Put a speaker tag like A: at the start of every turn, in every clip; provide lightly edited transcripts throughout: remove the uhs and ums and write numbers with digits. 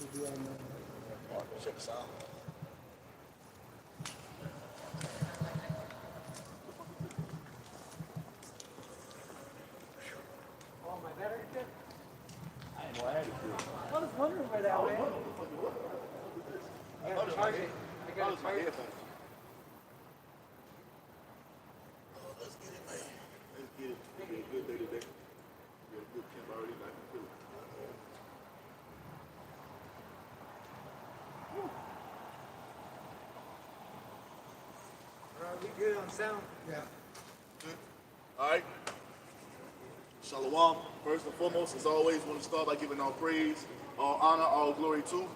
A: Check this out.
B: Oh, my battery kit?
A: I didn't know I had it.
B: I was wondering where that went. I gotta charge it. I gotta charge it.
A: Let's get it, man. Let's get it. It's been a good day today. We had a good camp already. I can feel it.
B: Are we good on sound?
C: Yeah.
A: Good. All right. Shalom. First and foremost, as always, want to start by giving all praise, all honor, all glory to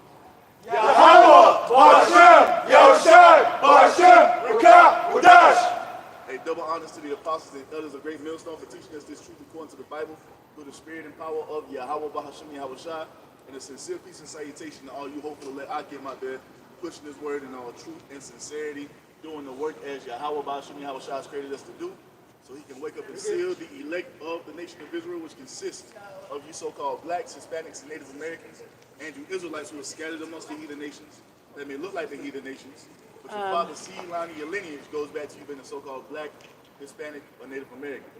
D: Yahweh, Ba'ashem, Yahushua, Ba'ashem, Rekah, Wadash.
A: a double honors to the apostles and elders of Great Millstone for teaching us this truth according to the Bible through the spirit and power of Yahweh Bahashim Yahushua, and a sincere peace and salutation to all you hopeful to let I get out there, pushing this word in all truth and sincerity, doing the work as Yahweh Bahashim Yahushua has created us to do, so he can wake up and seal the elect of the nation of Israel, which consists of you so-called blacks, Hispanics, and Native Americans, and you Israelites who are scattered amongst the heathen nations that may look like the heathen nations, but your father's seed line and your lineage goes back to you being a so-called black, Hispanic, or Native American,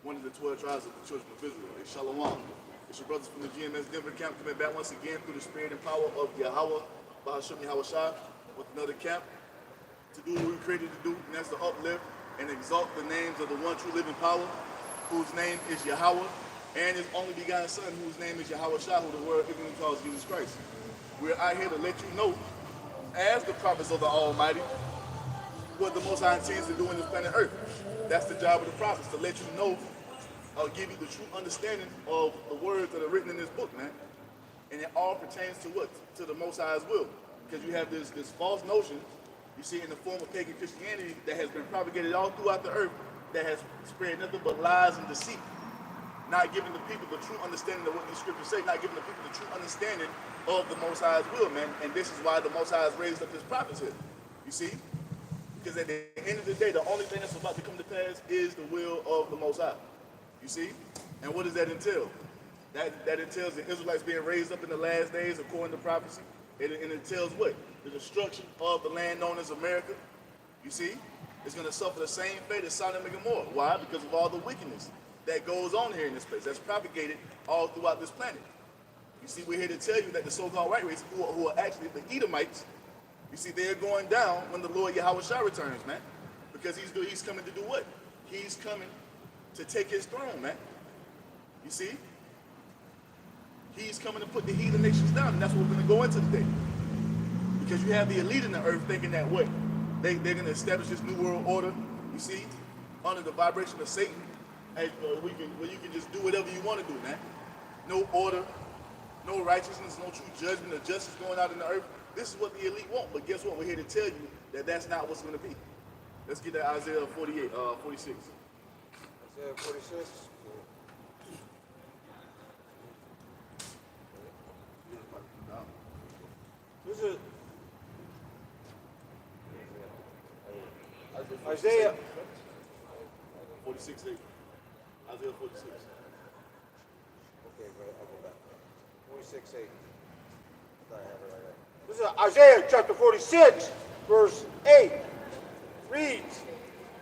A: one of the 12 tribes of the children of Israel. It's Shalom. It's your brothers from the GMSDENVER camp coming back once again through the spirit and power of Yahweh, Bahashim Yahushua, with another camp to do what we were created to do, and that's to uplift and exalt the names of the one true living power, whose name is Yahweh, and his only begotten Son, whose name is Yahushua, who the world ignorantly calls Jesus Christ. We're out here to let you know, as the prophets of the Almighty, what the Most High intends to do in this planet Earth. That's the job of the prophets, to let you know, give you the true understanding of the words that are written in this book, man. And it all pertains to what? To the Most High's will. Because you have this false notion, you see it in the form of pagan Christianity that has been propagated all throughout the earth, that has spread nothing but lies and deceit. Not giving the people the true understanding of what these scriptures say, not giving the people the true understanding of the Most High's will, man. And this is why the Most High has raised up his prophets here. You see? Because at the end of the day, the only thing that's about to come to pass is the will of the Most High. You see? And what does that entail? That entails the Israelites being raised up in the last days according to prophecy. It entails what? The destruction of the land known as America. You see? It's going to suffer the same fate as Sodom and Gomorrah. Why? Because of all the wickedness that goes on here in this place, that's propagated all throughout this planet. You see, we're here to tell you that the so-called white race, who are actually the Edomites, you see, they're going down when the Lord Yahushua returns, man. Because he's coming to do what? He's coming to take his throne, man. You see? He's coming to put the heathen nations down, and that's what we're going to go into today. Because you have the elite in the earth thinking that way. They're going to establish this new world order, you see, under the vibration of Satan, where you can just do whatever you want to do, man. No order, no righteousness, no true judgment or justice going out in the earth. This is what the elite want, but guess what? We're here to tell you that that's not what's going to be. Let's get to Isaiah 46.
D: Isaiah 46. This is Isaiah
A: 46:8. Isaiah 46.
D: Okay, I'll go back. 46:8. I have it right there. This is Isaiah chapter 46, verse 8. Reads,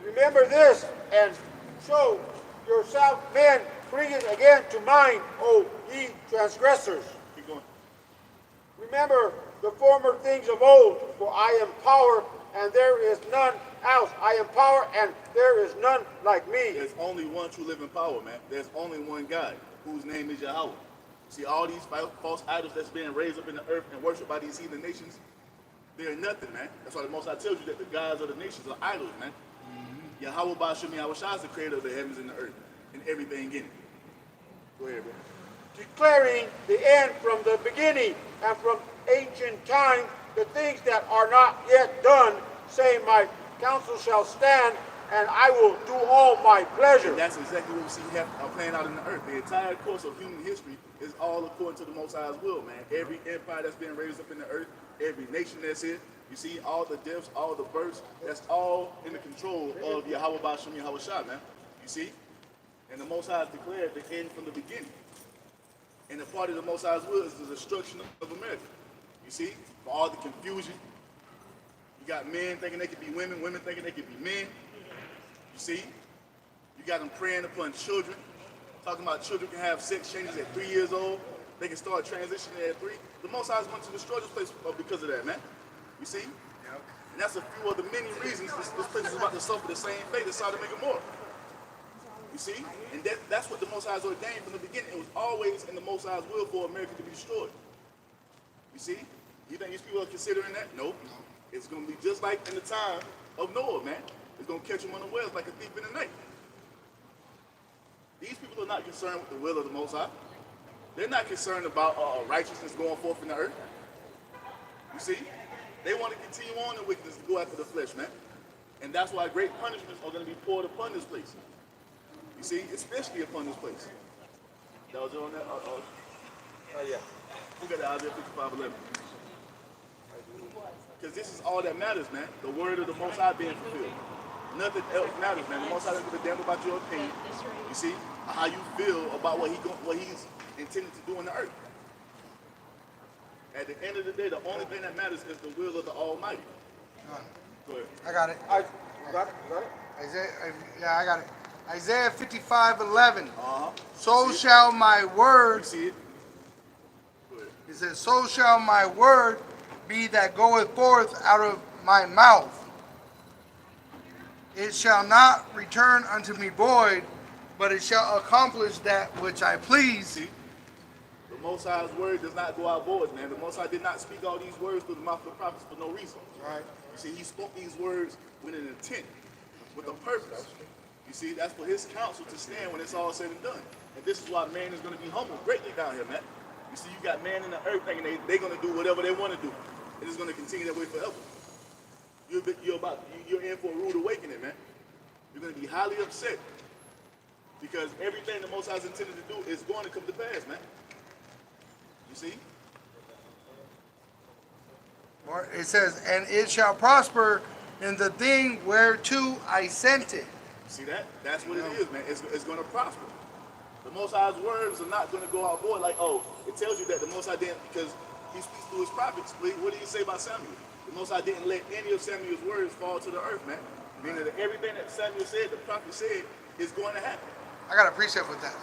D: remember this and show yourself, men, bring it again to mind, O ye transgressors.
A: Keep going.
D: Remember the former things of old, for I am power, and there is none else. I am power, and there is none like me.
A: There's only one true living power, man. There's only one God, whose name is Yahweh. See, all these false idols that's being raised up in the earth and worshipped by these heathen nations, they're nothing, man. That's why the Most High tells you that the gods of the nations are idols, man. Yahweh Ba'ashem Yahushua is the creator of the heavens and the earth and everything in it. Go ahead, bro.
D: Declaring the end from the beginning, and from ancient times the things that are not yet done, saying, my counsel shall stand, and I will do all my pleasure.
A: And that's exactly what we see playing out in the earth. The entire course of human history is all according to the Most High's will, man. Every empire that's been raised up in the earth, every nation that's here, you see all the deaths, all the births, that's all in the control of Yahweh Ba'ashem Yahushua, man. You see? And the Most High has declared the end from the beginning. And the part of the Most High's will is the destruction of America. You see? For all the confusion. You got men thinking they could be women, women thinking they could be men. You see? You got them preying upon children, talking about children can have sex changes at 3 years old. They can start transitioning at 3. The Most High is going to destroy this place because of that, man. You see?
C: Yep.
A: And that's a few of the many reasons this place is about to suffer the same fate as Sodom and Gomorrah. You see? And that's what the Most High has ordained from the beginning. It was always in the Most High's will for America to be destroyed. You see? You think these people are considering that? Nope. It's going to be just like in the time of Noah, man. It's going to catch them unawares like a thief in the night. These people are not concerned with the will of the Most High. They're not concerned about righteousness going forth in the earth. You see? They want to continue on in wickedness to go after the flesh, man. And that's why great punishments are going to be poured upon this place. You see? Especially upon this place. That was on that?
D: Yeah.
A: Who got the Isaiah 55:11? Because this is all that matters, man. The word of the Most High being fulfilled. Nothing else matters, man. The Most High doesn't give a damn about your opinion. You see? How you feel about what he's intended to do in the earth. At the end of the day, the only thing that matters is the will of the Almighty. Go ahead.
C: I got it.
D: You got it? You got it?
C: I got it. Isaiah 55:11.
A: Uh-huh.
C: So shall my
A: You
C: word,
A: see it? Go ahead.
C: it says, so shall my word be that goeth forth out of my mouth. It shall not return unto me void, but it shall accomplish that which I please.
A: See? The Most High's word does not go out void, man. The Most High did not speak all these words through the mouth of the prophets for no reason.
C: Right.
A: You see, he spoke these words with an intent, with a purpose. You see, that's for his counsel to stand when it's all said and done. And this is why man is going to be humbled greatly down here, man. You see, you got man in the earth thinking they're going to do whatever they want to do. And it's going to continue that way forever. You're in for a rude awakening, man. You're going to be highly upset because everything the Most High is intended to do is going to come to pass, man. You see?
C: Or it says, and it shall prosper in the thing whereto I sent it.
A: See that? That's what it is, man. It's going to prosper. The Most High's words are not going to go out void like, oh, it tells you that the Most High didn't, because he speaks through his prophets. What did he say about Samuel? The Most High didn't let any of Samuel's words fall to the earth, man. Meaning that everything that Samuel said, the prophet said, is going to happen.
C: I got a precept with that.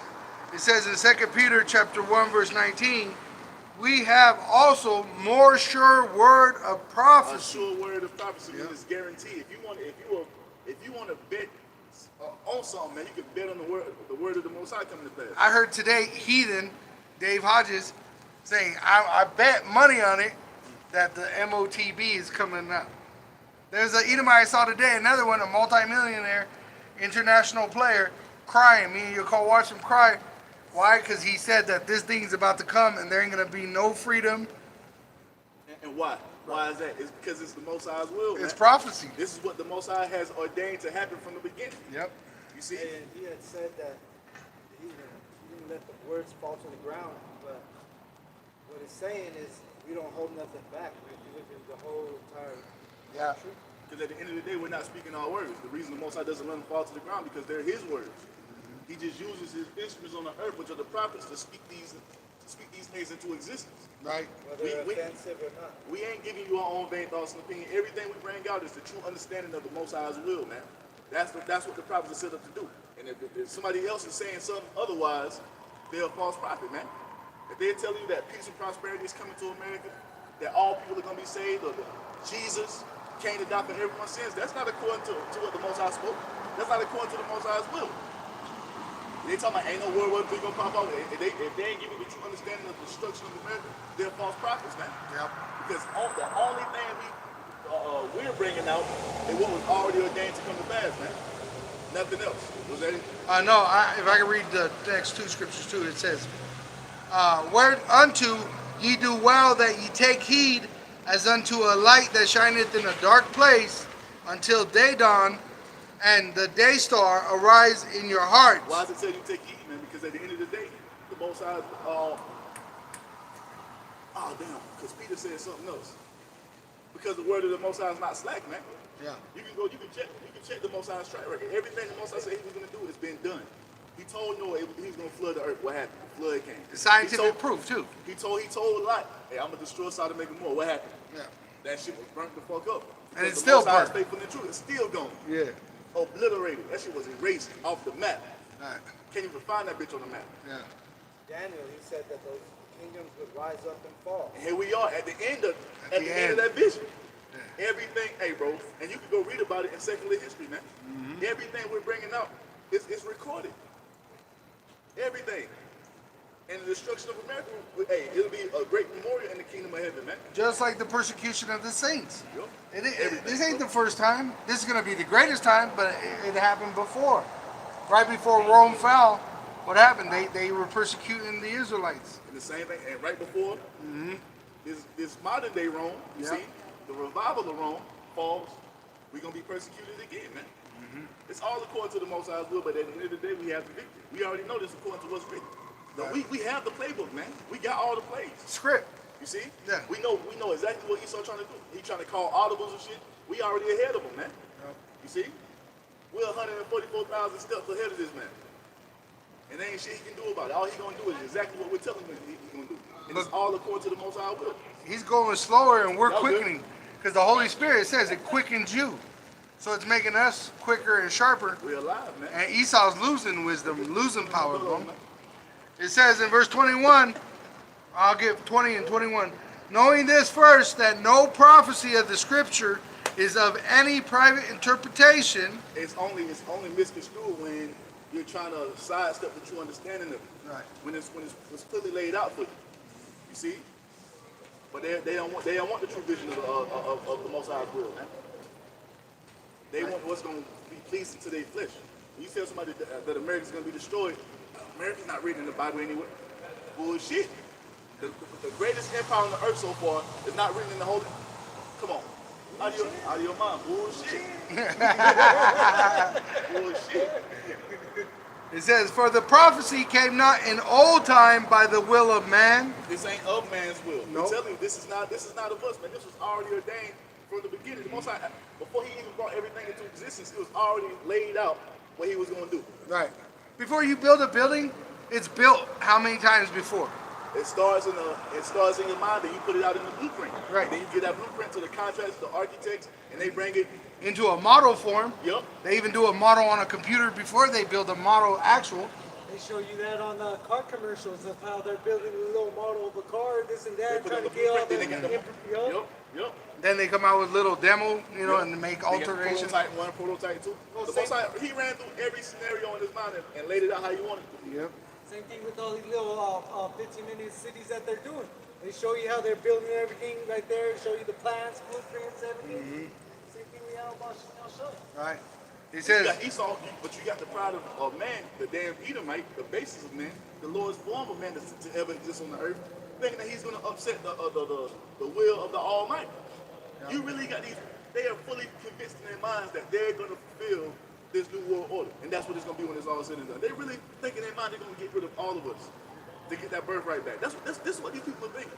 C: It says in 2 Peter chapter 1 verse 19, we have also more sure word of
A: A
C: prophecy.
A: sure word of prophecy is guaranteed. If you want to bet on something, man, you can bet on the word of the Most High coming to pass.
C: I heard today Heathen, Dave Hodges, saying, I bet money on it that the MOTB is coming up. There's an Edomite I saw today, another one, a multimillionaire, international player, crying. Me and your call watch him cry. Why? Because he said that this thing's about to come and there ain't going to be no freedom.
A: And why? Why is that? It's because it's the Most High's will,
C: It's
A: man.
C: prophecy.
A: This is what the Most High has ordained to happen from the beginning.
C: Yep.
A: You see?
B: And he had said that he didn't let the words fall to the ground, but what it's saying is we don't hold nothing back. If you look at the whole entire
C: Yeah.
B: truth.
A: Because at the end of the day, we're not speaking our words. The reason the Most High doesn't let them fall to the ground because they're his words. He just uses his instruments on the earth, which are the prophets, to speak these things into existence.
C: Right.
B: Whether offensive or not.
A: We ain't giving you our own vain thoughts and opinion. Everything we bring out is the true understanding of the Most High's will, man. That's what the prophets are set up to do. And if somebody else is saying something otherwise, they're a false prophet, man. If they're telling you that peace and prosperity is coming to America, that all people are going to be saved, or that Jesus came to die for everyone's sins, that's not according to what the Most High spoke. That's not according to the Most High's will. They talking about ain't no World War III gonna pop out. If they ain't giving you the true understanding of the destruction of America, they're false prophets, man.
C: Yep.
A: Because the only thing we're bringing out is what was already ordained to come to pass, man. Nothing else. Was that it?
C: No, if I can read the next two scriptures too, it says, whereunto ye do well that ye take heed as unto a light that shineth in a dark place until day dawn and the day star arise in your hearts.
A: Why does it tell you to take heed, man? Because at the end of the day, the Most High, because Peter said something else. Because the word of the Most High is not slack, man.
C: Yeah.
A: You can check the Most High's track record. Everything the Most High said he was going to do has been done. He told Noah he was going to flood the earth. What happened? The flood came.
C: The scientific
A: He told-
C: proof too.
A: He told Lot, hey, I'm going to destroy Sodom and Gomorrah. What happened?
C: Yeah.
A: That shit was burnt the fuck up.
C: And
A: Because
C: it's
A: the
C: still
A: Most High is
C: burnt.
A: faithful and true. It's still gone.
C: Yeah.
A: Obliterated. That shit was erased off the map.
C: Right.
A: Can't even find that bitch on the map.
C: Yeah.
B: Daniel, he said that those kingdoms would rise up and fall.
A: And here we are at the end of
C: At the end.
A: that vision. Everything, hey bro, and you can go read about it in secular history, man. Everything we're bringing out is recorded. Everything. And the destruction of America, hey, it'll be a great memorial in the kingdom of heaven, man.
C: Just like the persecution of the saints.
A: Yup.
C: This ain't the first time. This is going to be the greatest time, but it happened before. Right before Rome fell, what happened? They were persecuting the Israelites.
A: And the same thing, and right before this modern day Rome, you
C: Yeah.
A: see, the revival of Rome falls, we're gonna be persecuted again, man. It's all according to the Most High's will, but at the end of the day, we have the victory. We already know this according to what's written. But
C: Right.
A: we have the playbook, man. We got all the plays.
C: Script.
A: You see?
C: Yeah.
A: We know exactly what Esau trying to do. He trying to call audibles and shit. We already ahead of him, man. You see? We're 144,000 steps ahead of this man. And there ain't shit he can do about it. All he gonna do is exactly what we're telling him he gonna do. And it's all according to the Most High will.
C: He's going slower and we're
A: Y'all good?
C: quickening. Because the Holy Spirit says it quickens you. So it's making us quicker and sharper.
A: We're alive, man.
C: And Esau's losing wisdom, losing power. Bro. It says in verse 21, I'll give 20 and 21. Knowing this first, that no prophecy of the scripture is of any private interpretation.
A: It's only misconstrued when you're trying to sidestep the true understanding of it.
C: Right.
A: When it's clearly laid out for you. You see? But they don't want the true vision of the Most High's will, man. They want what's going to be pleasing to their flesh. When you tell somebody that America's going to be destroyed, America's not written in the Bible anywhere. Bullshit. The greatest empire on the earth so far is not written in the Holy. Come on. Out of your mind. Bullshit. Bullshit.
C: It says, for the prophecy came not in old time by the will of man.
A: This ain't of man's will.
C: Nope.
A: I'm telling you, this is not of us, man. This was already ordained from the beginning. The Most High, before he even brought everything into existence, it was already laid out what he was going to do.
C: Right. Before you build a building, it's built how many times before?
A: It starts in your mind, and you put it out in the blueprint.
C: Right.
A: Then you give that blueprint to the contractors, the architects, and they bring it.
C: Into a model form.
A: Yup.
C: They even do a model on a computer before they build a model actual.
E: They show you that on the car commercials of how they're building a little model of a car, this and
A: They
E: that,
A: put
E: trying
A: it
E: to
A: on the
E: get all
A: blueprint. Then they got the.
E: Yup.
A: Yup.
C: Then they come out with little demo, you know,
A: Yup.
C: and make
A: They got
C: alterations.
A: Prototype 1, prototype 2.
E: Well,
A: The
E: same-
A: Most High, he ran through every scenario in his mind and laid it out how he wanted to.
C: Yep.
E: Same thing with all these little 15-minute cities that they're doing. They show you how they're building everything right there, show you the plans, blueprints, everything. Same thing we have about Chanel show.
C: Right. He
A: You
C: says,
A: got Esau, but you got the pride of man, the damn Edomite, the basis of man, the lowest form of man to ever exist on the earth, thinking that he's going to upset the will of the Almighty. You really got these, they are fully convinced in their minds that they're going to fulfill this new world order. And that's what it's going to be when it's all said and done. They really think in their mind they're going to get rid of all of us to get that birthright back. This is what these people are thinking.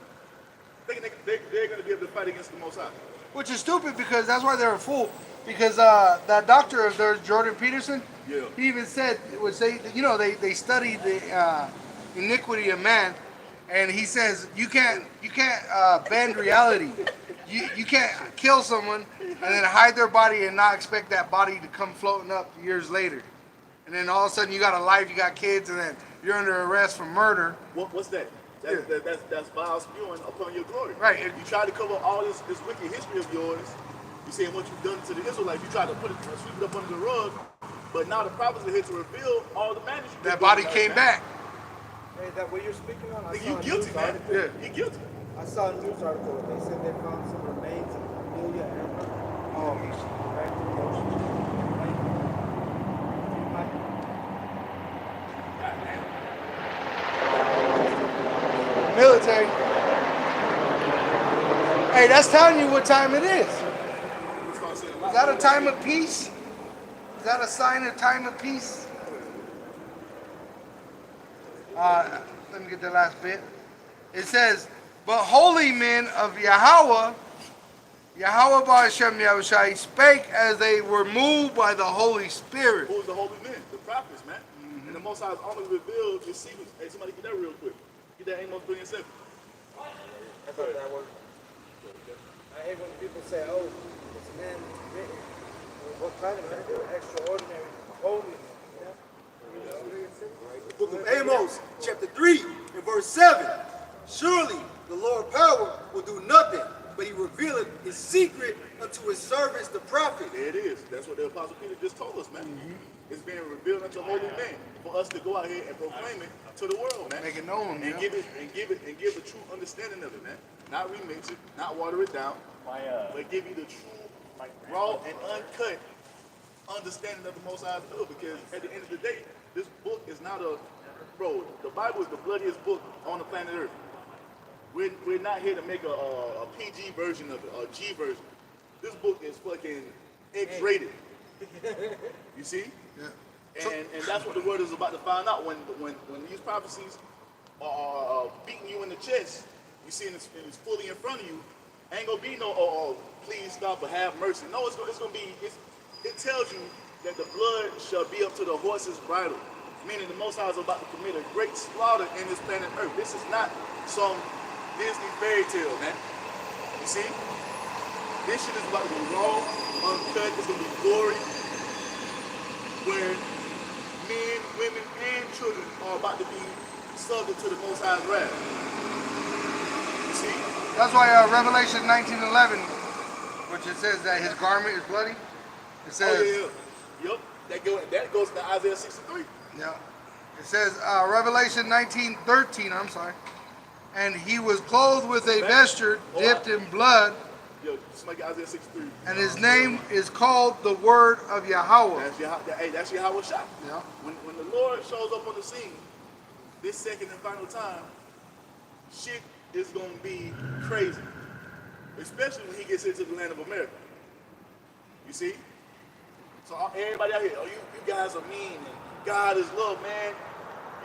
A: Thinking they're going to be able to fight against the Most High.
C: which is stupid because that's why they're a fool. Because that doctor of theirs, Jordan Peterson,
A: Yeah.
C: he even said, they studied the iniquity of man, and he says you can't bend reality. You can't kill someone and then hide their body and not expect that body to come floating up years later. And then all of a sudden you got a life, you got kids, and then you're under arrest for murder.
A: What's that? That's vile spewing upon your glory.
C: Right.
A: You try to cover all this wicked history of yours. You saying what you've done to the Israelites. You try to sweep it up under the rug. But now the prophets are here to reveal all the madness.
C: That body came back.
B: Hey, that what you're speaking on? I
A: Nigga,
B: saw
A: you
B: a
A: guilty,
B: news
A: man.
B: article.
C: Yeah.
A: You guilty.
B: I saw a news article. They said they found some remains of Amelia Earhart. Oh, she ran through the ocean.
C: Military. Hey, that's telling you what time it is. Is that a time of peace? Is that a sign of time of peace? Let me get the last bit. It says, but holy men of Yahweh, Yahweh Ba'Hashem Yahushai, spake as they were moved by the Holy Spirit.
A: Who's the holy men? The prophets, man. And the Most High has only revealed his secrets. Hey, somebody get that real quick. Get that Amos 3 and 7.
D: I thought that was.
B: I hate when people say, oh, this man written. Well, what kind of man? Extraordinary, holy man. You know?
F: Book of Amos, chapter 3, and verse 7. Surely the Lord power will do nothing, but he revealeth his secret unto his servants, the prophet.
A: There it is. That's what the Apostle Peter just told us, man. It's being revealed unto holy men for us to go out here and proclaim it to the world, man.
C: Make it known,
A: and give a true understanding of it, man. Not remix it, not water it down, but give you the true, raw and uncut understanding of the Most High's will. Because at the end of the day, this book is not the Bible is the bloodiest book on the planet Earth. We're not here to make a PG version of it, or a G version. This book is fucking X-rated. You see?
C: Yeah.
A: And that's what the word is about to find out. When these prophecies are beating you in the chest, you see it's fully in front of you, ain't gonna be no, please stop or have mercy. No, it's gonna be, it tells you that the blood shall be up to the horse's bridle. Meaning the Most High is about to commit a great slaughter in this planet Earth. This is not some Disney fairy tale, man. You see? This shit is about to be raw, uncut, it's gonna be gory, where men, women, and children are about to be subject to the Most High's wrath. You see?
C: That's why Revelation 19:11, which it says that his garment is bloody. It says,
A: Oh, yeah. Yep. That goes to Isaiah 63.
C: yeah. It says Revelation 19:13. I'm sorry. And he was clothed with a vesture dipped in blood,
A: Yo, somebody get Isaiah 63.
C: and his name is called the Word of Yahweh.
A: That's Yahweh shot.
C: Yeah.
A: When the Lord shows up on the scene, this second and final time, shit is gonna be crazy. Especially when he gets into the land of America. You see? So everybody out here, you guys are mean and God is love, man.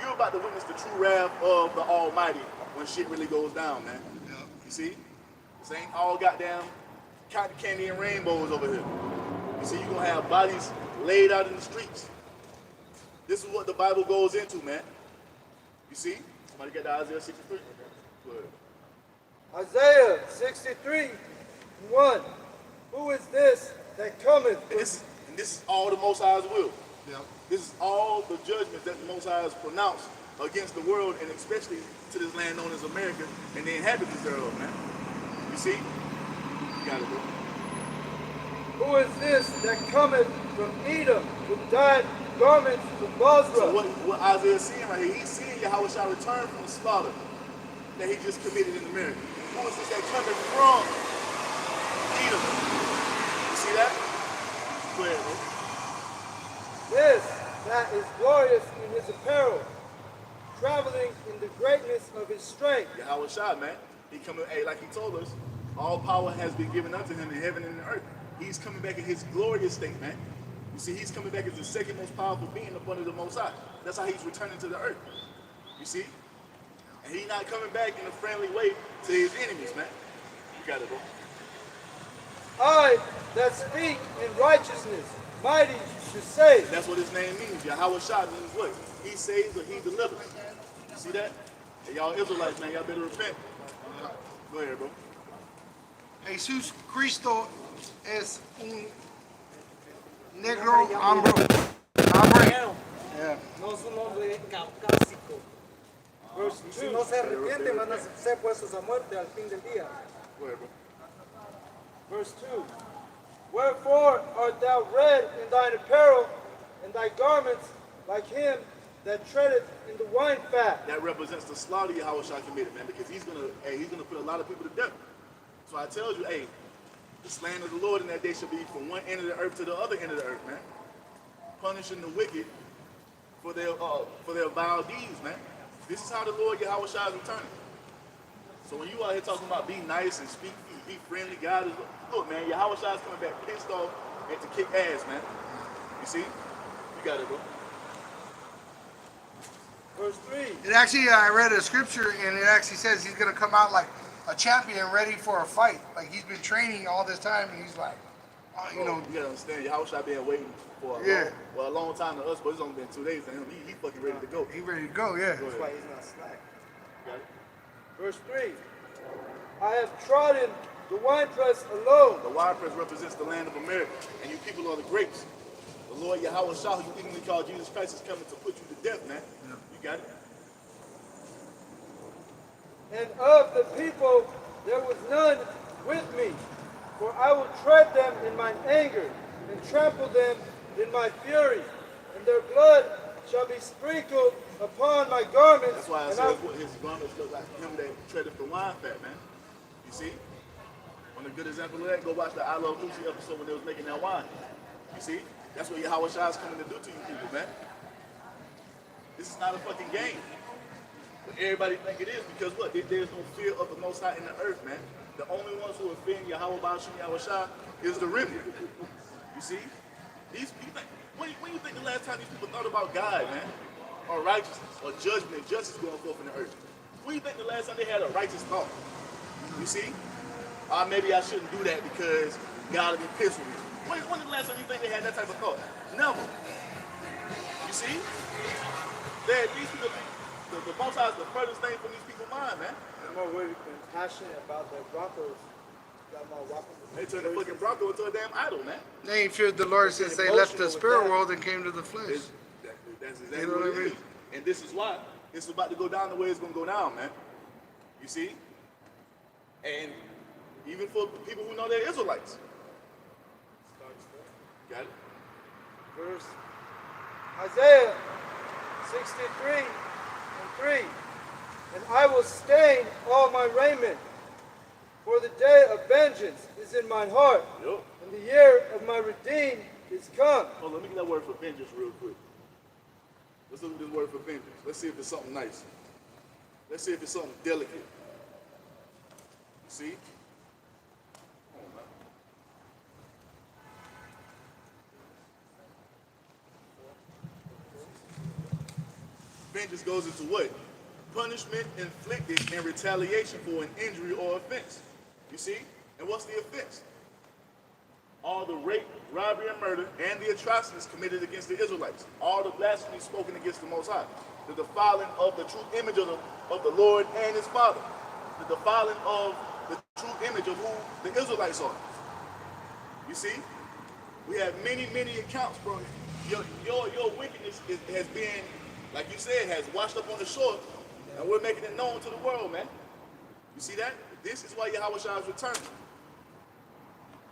A: You're about to witness the true wrath of the Almighty when shit really goes down, man.
C: Yeah.
A: You see? This ain't all goddamn cotton candy and rainbows over here. You see, you're gonna have bodies laid out in the streets. This is what the Bible goes into, man. You see? Somebody get the Isaiah 63? Go ahead.
B: Isaiah 63:1. Who is this that cometh?
A: And this is all the Most High's will.
C: Yeah.
A: This is all the judgments that the Most High has pronounced against the world, and especially to this land known as America and the inhabitants thereof, man. You see? You got it, bro.
B: Who is this that cometh from Edom with dyed garments from Bozrah?
A: So what Isaiah is seeing right here, he's seeing Yahweh shall return from the slaughter that he just committed in America. Who is this that coming from Edom? You see that? Go ahead, bro.
B: This that is glorious in his apparel, traveling in the greatness of his strength.
A: Yahweh Shai, man. He coming, hey, like he told us, all power has been given unto him in heaven and in earth. He's coming back in his glorious state, man. You see, he's coming back as the second most powerful being up under the Most High. That's how he's returning to the earth. You see? And he's not coming back in a friendly way to his enemies, man. You got it, bro.
B: I that speak in righteousness, mighty to save.
A: That's what his name means. Yahweh Shai means what? He saves or he delivers. You see that? Hey, y'all Israelites, man, y'all better repent. Go ahead, bro.
C: Jesús Cristo es un negro hombre. Yeah.
E: No es un hombre caucásico.
B: Verse
E: Si
B: 2.
E: no se arrepienten, van a ser puestos a muerte al fin del día.
A: Go ahead, bro.
B: Verse 2. Wherefore art thou red in thine apparel, and thy garments like him that treadeth in the wine fat?
A: That represents the slaughter Yahweh Shai committed, man, because he's gonna put a lot of people to death. So I tell you, hey, the slaying of the Lord in that day shall be from one end of the earth to the other end of the earth, man. Punishing the wicked for their vile deeds, man. This is how the Lord Yahweh Shai is returning. So when you out here talking about be nice and speak, be friendly, God is, look, man, Yahweh Shai is coming back pissed off and to kick ass, man. You see? You got it, bro.
B: Verse 3.
C: It actually, I read a scripture and it actually says he's going to come out like a champion ready for a fight. Like he's been training all this time and he's like You know,
A: You gotta understand, Yahushua been waiting for a long time to us, but it's only been 2 days to him. He fucking ready to go.
C: he ready to go, yeah.
A: Go
B: That's
A: ahead.
B: why he's not slack.
A: Got it?
B: Verse 3. I have trodden the winepress alone.
A: The winepress represents the land of America, and you people are the grapes. The Lord Yahweh Shah, who you ignorantly call Jesus Christ, is coming to put you to death, man. You got it?
B: And of the people there was none with me. For I will tread them in mine anger, and trample them in my fury. And their blood shall be sprinkled upon my garments.
A: That's why I
B: and
A: said his garments look like him that treaded the wine fat, man. You see? One of the good example of that, go watch the I Love Lucy episode when they was making that wine. You see? That's what Yahweh Shah is coming to do to you people, man. This is not a fucking game. But everybody think it is because what? There's no fear of the Most High in the earth, man. The only ones who are fearing Yahweh Ba'ashim Yahweh Shah is the remnant. You see? When you think the last time these people thought about God, man? Or righteousness, or judgment and justice going forth in the earth? When you think the last time they had a righteous thought? You see? Maybe I shouldn't do that because God will be pissed with me. When the last time you think they had that type of thought? Never. You see? These people, the Most High is the furthest thing from these people's mind, man.
B: I'm more worried and passionate about the Broncos. Got my walking.
A: They turned the fucking Bronco into a damn idol, man.
C: They ain't feared the Lord since they left the spirit world and came to the flesh.
A: That's exactly
C: You know
A: what
C: what I
A: it
C: mean?
A: is. And this is why it's about to go down the way it's going to go down, man. You see? And even for people who know they're Israelites. Got it?
B: Verse Isaiah 63 and 3. And I will stain all my raiment, for the day of vengeance is in mine heart,
A: Yup.
B: and the year of my redeem is come.
A: Oh, let me get that word for vengeance real quick. Let's look at this word for vengeance. Let's see if it's something nice. Let's see if it's something delicate. You see? Come on, man. Vengeance goes into what? Punishment inflicted in retaliation for an injury or offense. You see? And what's the offense? All the rape, robbery, and murder, and the atrocities committed against the Israelites. All the blasphemy spoken against the Most High. The defiling of the true image of the Lord and His Father. The defiling of the true image of who the Israelites are. You see? We have many, many accounts, bro. Your wickedness has been, like you said, has washed up on the shore, and we're making it known to the world, man. You see that? This is why Yahweh Shah is returning.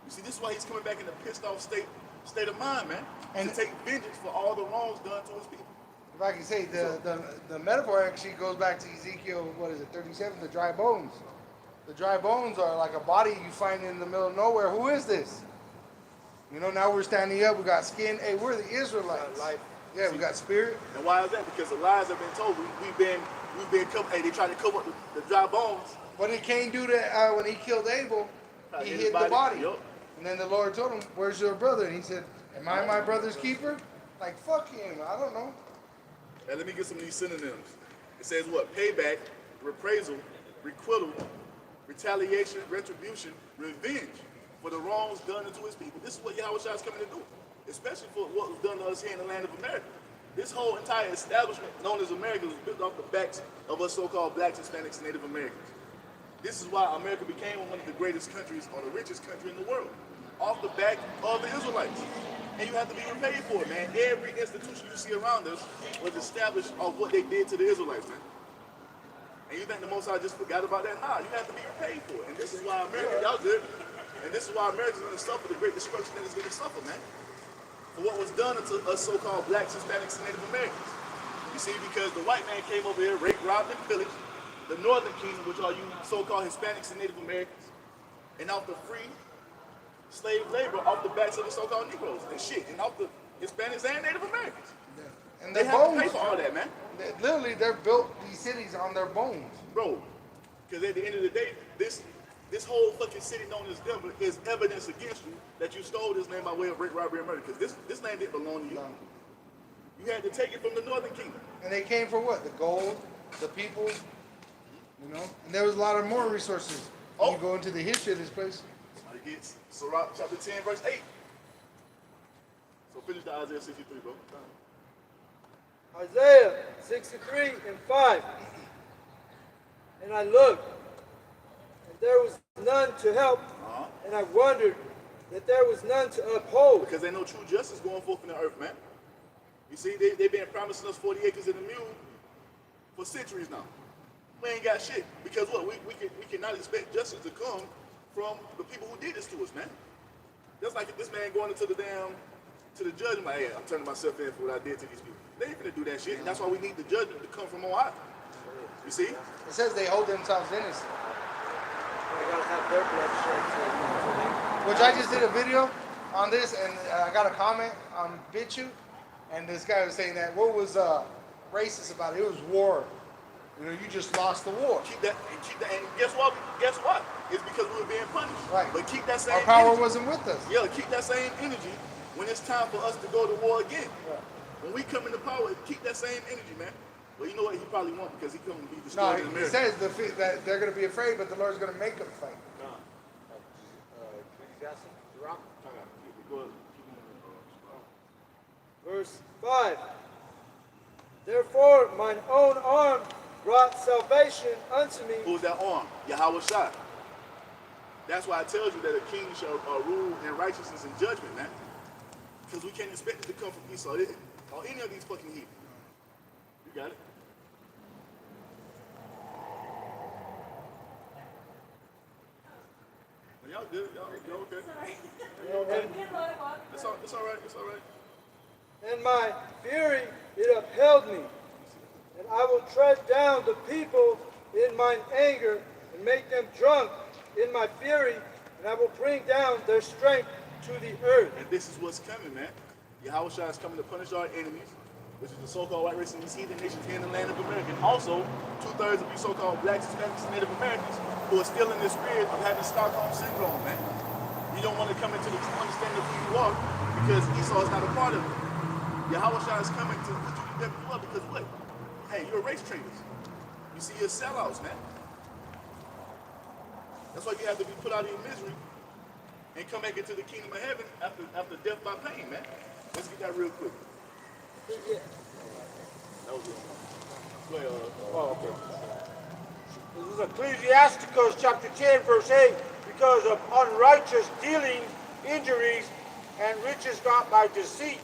A: You see, this is why he's coming back in a pissed off state of mind, man. And to take vengeance for all the wrongs done to his people.
C: If I can say, the metaphor actually goes back to Ezekiel, 37, the dry bones. The dry bones are like a body you find in the middle of nowhere. Who is this? You know, now we're standing up, we got skin. Hey, we're the Israelites.
B: Life.
C: Yeah, we got spirit.
A: And why is that? Because the lies have been told. We've been covered. Hey, they tried to cover up the dry bones.
C: What did Cain do to, when he killed Abel? He hid the body.
A: Yup.
C: And then the Lord told him, where's your brother? And he said, am I my brother's keeper? Like, fuck him. I don't know.
A: And let me get some of these synonyms. It says what? Payback, reprisal, requital, retaliation, retribution, revenge for the wrongs done to his people. This is what Yahweh Shah is coming to do, especially for what was done to us here in the land of America. This whole entire establishment known as America was built off the backs of us so-called blacks, Hispanics, and Native Americans. This is why America became one of the greatest countries or the richest country in the world, off the back of the Israelites. And you have to be repaid for it, man. Every institution you see around us was established off what they did to the Israelites, man. And you think the Most High just forgot about that? Nah, you have to be repaid for it. And this is why America, y'all good. And this is why America's going to suffer the great destruction that it's going to suffer, man. For what was done to us so-called blacks, Hispanics, and Native Americans. You see, because the white man came over here, raped, robbed, and pillaged the northern kingdom, which are you so-called Hispanics and Native Americans, and off the free slave labor off the backs of the so-called Negroes and shit, and off the Hispanics and Native Americans.
C: And
A: They
C: their
A: have
C: bones,
A: to pay for all that, man.
C: literally, they're built these cities on their bones.
A: Bro, because at the end of the day, this whole fucking city known as Denver is evidence against you that you stole this land by way of rape, robbery, and murder, because this land didn't belong to you. You had to take it from the northern kingdom.
C: And they came for what? The gold, the people, you know? And there was a lot of more resources. When you go into the history of this place.
A: It's Sirach chapter 10, verse 8. So finish the Isaiah 63, bro.
B: Isaiah 63 and 5. And I looked, and there was none to help, and I wondered that there was none to uphold.
A: Because there's no true justice going forth in the earth, man. You see, they've been promising us 40 acres and a mule for centuries now. We ain't got shit. Because what? We cannot expect justice to come from the people who did this to us, man. That's like if this man going into the judge and like, hey, I'm turning myself in for what I did to these people. They ain't gonna do that shit. And that's why we need the judgment to come from on high. You see?
C: It says they hold themselves innocent.
B: They gotta have their blood shed.
C: Which I just did a video on this, and I got a comment on BitChute, and this guy was saying that what was racist about it? It was war. You know, you just lost the war.
A: Keep that, and guess what? Guess what? It's because we were being punished.
C: Right.
A: But keep that same
C: Our power
A: energy.
C: wasn't with us.
A: Yeah, keep that same energy when it's time for us to go to war again.
C: Yeah.
A: When we come into power, keep that same energy, man. Well, you know what? He probably won't because he couldn't be
C: No,
A: destroyed in
C: he
A: America.
C: says that they're going to be afraid, but the Lord's going to make them fight.
B: Verse 5. Therefore mine own arm brought salvation unto me.
A: Who's that arm? Yahweh Shai. That's why I tell you that a king shall rule in righteousness and judgment, man. Because we can't expect it to come from Esau or any of these fucking heathen. You got it? Y'all good? Y'all okay? It's all right. It's all right.
B: And my fury it upheld me. And I will tread down the people in mine anger and make them drunk in my fury, and I will bring down their strength to the earth.
A: And this is what's coming, man. Yahweh Shai is coming to punish our enemies, which is the so-called white race and these heathen nations here in the land of America. And also, 2/3 of these so-called blacks, Hispanics, and Native Americans who are still in the spirit of having Stockholm syndrome, man. You don't want to come into the true understanding of who you are because Esau is not a part of it. Yahweh Shai is coming to put you together who you are because what? Hey, you're race traitors. You see, you're sellouts, man. That's why you have to be put out of your misery and come back into the kingdom of heaven after death by pain, man. Let's get that real quick. That was it. Go ahead,
D: Oh, okay. This is Ecclesiasticus chapter 10, verse 8. Because of unrighteous dealing, injuries, and riches got by deceit,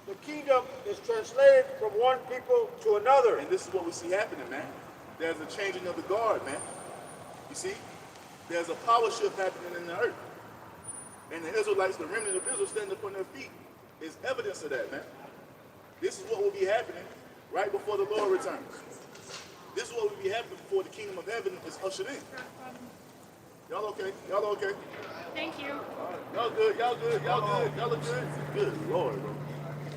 D: the kingdom is translated from one people to another.
A: And this is what we see happening, man. There's a changing of the guard, man. You see? There's a power shift happening in the earth. And the Israelites, the remnant of Israel standing up on their feet, is evidence of that, man. This is what will be happening right before the Lord returns. This is what will be happening before the kingdom of heaven is ushered in. Y'all okay? Y'all okay?
G: Thank you.
A: Y'all good? Y'all good? Y'all good? Y'all look good? Good Lord, bro.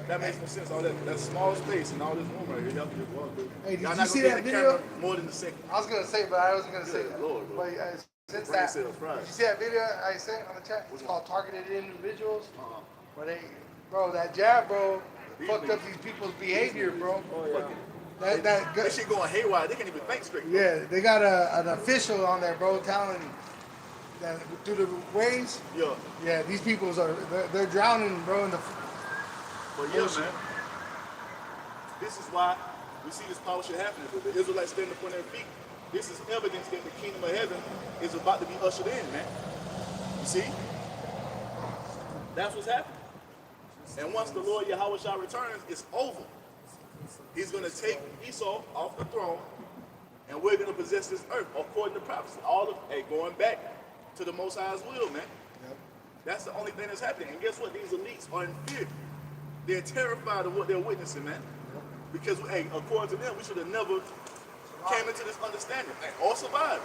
A: That makes no sense. All that small space and all this room right here. Y'all good? Y'all good?
C: Hey, did
A: Y'all
C: you
A: not
C: see
A: gonna
C: that
A: be in the
C: video?
A: camera more than a second.
C: I was gonna say, but I wasn't gonna say
A: Good
C: that.
A: Lord, bro.
C: But since
A: Brain
C: that,
A: cells fried.
C: did you see that video I sent on the chat? It's called Targeted Individuals. Where they, bro, that jab, bro, fucked up these people's behavior, bro.
A: That shit going haywire. They can't even think straight. Bro.
C: Yeah, they got an official on there, bro, telling that through the waves. Yeah, these people's they're drowning, bro, in the.
A: But yeah, man. This is why we see this power shit happening. But the Israelites standing up on their feet. This is evidence that the kingdom of heaven is about to be ushered in, man. You see? That's what's happening. And once the Lord Yahweh Shai returns, it's over. He's going to take Esau off the throne, and we're going to possess this earth according to prophecy. Going back to the Most High's will, man.
C: Yep.
A: That's the only thing that's happening. And guess what? These elites are in fear. They're terrified of what they're witnessing, man. Because, according to them, we should have never came into this understanding or survived.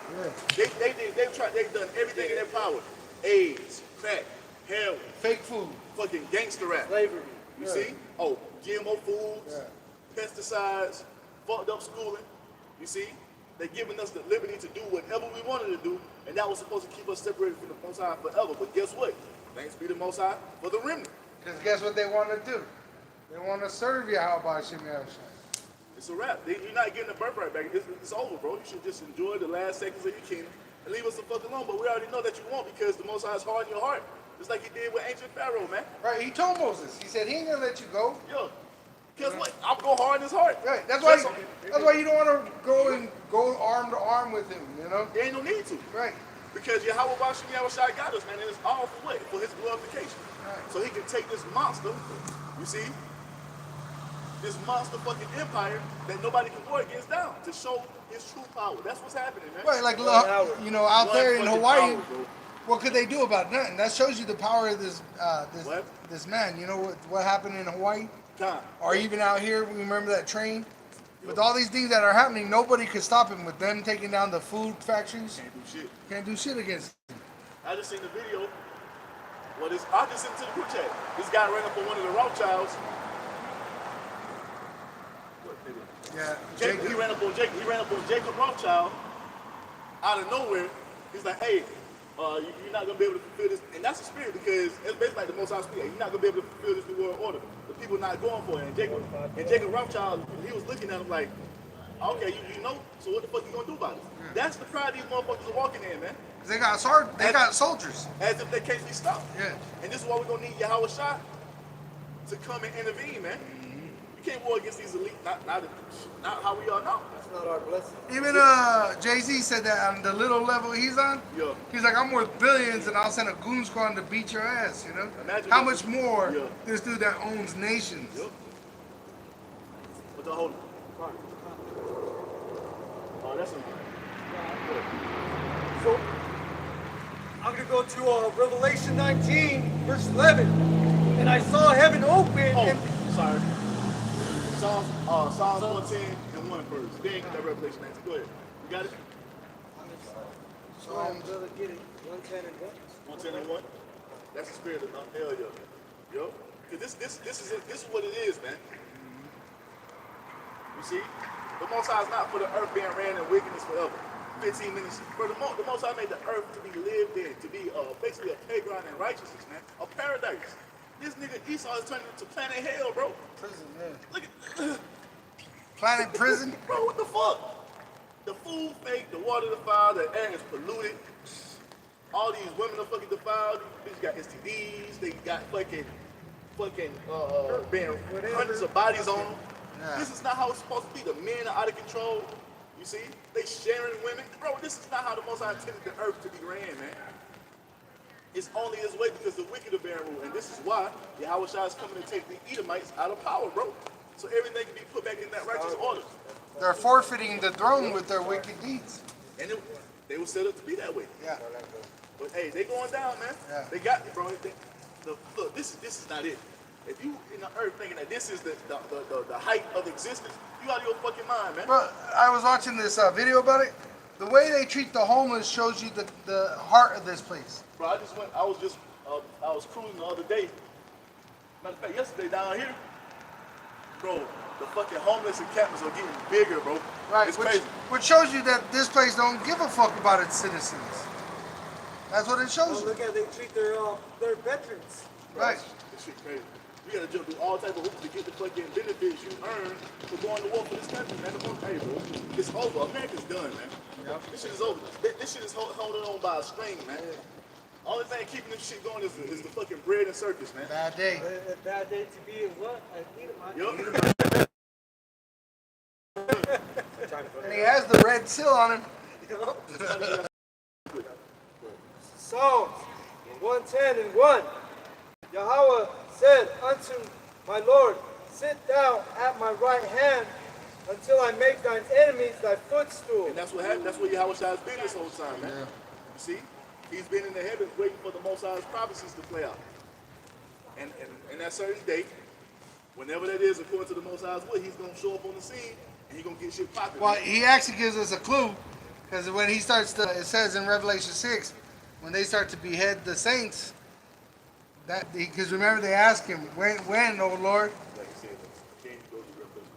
C: Yeah.
A: They've done everything in their power. AIDS, crack, heroin,
C: Fake food.
A: fucking gangster rap.
B: Slavery.
A: You see? Oh, GMO foods, pesticides, fucked up schooling. You see? They're giving us the liberty to do whatever we wanted to do, and that was supposed to keep us separated from the Most High forever. But guess what? Thanks be the Most High for the remnant.
C: Because guess what they want to do? They want to serve Yahweh Shem Yahushua.
A: It's a wrap. You're not getting the birthright back. It's over, bro. You should just enjoy the last seconds of your kingdom and leave us the fuck alone. But we already know that you won't because the Most High is hard in your heart. Just like he did with ancient Pharaoh, man.
C: Right, he told Moses. He said he ain't gonna let you go.
A: Yo, guess what? I'm going hard in his heart.
C: Right. That's why you don't want to go arm to arm with him, you know?
A: There ain't no need to.
C: Right.
A: Because Yahweh Bashim Yahushua got us, man, and it's all for what? For his glorification.
C: Right.
A: So he can take this monster, you see, this monster fucking empire that nobody can war against down to show his true power. That's what's happening, man.
C: Right, like you know, out
A: One
C: there in
A: fucking
C: Hawaii,
A: power, bro.
C: what could they do about it? Nothing. That shows you the power of this
A: What?
C: this man. You know what happened in Hawaii?
A: Time.
C: Or even out here, we remember that train? With all these things that are happening, nobody could stop him. With them taking down the food factories,
A: Can't do shit.
C: can't do shit against him.
A: I just seen the video. I just sent it to the group chat. This guy ran up on one of the Rothschilds. What, nigga?
C: Yeah,
A: Jacob, he ran up on Jacob Rothschild out of nowhere. He's like, hey, you're not gonna be able to fulfill this, and that's the spirit because it's basically like the Most High spirit. You're not gonna be able to fulfill this new world order. The people not going for it. And Jacob Rothschild, he was looking at him like, okay, you know, so what the fuck you gonna do about it? That's the pride these motherfuckers are walking in, man.
C: They got soldiers.
A: As if they can't be stopped.
C: Yeah.
A: And this is why we're gonna need Yahweh Shah to come and intervene, man. You can't war against these elite, not how we are now.
B: That's not our blessing.
C: Even Jay-Z said that on the little level he's on.
A: Yeah.
C: He's like, I'm worth billions, and I'll send a goon squad to beat your ass. You know.
A: Imagine
C: how
A: this-
C: much more
A: Yeah.
C: this dude that owns nations.
A: Yep. What's the hold? Oh, that's a
E: So I'm gonna go to Revelation 19, verse 11, and I saw heaven open. And
A: sorry. Psalms 110 and 1 first. Then that Revelation 19. Go ahead. You got it?
B: Brother, get it. 110 and 1.
A: 110 and 1. That's the spirit of hell, yo. Because this is what it is, man. You see? The Most High is not for the earth being ran in wickedness forever. 15 minutes. For the Most High made the earth to be lived in, to be basically a playground in righteousness, man. A paradise. This nigga Esau is turning into planet hell, bro.
C: Prison, man.
A: Look at
C: Planet prison.
A: bro, what the fuck? The food fake, the water defiled, the air is polluted. All these women are fucking defiled. These bitches got STDs. They got fucking being hundreds of bodies on them.
C: Yeah.
A: This is not how it's supposed to be. The men are out of control. You see? They sharing women. Bro, this is not how the Most High intended the earth to be ran, man. It's only this way because the wicked are bearing rule. And this is why Yahweh Shah is coming to take the Edomites out of power, bro. So everything can be put back in that righteous order.
C: They're forfeiting the throne with their wicked deeds.
A: And they were set up to be that way.
C: Yeah.
A: But hey, they going down, man.
C: Yeah.
A: They got it, bro. Look, this is not it. If you in the earth thinking that this is the height of existence, you out of your fucking mind, man.
C: But I was watching this video about it. The way they treat the homeless shows you the heart of this place.
A: Bro, I was cruising the other day. Matter of fact, yesterday down here, bro, the fucking homeless encampments are getting bigger, bro.
C: Right,
A: It's
C: which,
A: crazy.
C: which shows you that this place don't give a fuck about its citizens. That's what it shows you.
E: look how they treat their veterans.
C: Right.
A: This shit crazy. You gotta jump through all type of hoops to get the fucking benefits you earn for going to war for this country, man. Hey, bro, it's over. America's done, man.
C: Yep.
A: This shit is over. This shit is holding on by a string, man. Only thing keeping this shit going is the fucking bread and circus, man.
C: Bad day.
E: A bad day to be in what? I need it,
A: Yup.
C: And he has the red seal on him.
B: Psalms 110 and 1. Yahweh said unto my Lord, sit thou at my right hand until I make thine enemies thy footstool.
A: And that's what happened. That's where Yahweh Shah has been this whole time, man.
C: Yeah.
A: You see? He's been in the heavens waiting for the Most High's prophecies to play out. And that certain day, whenever that is, according to the Most High's will, he's going to show up on the scene and he's going to get shit popping.
C: Well, he actually gives us a clue. Because when he starts to, it says in Revelation 6, when they start to behead the saints, that because remember they asked him, when, oh Lord?
A: Like I said, can't go to Revelation.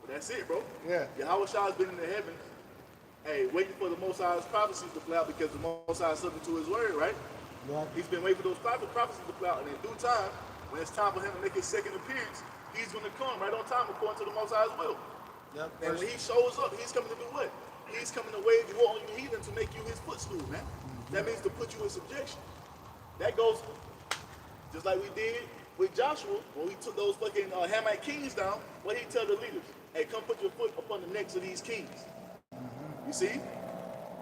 A: But that's it, bro.
C: Yeah.
A: Yahweh Shah has been in the heavens, hey, waiting for the Most High's prophecies to play out because the Most High is subject to his word, right?
C: Yeah.
A: He's been waiting for those prophecies to play out, and in due time, when it's time for him to make his second appearance, he's going to come right on time according to the Most High's will.
C: Yep.
A: And when he shows up, he's coming to do what? He's coming to wage war on you heathen to make you his footstool, man. That means to put you in subjection. That goes just like we did with Joshua when we took those fucking Hamite kings down. What he tell the leaders? Hey, come put your foot upon the necks of these kings. You see?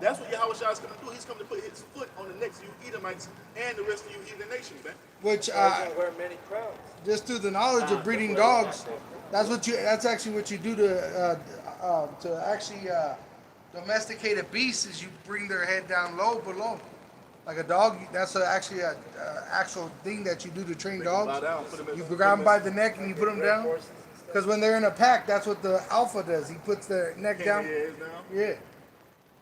A: That's what Yahweh Shai is coming to do. He's coming to put his foot on the necks of you Edomites and the rest of you heathen nations, man.
C: Which
B: Wear many crowns.
C: just through the knowledge of breeding dogs, that's actually what you do to actually domesticate a beast is you bring their head down low below. Like a dog, that's actually an actual thing that you do to train dogs. You grab them by the neck and you put them down. Because when they're in a pack, that's what the alpha does. He puts their neck down. Yeah.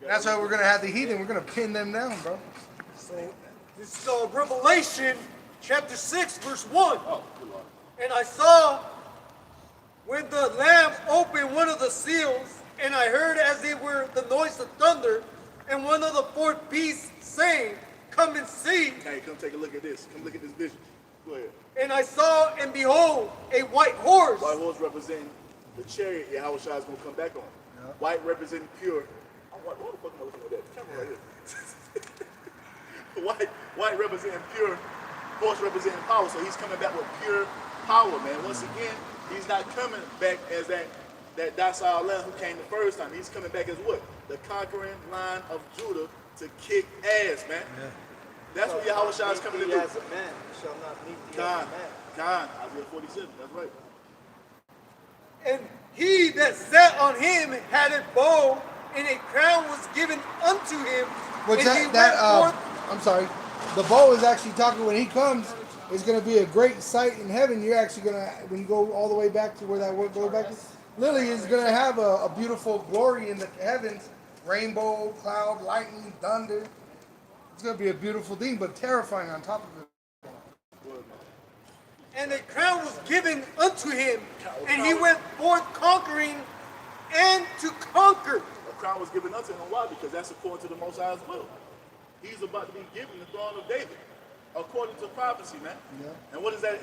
C: That's why we're going to have the heathen. We're going to pin them down, bro.
F: So this is Revelation chapter 6, verse 1.
A: Oh, good Lord.
F: And I saw when the Lamb opened one of the seals, and I heard as it were the noise of thunder, and one of the fourth beasts saying, come and see.
A: Hey, come take a look at this. Come look at this vision. Go ahead.
F: And I saw, and behold, a white horse.
A: White horse representing the chariot Yahweh Shai is going to come back on. Yeah. White representing pure. What the fuck am I looking at that? The camera right here. white representing pure. Horse representing power. So he's coming back with pure power, man. Once again, he's not coming back as that docile lamb who came the first time. He's coming back as what? The conquering line of Judah to kick ass, man. Yeah. That's what Yahweh Shai is coming to do.
B: As a man, you shall not meet thee as a man.
A: God, Isaiah 47, that's right.
F: And he that sat on him had a bow, and a crown was given unto him.
C: Which
F: and
C: I'm sorry. The bow is actually talking when he comes. It's going to be a great sight in heaven. You're actually going to, when you go all the way back to where that word goes back to, Lily is going to have a beautiful glory in the heavens. Rainbow, cloud, lightning, thunder. It's going to be a beautiful thing, but terrifying on top of it.
F: And a crown was given unto him, and he went forth conquering and to conquer.
A: A crown was given unto him. Why? Because that's according to the Most High's will. He's about to be given the throne of David, according to prophecy, man. Yeah. And what does that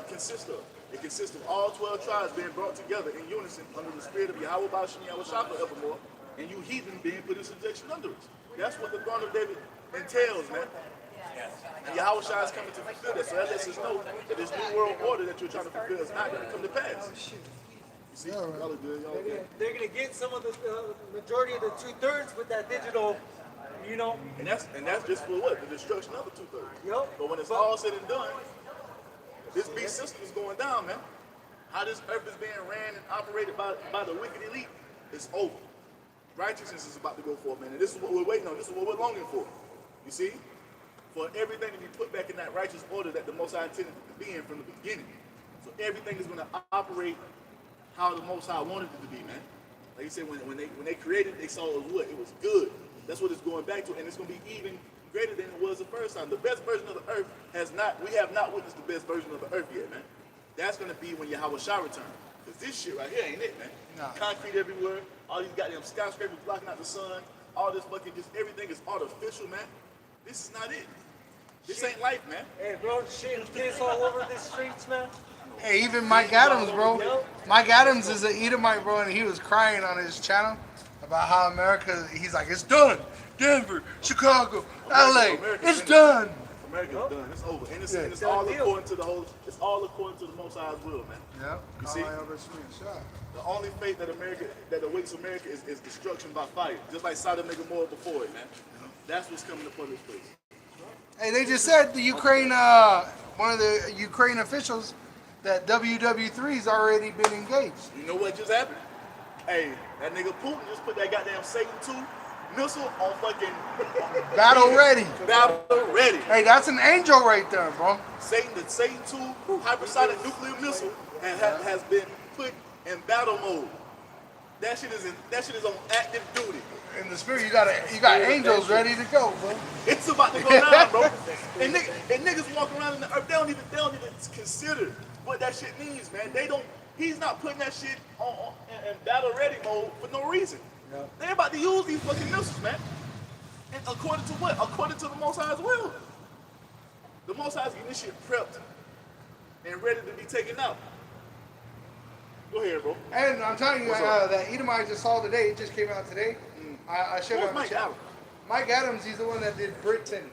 A: consist of? It consists of all 12 tribes being brought together in unison under the spirit of Yahweh Bashim Yahweh Shai forevermore, and you heathen being put in subjection under us. That's what the throne of David entails, man. And Yahweh Shai is coming to fulfill that. So that lets us know that this new world order that you're trying to fulfill is not going to come to pass. You see, y'all are good, y'all are good.
F: They're going to get some of the majority of the 2/3 with that digital, you know.
A: And that's just for what? The destruction of the 2/3.
F: Yep.
A: But when it's all said and done, this beast system is going down, man. How this earth is being ran and operated by the wicked elite, it's over. Righteousness is about to go forth, man. And this is what we're waiting on. This is what we're longing for. You see? For everything to be put back in that righteous order that the Most High intended it to be in from the beginning. So everything is going to operate how the Most High wanted it to be, man. Like you said, when they created it, they saw it was what? It was good. That's what it's going back to, and it's going to be even greater than it was the first time. The best version of the earth we have not witnessed the best version of the earth yet, man. That's going to be when Yahweh Shai returns. Because this shit right here ain't it, man. No. Concrete everywhere, all these goddamn skyscrapers blocking out the sun, all this fucking just everything is artificial, man. This is not it. This ain't life, man.
F: Hey, bro, shit and piss all over the streets, man.
C: Hey, even Mike Adams, bro. Mike Adams is an Edomite, bro, and he was crying on his channel about how America, he's like, it's done. Denver, Chicago, LA, it's done.
A: America's done. It's over. And it's all according to it's all according to the Most High's will, man.
C: Yeah.
A: You see? The only fate that awaits America is destruction by fire. Just like Sodom and Gomorrah before it, man. That's what's coming upon this place.
C: Hey, they just said the Ukraine, one of the Ukraine officials, that WW3's already been engaged.
A: You know what just happened? Hey, that nigga Putin just put that goddamn Satan 2 missile on fucking
C: battle ready.
A: Battle ready.
C: Hey, that's an angel right there, bro.
A: The Satan 2 hypersonic nuclear missile has been put in battle mode. That shit is on active duty.
C: In the spirit, you got angels ready to go, bro.
A: It's about to go down, bro. And niggas walk around in the earth, they don't even consider what that shit means, man. He's not putting that shit in battle ready mode for no reason. Yeah. They're about to use these fucking missiles, man. And according to what? According to the Most High's will. The Most High's getting this shit prepped and ready to be taken out. Go ahead, bro.
C: And I'm telling you, that Edomite I just saw today, it just came out today. I should
A: Who's
C: have.
A: Mike Adams?
C: Mike Adams, he's the one that did Britain.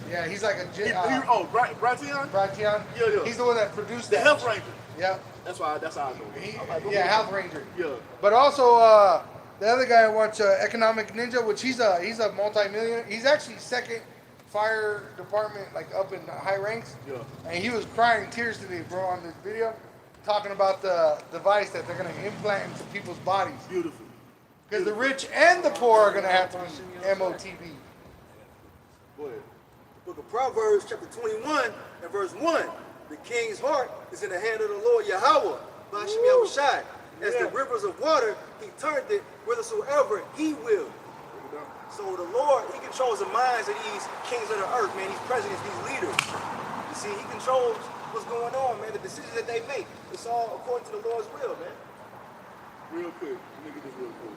C: Yeah, he's like a
A: Bratian?
C: Bratian.
A: Yeah.
C: He's the one that produced
A: The
C: that.
A: Health Ranger.
C: Yeah.
A: That's how I know him. I'm like,
C: Yeah, Health Ranger.
A: Yeah.
C: But also, the other guy I watch, Economic Ninja, which he's a multi-millionaire. He's actually second fire department, like up in high ranks.
A: Yeah.
C: And he was crying tears today, bro, on this video, talking about the device that they're gonna implant into people's bodies.
A: Beautiful.
C: Because the rich and the poor are gonna have to be MOTB.
A: Go ahead.
D: Book of Proverbs, chapter 21, and verse 1. The king's heart is in the hand of the Lord Yahweh, Bashim Yahushai. As the rivers of water, he turned it whithersoever he will. So the Lord, he controls the minds of these kings of the earth, man, these presidents, these leaders. You see, he controls what's going on, man, the decisions that they make. It's all according to the Lord's will, man.
A: Real quick. Let me get this real quick.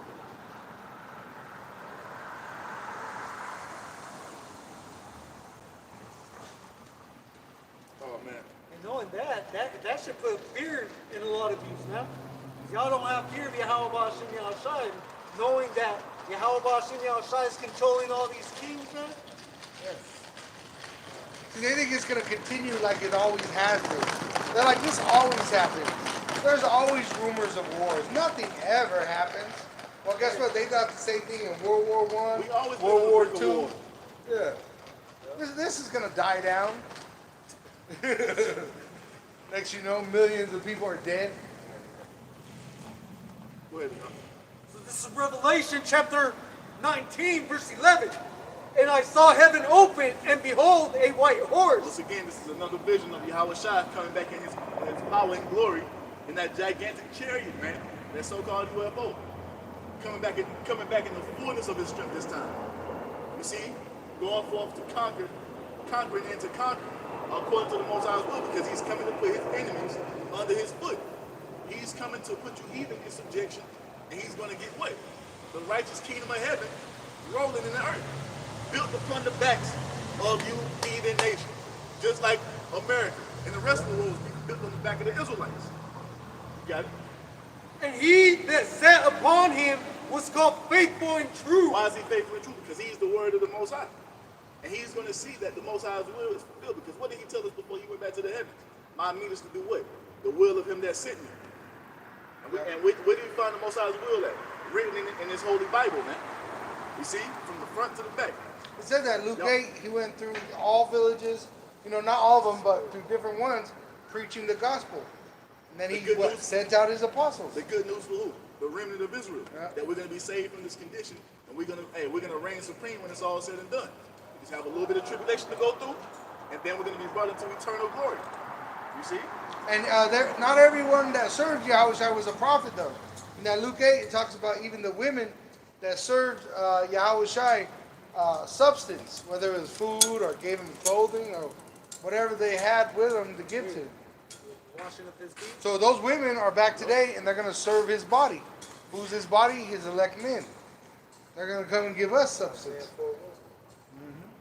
A: Oh, man.
E: And knowing that should put fear in a lot of you, man. Y'all don't have fear of Yahweh Ba'ashim Yahushai, knowing that Yahweh Ba'ashim Yahushai is controlling all these kings, man.
C: See, they think it's gonna continue like it always has been. They're like, this always happens. There's always rumors of wars. Nothing ever happens. Well, guess what? They thought the same thing in World War I,
A: We always
C: World
A: been
C: War
A: in the brink of
C: II.
A: war.
C: Yeah. This is gonna die down. Next you know, millions of people are dead.
A: Go ahead.
E: So this is Revelation chapter 19, verse 11. And I saw heaven open, and behold, a white horse.
A: Once again, this is another vision of Yahweh Shai coming back in his power and glory in that gigantic chariot, man. That so-called UFO. Coming back in the fullness of his strength this time. You see? Going forth to conquering and to conquer according to the Most High's will, because he's coming to put his enemies under his foot. He's coming to put you even in subjection, and he's going to get what? The righteous kingdom of heaven rolling in the earth, built upon the backs of you heathen nations, just like America and the rest of the world was built on the back of the Israelites. You got it?
E: And he that sat upon him was called faithful and true.
A: Why is he faithful and true? Because he's the word of the Most High. And he's going to see that the Most High's will is fulfilled. Because what did he tell us before he went back to the heavens? My meat is to do what? The will of him that sent me. And where did we find the Most High's will at? Written in his holy Bible, man. You see? From the front to the back.
C: It said that Luke 8, he went through all villages, not all of them, but through different ones, preaching the gospel. And then he sent out his apostles.
A: The good news for who? The remnant of Israel.
C: Yeah.
A: That we're going to be saved from this condition, and we're gonna reign supreme when it's all said and done. We just have a little bit of tribulation to go through, and then we're going to be brought into eternal glory. You see?
C: And not everyone that served Yahweh was a prophet, though. In that Luke 8, it talks about even the women that served Yahweh substance, whether it was food or gave him clothing or whatever they had with them to give to him.
E: Washing up his feet.
C: So those women are back today, and they're going to serve his body. Who's his body? His elect men. They're going to come and give us substance.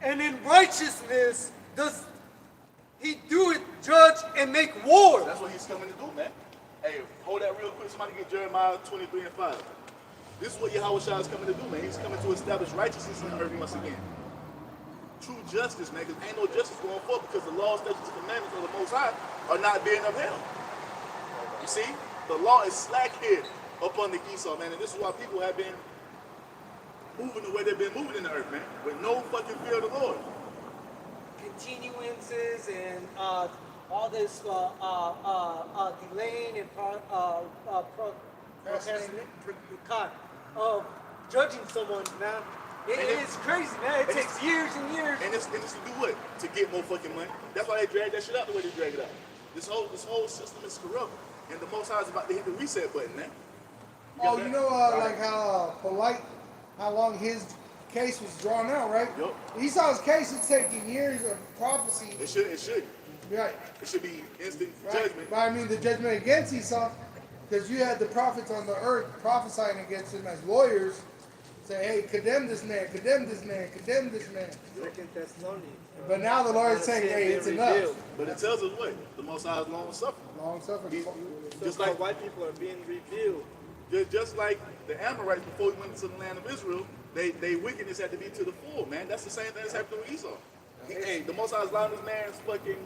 E: And in righteousness does he do it, judge, and make war.
A: That's what he's coming to do, man. Hey, hold that real quick. Somebody get Jeremiah 23 and 5. This is what Yahweh Shai is coming to do, man. He's coming to establish righteousness in the earth once again. True justice, man, because ain't no justice going forth because the law, statutes, and commandments of the Most High are not being upheld. You see? The law is slack here up under Esau, man, and this is why people have been moving the way they've been moving in the earth, man, with no fucking fear of the Lord.
E: Continuances and all this delaying and of judging someone, man. It is crazy, man. It takes years and years.
A: And it's to do what? To get more fucking money. That's why they drag that shit out the way they drag it out. This whole system is corrupt, and the Most High is about to hit the reset button, man.
C: Oh, like how long his case was drawn out, right?
A: Yup.
C: Esau's case is taking years of prophecy.
A: It should.
C: Right.
A: It should be instant
C: Right.
A: judgment.
C: But I mean the judgment against Esau, because you had the prophets on the earth prophesying against him as lawyers, say, hey, condemn this man, condemn this man, condemn this man.
E: Second Thessalonians.
C: But now the Lord is saying, hey, it's enough.
A: But it tells us what? The Most High is long suffering.
C: Long suffering.
A: Just like
E: white people are being revealed.
A: Just like the Amorites before we went into the land of Israel, they wickedness had to be to the full, man. That's the same thing that's happening with Esau. Hey, the Most High is allowing this man's fucking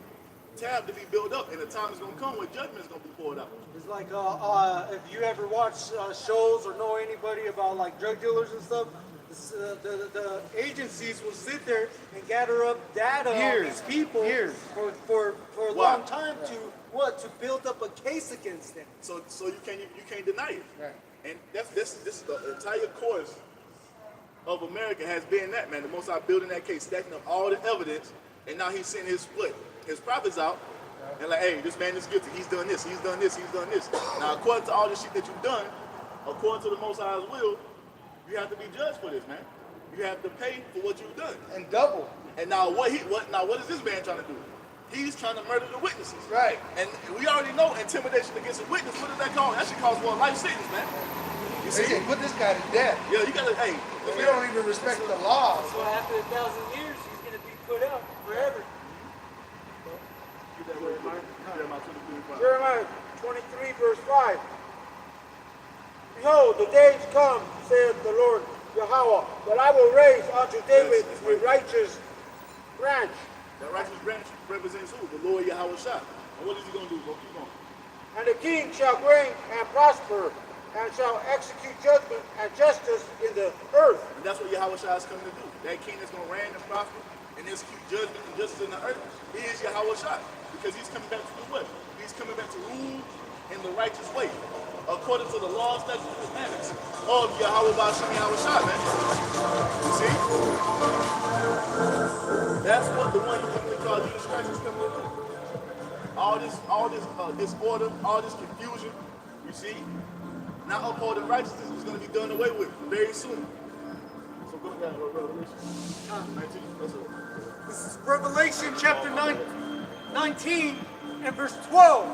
A: tab to be built up, and the time is gonna come when judgment is gonna be poured out.
E: It's like if you ever watch shows or know anybody about like drug dealers and stuff, the agencies will sit there and gather up data on these people for a long time to build up a case against them.
A: So you can't deny it.
C: Right.
A: And this is the entire course of America has been that, man. The Most High building that case, stacking up all the evidence, and now he's sending his prophets out, and like, hey, this man is guilty. He's done this. He's done this. He's done this. Now, according to all the shit that you've done, according to the Most High's will, you have to be judged for this, man. You have to pay for what you've done.
C: And double.
A: And now what is this man trying to do? He's trying to murder the witnesses.
C: Right.
A: And we already know intimidation against a witness. What does that call? That should cause for a life sentence, man. You
C: They
A: see?
C: say, put this guy to death.
A: Yeah, you gotta, hey.
C: If we don't even respect the laws.
E: So after 1,000 years, he's going to be put out forever.
D: Jeremiah 23, verse 5. Behold, the days come, saith the Lord Yahweh, that I will raise unto David a righteous branch.
A: That righteous branch represents who? The Lord Yahweh Shah. And what is he gonna do, bro? Keep going.
D: And the king shall reign and prosper, and shall execute judgment and justice in the earth.
A: And that's what Yahweh Shah is coming to do. That king is gonna reign and prosper and execute judgment and justice in the earth. He is Yahweh Shah. Because he's coming back to do what? He's coming back to rule in the righteous way, according to the laws, statutes, and commandments of Yahweh Ba'ashem Yahweh Shah, man. You see? That's what the one who commonly called Jesus Christ is coming to do. All this disorder, all this confusion, you see? Now upholding righteousness is going to be done away with very soon. So go down to Revelation 19. That's it.
E: This is Revelation chapter 19 and verse 12.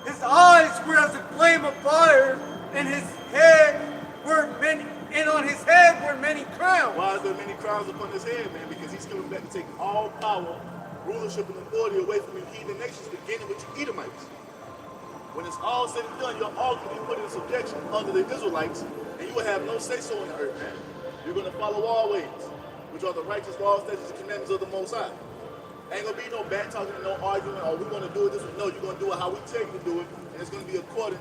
E: His eyes were as a flame of fire, and on his head were many crowns.
A: Why is there many crowns upon his head, man? Because he's coming back to take all power, rulership, and authority away from the heathen nations, beginning with the Edomites. When it's all said and done, you're all going to be put in subjection under the Israelites, and you will have no say-so in the earth, man. You're going to follow all ways, which are the righteous laws, statutes, and commandments of the Most High. Ain't going to be no back talking and no arguing, or we want to do it this way. No, you're going to do it how we tell you to do it, and it's going to be according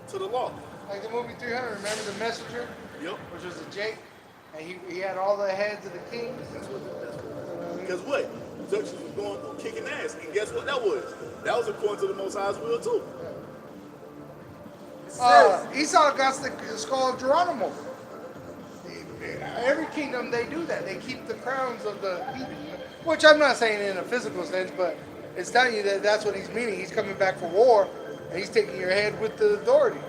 A: to the law.
C: Like the movie 300, remember The Messenger?
A: Yep.
C: Which was a Jake, and he had all the heads of the kings.
A: Because what? Xerxes was going through kicking ass, and guess what that was? That was according to the Most High's will too.
C: Esau got the skull of Geronimo. Every kingdom they do that. They keep the crowns of the heathen. Which I'm not saying in a physical sense, but it's telling you that that's what he's meaning. He's coming back for war, and he's taking your head with the authority.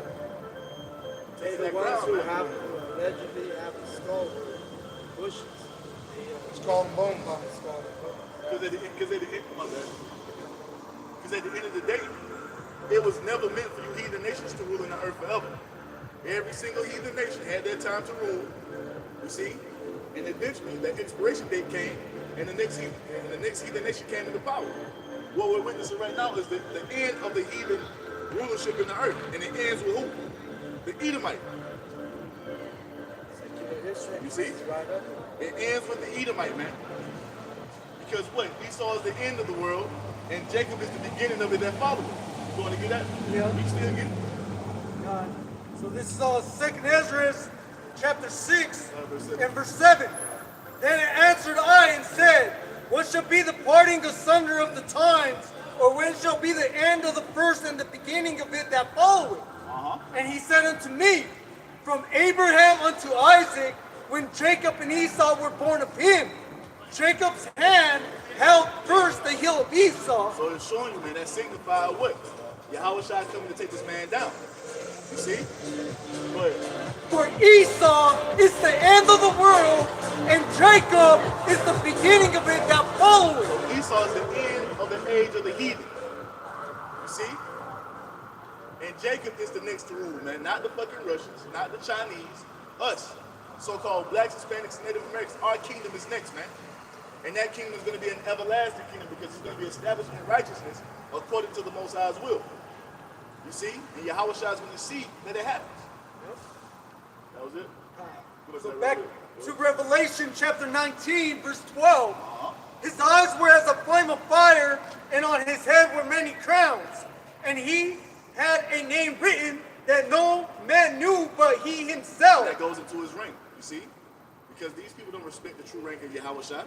B: They the ones who have allegedly have the skull bushes.
C: Skull and bone.
A: Because at the end of the day, it was never meant for you heathen nations to rule in the earth forever. Every single heathen nation had their time to rule. You see, and eventually that expiration date came, and the next heathen nation came into power. What we're witnessing right now is the end of the heathen rulership in the earth, and it ends with who? The Edomite. You see, it ends with the Edomite, man. Because what? Esau is the end of the world, and Jacob is the beginning of it that followed. You want to get that?
E: Yeah.
A: You still get it?
E: So this is all 2nd Ezra, chapter 6,
A: Verse 7.
E: and verse 7. Then answered I and said, what shall be the parting asunder of the times, or when shall be the end of the first and the beginning of it that followeth? And he said unto me, from Abraham unto Isaac, when Jacob and Esau were born of him, Jacob's hand held first the heel of Esau.
A: So it's showing you, man, that signified what? Yahweh Shai coming to take this man down. You see? But
E: For Esau is the end of the world, and Jacob is the beginning of it that followeth.
A: Esau is the end of the age of the heathen. You see? And Jacob is the next to rule, man. Not the fucking Russians, not the Chinese, us. So-called blacks, Hispanics, and Native Americans. Our kingdom is next, man. And that kingdom is going to be an everlasting kingdom because it's going to be established in righteousness according to the Most High's will. You see? And Yahweh Shai is going to see that it happens. That was it? Give us
E: So
A: that
E: back
A: real quick.
E: to Revelation chapter 19, verse 12. His eyes were as a flame of fire, and on his head were many crowns. And he had a name written that no man knew but he himself.
A: That goes into his rank, you see? Because these people don't respect the true rank of Yahweh Shai.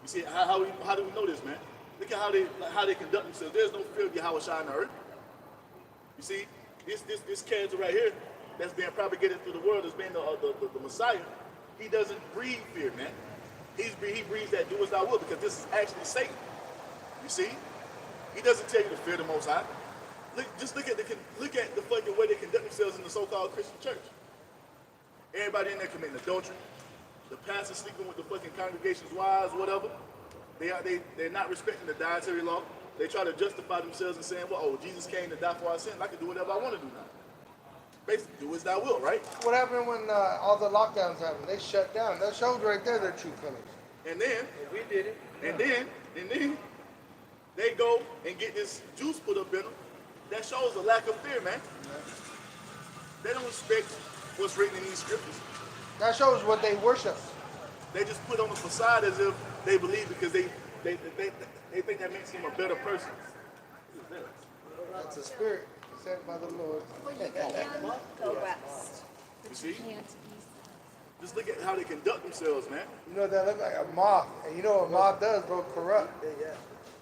A: You see, how do we know this, man? Look at how they conduct themselves. There's no fear of Yahweh Shai on the earth. You see, this character right here that's being propagated through the world as being the Messiah, he doesn't breathe fear, man. He breathes that do as thou will, because this is actually Satan. You see? He doesn't tell you to fear the Most High. Just look at the fucking way they conduct themselves in the so-called Christian church. Everybody in there committing adultery. The pastor sleeping with the fucking congregation's wives, whatever. They're not respecting the dietary law. They try to justify themselves and saying, well, oh, Jesus came to die for our sins. I can do whatever I want to do now. Basically, do as thou will, right?
C: What happened when all the lockdowns happened? They shut down. That shows right there their true colors.
A: And then,
B: We did it.
A: and then they go and get this juice put up in them. That shows a lack of fear, man. They don't respect what's written in these scriptures.
C: That shows what they worship.
A: They just put on the facade as if they believe because they think that makes them a better person.
C: That's a spirit sent by the Lord.
G: Well, you can go rest.
A: You see?
G: Can't be
A: Just look at how they conduct themselves, man.
C: You know, that look like a moth. And you know what a moth does, bro? Corrupt.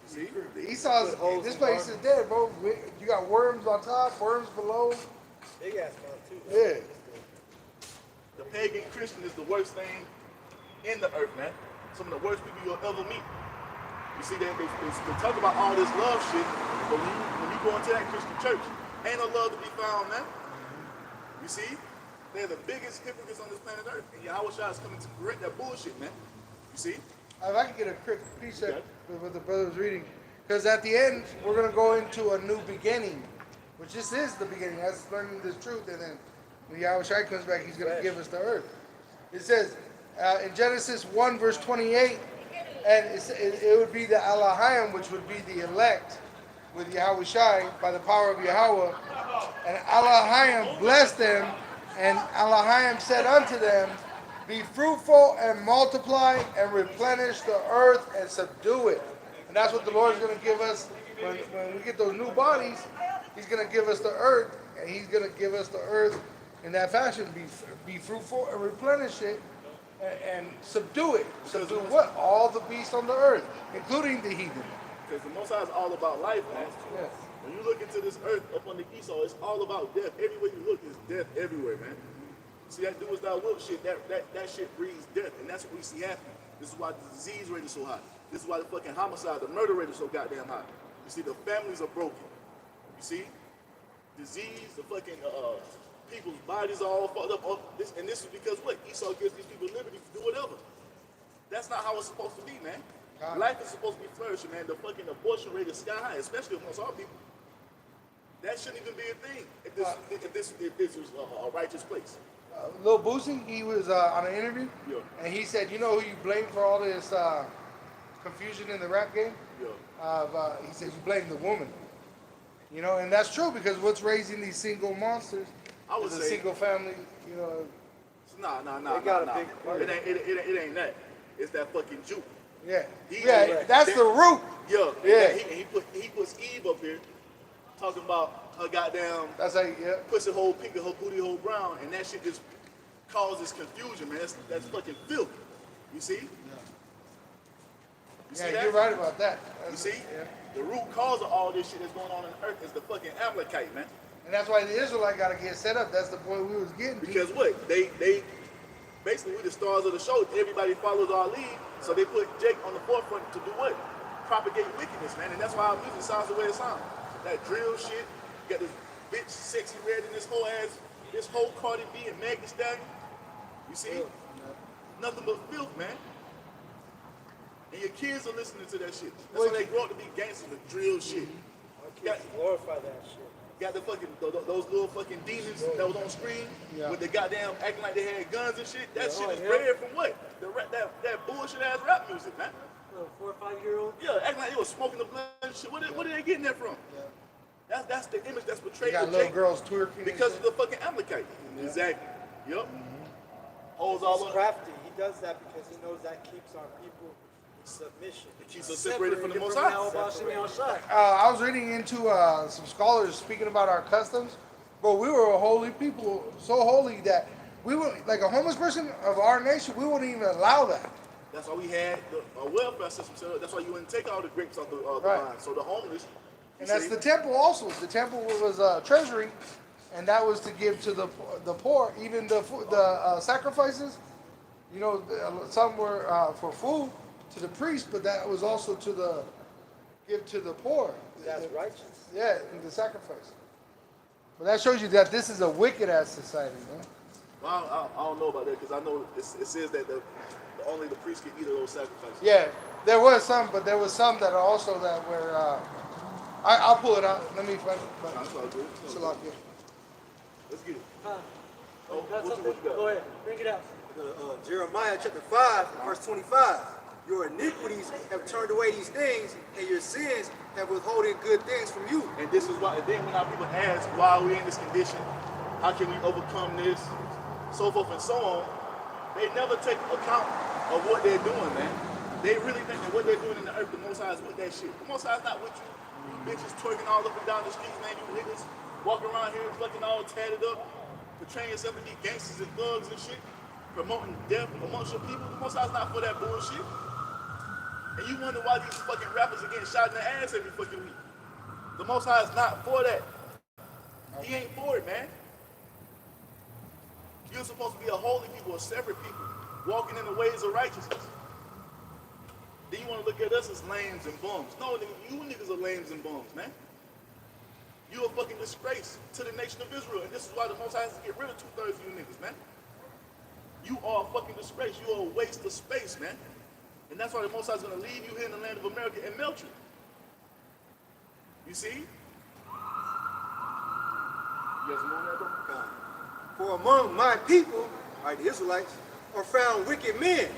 A: See?
C: Esau's, this place is dead, bro. You got worms on top, worms below.
B: Big ass mouth too.
C: Yeah.
A: The pagan Christian is the worst thing in the earth, man. Some of the worst people you'll ever meet. You see, they talk about all this love shit, but when you go into that Christian church, ain't no love to be found, man. You see? They're the biggest hypocrites on this planet Earth. And Yahweh Shai is coming to correct that bullshit, man. You see?
C: If I could get a quick piece of what the brother was reading. Because at the end, we're going to go into a new beginning, which this is the beginning. That's learning this truth. And then when Yahweh Shai comes back, he's going to give us the earth. It says in Genesis 1, verse 28, and it would be the Elohim, which would be the elect with Yahweh Shai by the power of Yahweh. And Elohim blessed them, and Elohim said unto them, be fruitful and multiply and replenish the earth and subdue it. And that's what the Lord is going to give us when we get those new bodies. He's going to give us the earth, and he's going to give us the earth in that fashion. Be fruitful and replenish it and subdue it. Subdue what? All the beasts on the earth, including the heathen.
A: Because the Most High is all about life, man.
C: Yes.
A: When you look into this earth up on the Esau, it's all about death. Everywhere you look is death everywhere, man. See, that do as thou wilt shit, that shit breeds death, and that's what we see happening. This is why the disease rate is so high. This is why the fucking homicide, the murder rate is so goddamn high. You see, the families are broken. You see? Disease, the fucking people's bodies are all fucked up. And this is because what? Esau gives these people liberty to do whatever. That's not how it's supposed to be, man. Life is supposed to be flourishing, man. The fucking abortion rate is sky high, especially amongst our people. That shouldn't even be a thing if this was a righteous place.
C: Lil Boosie, he was on an interview,
A: Yeah.
C: and he said, you know who you blame for all this confusion in the rap game?
A: Yeah.
C: He said, you blame the woman. You know, and that's true, because what's raising these single monsters
A: I would
C: is a
A: say,
C: single family, you know.
A: Nah.
B: They got a big part.
A: It ain't that. It's that fucking Jew.
C: Yeah,
A: He-
C: that's the root.
A: Yeah.
C: Yeah.
A: He puts Eve up here talking about her goddamn
C: That's how, yeah.
A: pussy hole pink and her booty hole brown, and that shit just causes confusion, man. That's fucking filth. You see? You see
C: Yeah,
A: that?
C: you're right about that.
A: You see?
C: Yeah.
A: The root cause of all this shit that's going on in the earth is the fucking Amalekite, man.
C: And that's why the Israelite got to get set up. That's the point we was getting to.
A: Because what? They basically, we the stars of the show. Everybody follows our lead, so they put Jake on the forefront to do what? Propagate wickedness, man. And that's why our music sounds the way it sounds. That drill shit. You got this bitch sexy red and this whole Cardi B and Meg Thee Stallion. You see? Nothing but filth, man. And your kids are listening to that shit. That's why they grow up to be gangsters with drill shit. Got,
B: Glorify that shit.
A: got the fucking those little fucking demons that was on screen with the goddamn acting like they had guns and shit. That shit is bred from what? That bullshit ass rap music, man.
E: 4 or 5 year old.
A: Yeah, acting like they was smoking the blood and shit. Where did they getting that from? That's the image that's
C: You
A: portrayed
C: got
A: with
C: little
A: Jacob
C: girls twerking.
A: because of
C: and
A: the fucking Amalekite. Exactly. Yep. Holes all
B: He's
A: on.
B: crafty. He does that because he knows that keeps our people in submission.
A: It keeps us separated from the Most
F: Separated
A: High.
F: from Yahweh Hashem Yahushua.
C: I was reading into some scholars speaking about our customs. Bro, we were a holy people, so holy that we would, like a homeless person of our nation, we wouldn't even allow that.
A: That's why we had a welfare system set up. That's why you wouldn't take all the grapes off the
C: Right.
A: vine. So the homeless.
C: And that's the temple also. The temple was treasury, and that was to give to the poor. Even the sacrifices, you know, some were for food to the priest, but that was also to the give to the poor.
B: That's righteous.
C: Yeah, the sacrifice. But that shows you that this is a wicked ass society, man.
A: Well, I don't know about that because I know it says that only the priest can eat of those sacrifices.
C: Yeah, there was some, but there was some that are also that were. I'll pull it out. Let me find it.
A: Nah, it's all good. It's all
C: Shalak,
A: good.
C: yeah.
A: Let's get it.
F: Huh.
A: Oh,
F: Got
A: what
F: something?
A: you got?
F: Go ahead. Bring it out.
D: Jeremiah chapter 5, verse 25. Your iniquities have turned away these things, and your sins have withholden good things from you.
A: And this is why. And then when our people ask why are we in this condition, how can we overcome this, so forth and so on, they never take account of what they're doing, man. They really think that what they're doing in the earth, the Most High is with that shit. The Most High is not with you. You bitches twerking all up and down the streets, man. You niggas walking around here fucking all tatted up, portraying yourself to be gangsters and thugs and shit, promoting death amongst your people. The Most High is not for that bullshit. And you wonder why these fucking rappers are getting shot in the ass every fucking week. The Most High is not for that. He ain't for it, man. You're supposed to be a holy people, a separate people, walking in the ways of righteousness. Then you want to look at us as lames and bums. No, nigga, you niggas are lames and bums, man. You a fucking disgrace to the nation of Israel, and this is why the Most High has to get rid of 2/3 of you niggas, man. You are a fucking disgrace. You are a waste of space, man. And that's why the Most High is going to leave you here in the land of America and melt you. You see? You got some more on that, bro?
D: For among my people, right, the Israelites, are found wicked men.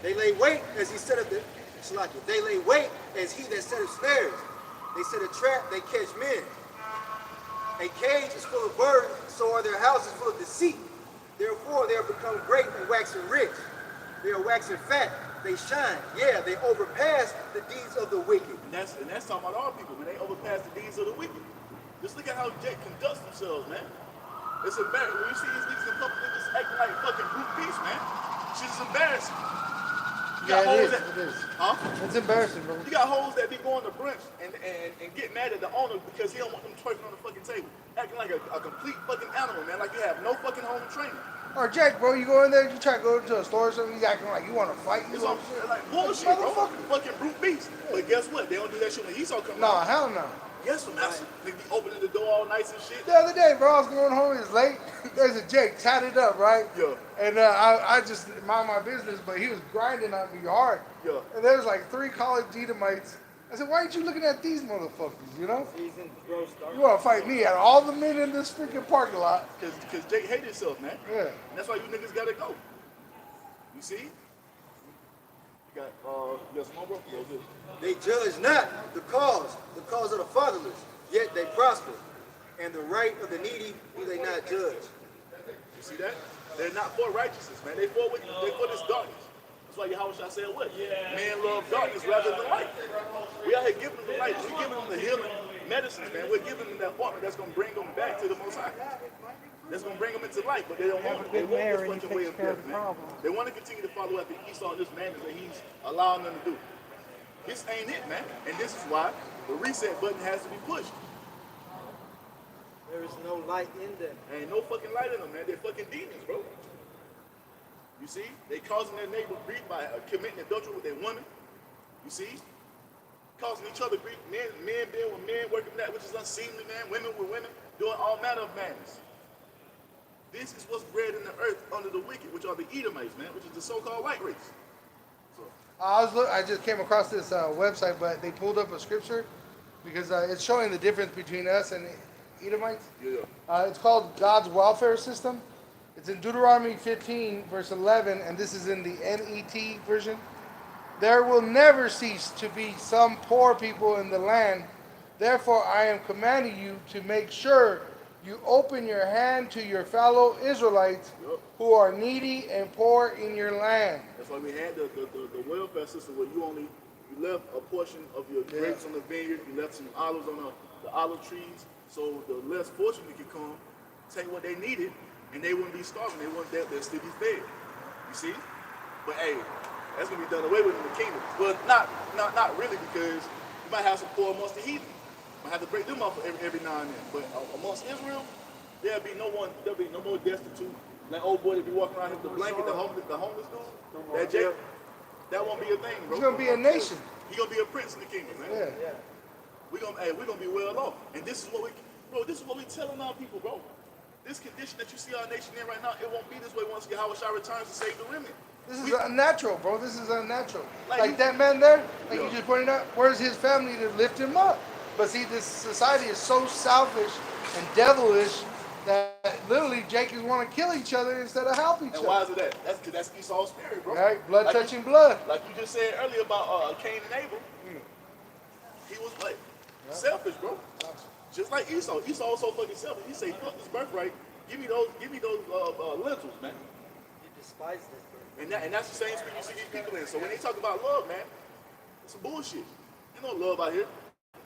D: They lay wait as he set up the Salakia. They lay wait as he that set up snares. They set a trap, they catch men. A cage is full of birds, so are their houses full of deceit. Therefore they are become great and waxing rich. They are waxing fat, they shine. Yeah, they overpass the deeds of the wicked.
A: And that's talking about our people, when they overpass the deeds of the wicked. Just look at how Jake conducts themselves, man. It's embarrassing. When you see these niggas in public, they just acting like fucking brute beasts, man. Shit's embarrassing. You got
C: Yeah,
A: hoes
C: it is.
A: Huh?
C: It's embarrassing, bro.
A: You got hoes that be going to brunch and get mad at the owner because he don't want them twerking on the fucking table. Acting like a complete fucking animal, man. Like you have no fucking home training.
C: Or Jake, bro, you go in there, you try to go into a store or something, you acting like you want to fight.
A: It's on, like bullshit, bro. Fucking brute beast. But guess what? They don't do that shit when Esau comes
C: No,
A: out.
C: hell no.
A: Yes, when that's they be opening the door all nice and shit.
C: The other day, bro, I was going home, it was late. There's a Jake tatted up, right?
A: Yeah.
C: And I just mind my business, but he was grinding on me hard.
A: Yeah.
C: And there was like 3 college Edomites. I said, why ain't you looking at these motherfuckers, you know?
B: He's in gross dark.
C: You want to fight me out of all the men in this freaking parking lot.
A: Cause Jake hate himself, man.
C: Yeah.
A: And that's why you niggas gotta go. You see? You got some more, bro? Yeah, good.
D: They judge not the cause of the fatherless, yet they prosper. And the right of the needy do they not judge.
A: You see that? They're not for righteousness, man. They for wickedness. They for this darkness. That's why Yahweh said what? Man love darkness rather than light. We out here giving them the light. We're giving them the healing medicines, man. We're giving them that partner that's gonna bring them back to the Most High. That's gonna bring them into light, but they don't want it. They want this fucking way of death, man. They want to continue to follow after Esau and this madness that he's allowing them to do. This ain't it, man. And this is why the reset button has to be pushed.
B: There is no light in them.
A: There ain't no fucking light in them, man. They're fucking demons, bro. You see? They causing their neighbor grief by committing adultery with their women. You see? Causing each other grief. Men being with men, working with that which is unseemly, man. Women with women, doing all manner of madness. This is what's bred in the earth under the wicked, which are the Edomites, man, which is the so-called white race. So,
C: I just came across this website, but they pulled up a scripture because it's showing the difference between us and Edomites.
A: yeah.
C: It's called God's welfare system. It's in Deuteronomy 15, verse 11, and this is in the NET version. There will never cease to be some poor people in the land Therefore, I am commanding you to make sure you open your hand to your fellow Israelites who are needy and poor in your land.
A: That's why we had the welfare system where you left a portion of your grapes on the vineyard, you left some olives on the olive trees, so the less fortunate could come, take what they needed, and they wouldn't be starving. They'll still be fed. You see? But hey, that's gonna be done away with in the kingdom. But not really, because you might have some poor amongst the heathen. You might have to break them off every now and then. But amongst Israel, there'll be no more destitute. That old boy that be walking around with the blanket, the homeless dude, that Jake, that won't be a thing, bro.
C: He's gonna be a nation.
A: He's gonna be a prince in the kingdom, man.
C: Yeah.
A: We're gonna be well off. And this is what we telling our people, bro. This condition that you see our nation in right now, it won't be this way once Yahweh Shai returns to save the remnant.
C: This is unnatural, bro. This is unnatural. Like that man there, like you just pointed out, where's his family to lift him up? But see, this society is so selfish and devilish that literally Jacob want to kill each other instead of help each other.
A: And why is it that? That's because that's Esau's spirit, bro.
C: Right? Blood touching blood.
A: Like you just said earlier about Cain and Abel. He was like selfish, bro. Just like Esau. Esau was so fucking selfish. He said, "Fuck this birthright. Give me those lentils, man."
F: He despised it.
A: And that's the same spirit you see these people in. So when they talk about love, man, it's some bullshit. Ain't no love out here.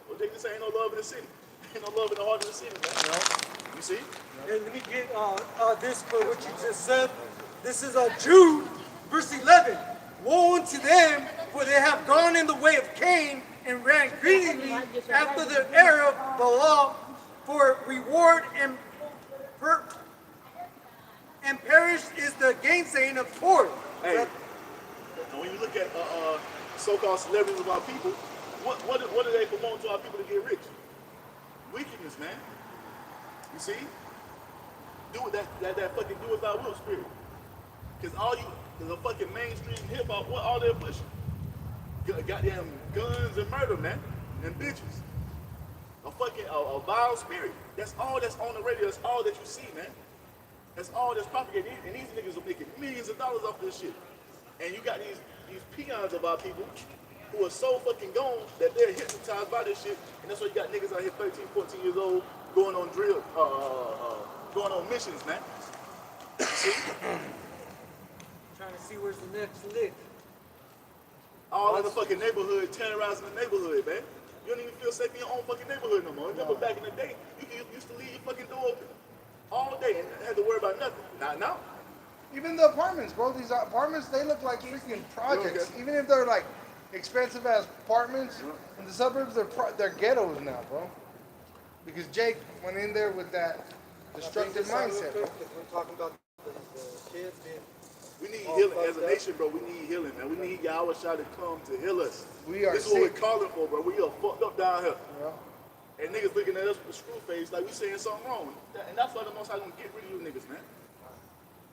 A: Well, they just say ain't no love in the city. Ain't no love in the heart of the city, man. You see?
F: And let me get this for what you just said. This is Jude, verse 11. Woe unto them, for they have gone in the way of Cain and ran greedily after the error of the law for reward, and perished is the gainsaying of poor.
A: Hey, and when you look at so-called celebrities of our people, what do they promote to our people to get rich? Wickedness, man. You see? Do that fucking do without will spirit. Because the fucking mainstream hip hop, what all they're pushing? Goddamn guns and murder, man, and bitches. A vile spirit. That's all that's on the radio. That's all that you see, man. That's all that's propagated. And these niggas are making millions of dollars off this shit. And you got these peons of our people who are so fucking gone that they're hypnotized by this shit. And that's why you got niggas out here 13, 14 years old going on going on missions, man. See?
F: Trying to see where's the next lick.
A: All in the fucking neighborhood, terrorizing the neighborhood, man. You don't even feel safe in your own fucking neighborhood no more. Remember back in the day, you used to leave your fucking door open all day and had to worry about nothing. Not now.
C: Even the apartments, bro. These apartments, they look like freaking projects.
A: Okay.
C: Even if they're like expensive ass apartments in the suburbs, they're ghettos now, bro. Because Jake went in there with that destructive mindset.
F: We're talking about the kids being.
A: We need healing as a nation, bro. We need healing, man. We need Yahweh Shai to come to heal us.
C: We are
A: This is
C: sick.
A: what we're calling for, bro. We are fucked up down here.
C: Yeah.
A: And niggas looking at us with a screw face like we saying something wrong. And that's why the Most High gonna get rid of you niggas, man.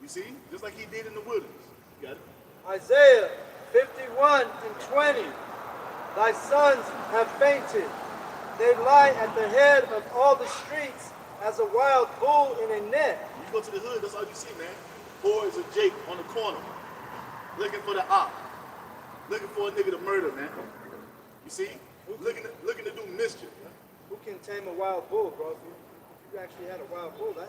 A: You see? Just like he did in the wilderness. You got it?
B: Isaiah 51 and 20. Thy sons have fainted. They lie at the head of all the streets as a wild bull in a net.
A: When you go to the hood, that's all you see, man. Boys of Jake on the corner, looking for the op, looking for a nigga to murder, man. You see? Looking to do mischief.
B: Who can tame a wild bull, bro? If you actually had a wild bull, you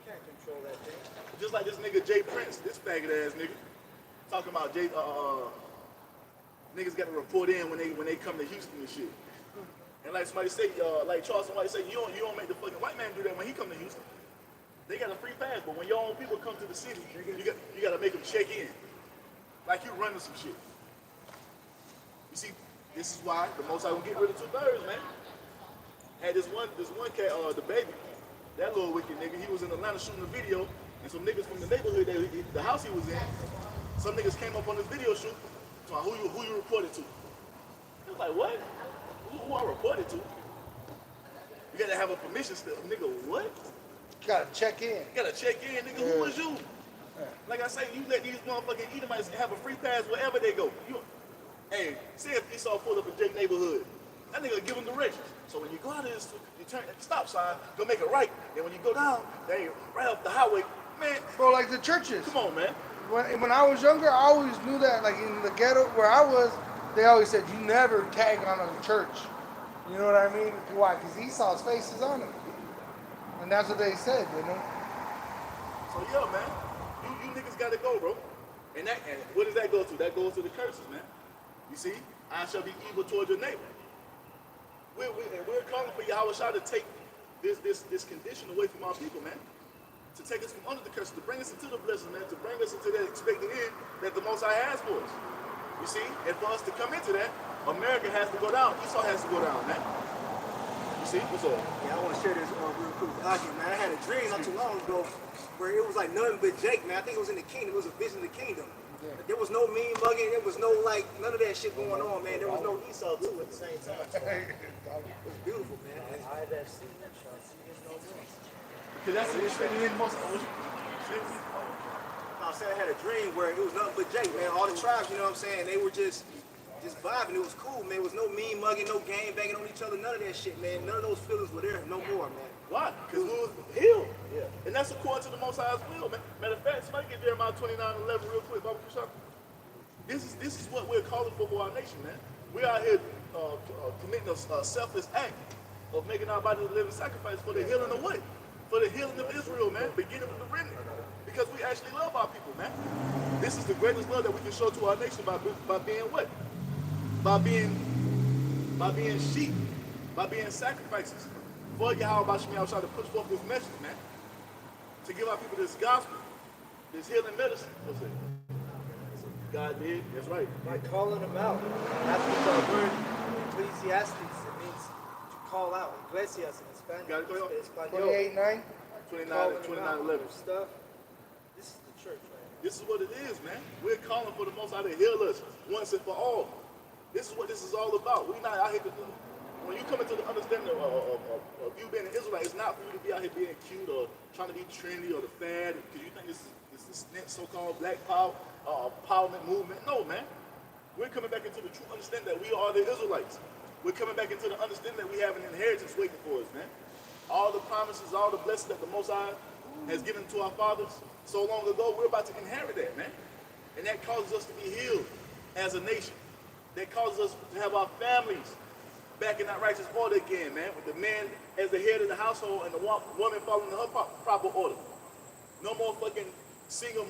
B: can't control that thing.
A: Just like this nigga Jay Prince, this faggot ass nigga, talking about Jay. Niggas got to report in when they come to Houston and shit. And like somebody say, like Charles, somebody say, you don't make the fucking white man do that when he come to Houston. They got a free pass, but when your own people come to the city, you got to make them check in, like you running some shit. You see, this is why the Most High gonna get rid of 2/3, man. Had this one cat, the baby, that little wicked nigga. He was in Atlanta shooting a video, and some niggas from the neighborhood, the house he was in, some niggas came up on this video shoot. So who you reported to? He was like, what? Who I reported to? You gotta have a permission slip, nigga. What?
C: You gotta check in.
A: You gotta check in, nigga. Who was you? Like I say, you let these motherfucking Edomites have a free pass wherever they go. Hey, say if Esau pulled up in Jake neighborhood, that nigga give him directions. So when you go out of this, you turn at the stop sign, go make a right. Then when you go down, they right off the highway, man.
C: Bro, like the churches.
A: Come on, man.
C: When I was younger, I always knew that, like in the ghetto where I was, they always said, you never tag on a church. You know what I mean? Why? Because Esau's face is on him. And that's what they said, you know?
A: So yeah, man, you niggas gotta go, bro. And what does that go to? That goes to the curses, man. You see, I shall be evil towards your neighbor. We're calling for Yahweh Shah to take this condition away from our people, man. To take us from under the curse, to bring us into the blessing, man. To bring us into that expected end that the Most High has for us. You see, and for us to come into that, America has to go down. Esau has to go down, man. You see, what's up?
F: Yeah, I want to share this real quick with Aki, man. I had a dream not too long ago where it was like nothing but Jake, man. I think it was in the kingdom. It was a vision of the kingdom.
C: Yeah.
F: There was no mean mugging. There was no, like, none of that shit going on, man. There was no Esau, too, at the same time. So, it was beautiful, man. I had that scene that shot.
A: Because that's the expected end most.
F: I'm saying I had a dream where it was nothing but Jake, man. All the tribes, you know what I'm saying? They were just vibing. It was cool, man. There was no mean mugging, no game banging on each other, none of that shit, man. None of those feelings were there no more, man.
A: Why? Because we was healed. Yeah. And that's according to the Most High's will, man. Matter of fact, somebody get Jeremiah 29:11 real quick, Baba Kushaka. This is what we're calling for our nation, man. We're out here committing a selfless act of making our body a living sacrifice for the healing of what? For the healing of Israel, man. Beginning with the remnant. Because we actually love our people, man. This is the greatest love that we can show to our nation by being what? By being sheep, by being sacrifices. For Yahweh Bashmi, I was trying to push forth this message, man. To give our people this gospel, this healing medicine. What's it? God did, that's right.
B: By calling them out. That's what the word Ecclesiastes, it means to call out. Iglesias in Spanish.
A: Got it, go ahead.
B: Espanol.
C: 28:9.
A: 29:11.
B: Stuff. This is the church, right?
A: This is what it is, man. We're calling for the Most High to heal us once and for all. This is what this is all about. We're not out here to do. When you come into the understanding of you being an Israelite, it's not for you to be out here being cute or trying to be trendy or the fad because you think this is this so-called black power empowerment movement. No, man. We're coming back into the true understanding that we are the Israelites. We're coming back into the understanding that we have an inheritance waiting for us, man. All the promises, all the blessings that the Most High has given to our fathers so long ago, we're about to inherit that, man. And that causes us to be healed as a nation. That causes us to have our families back in that righteous order again, man. With the man as the head of the household and the woman following her proper order. No more fucking single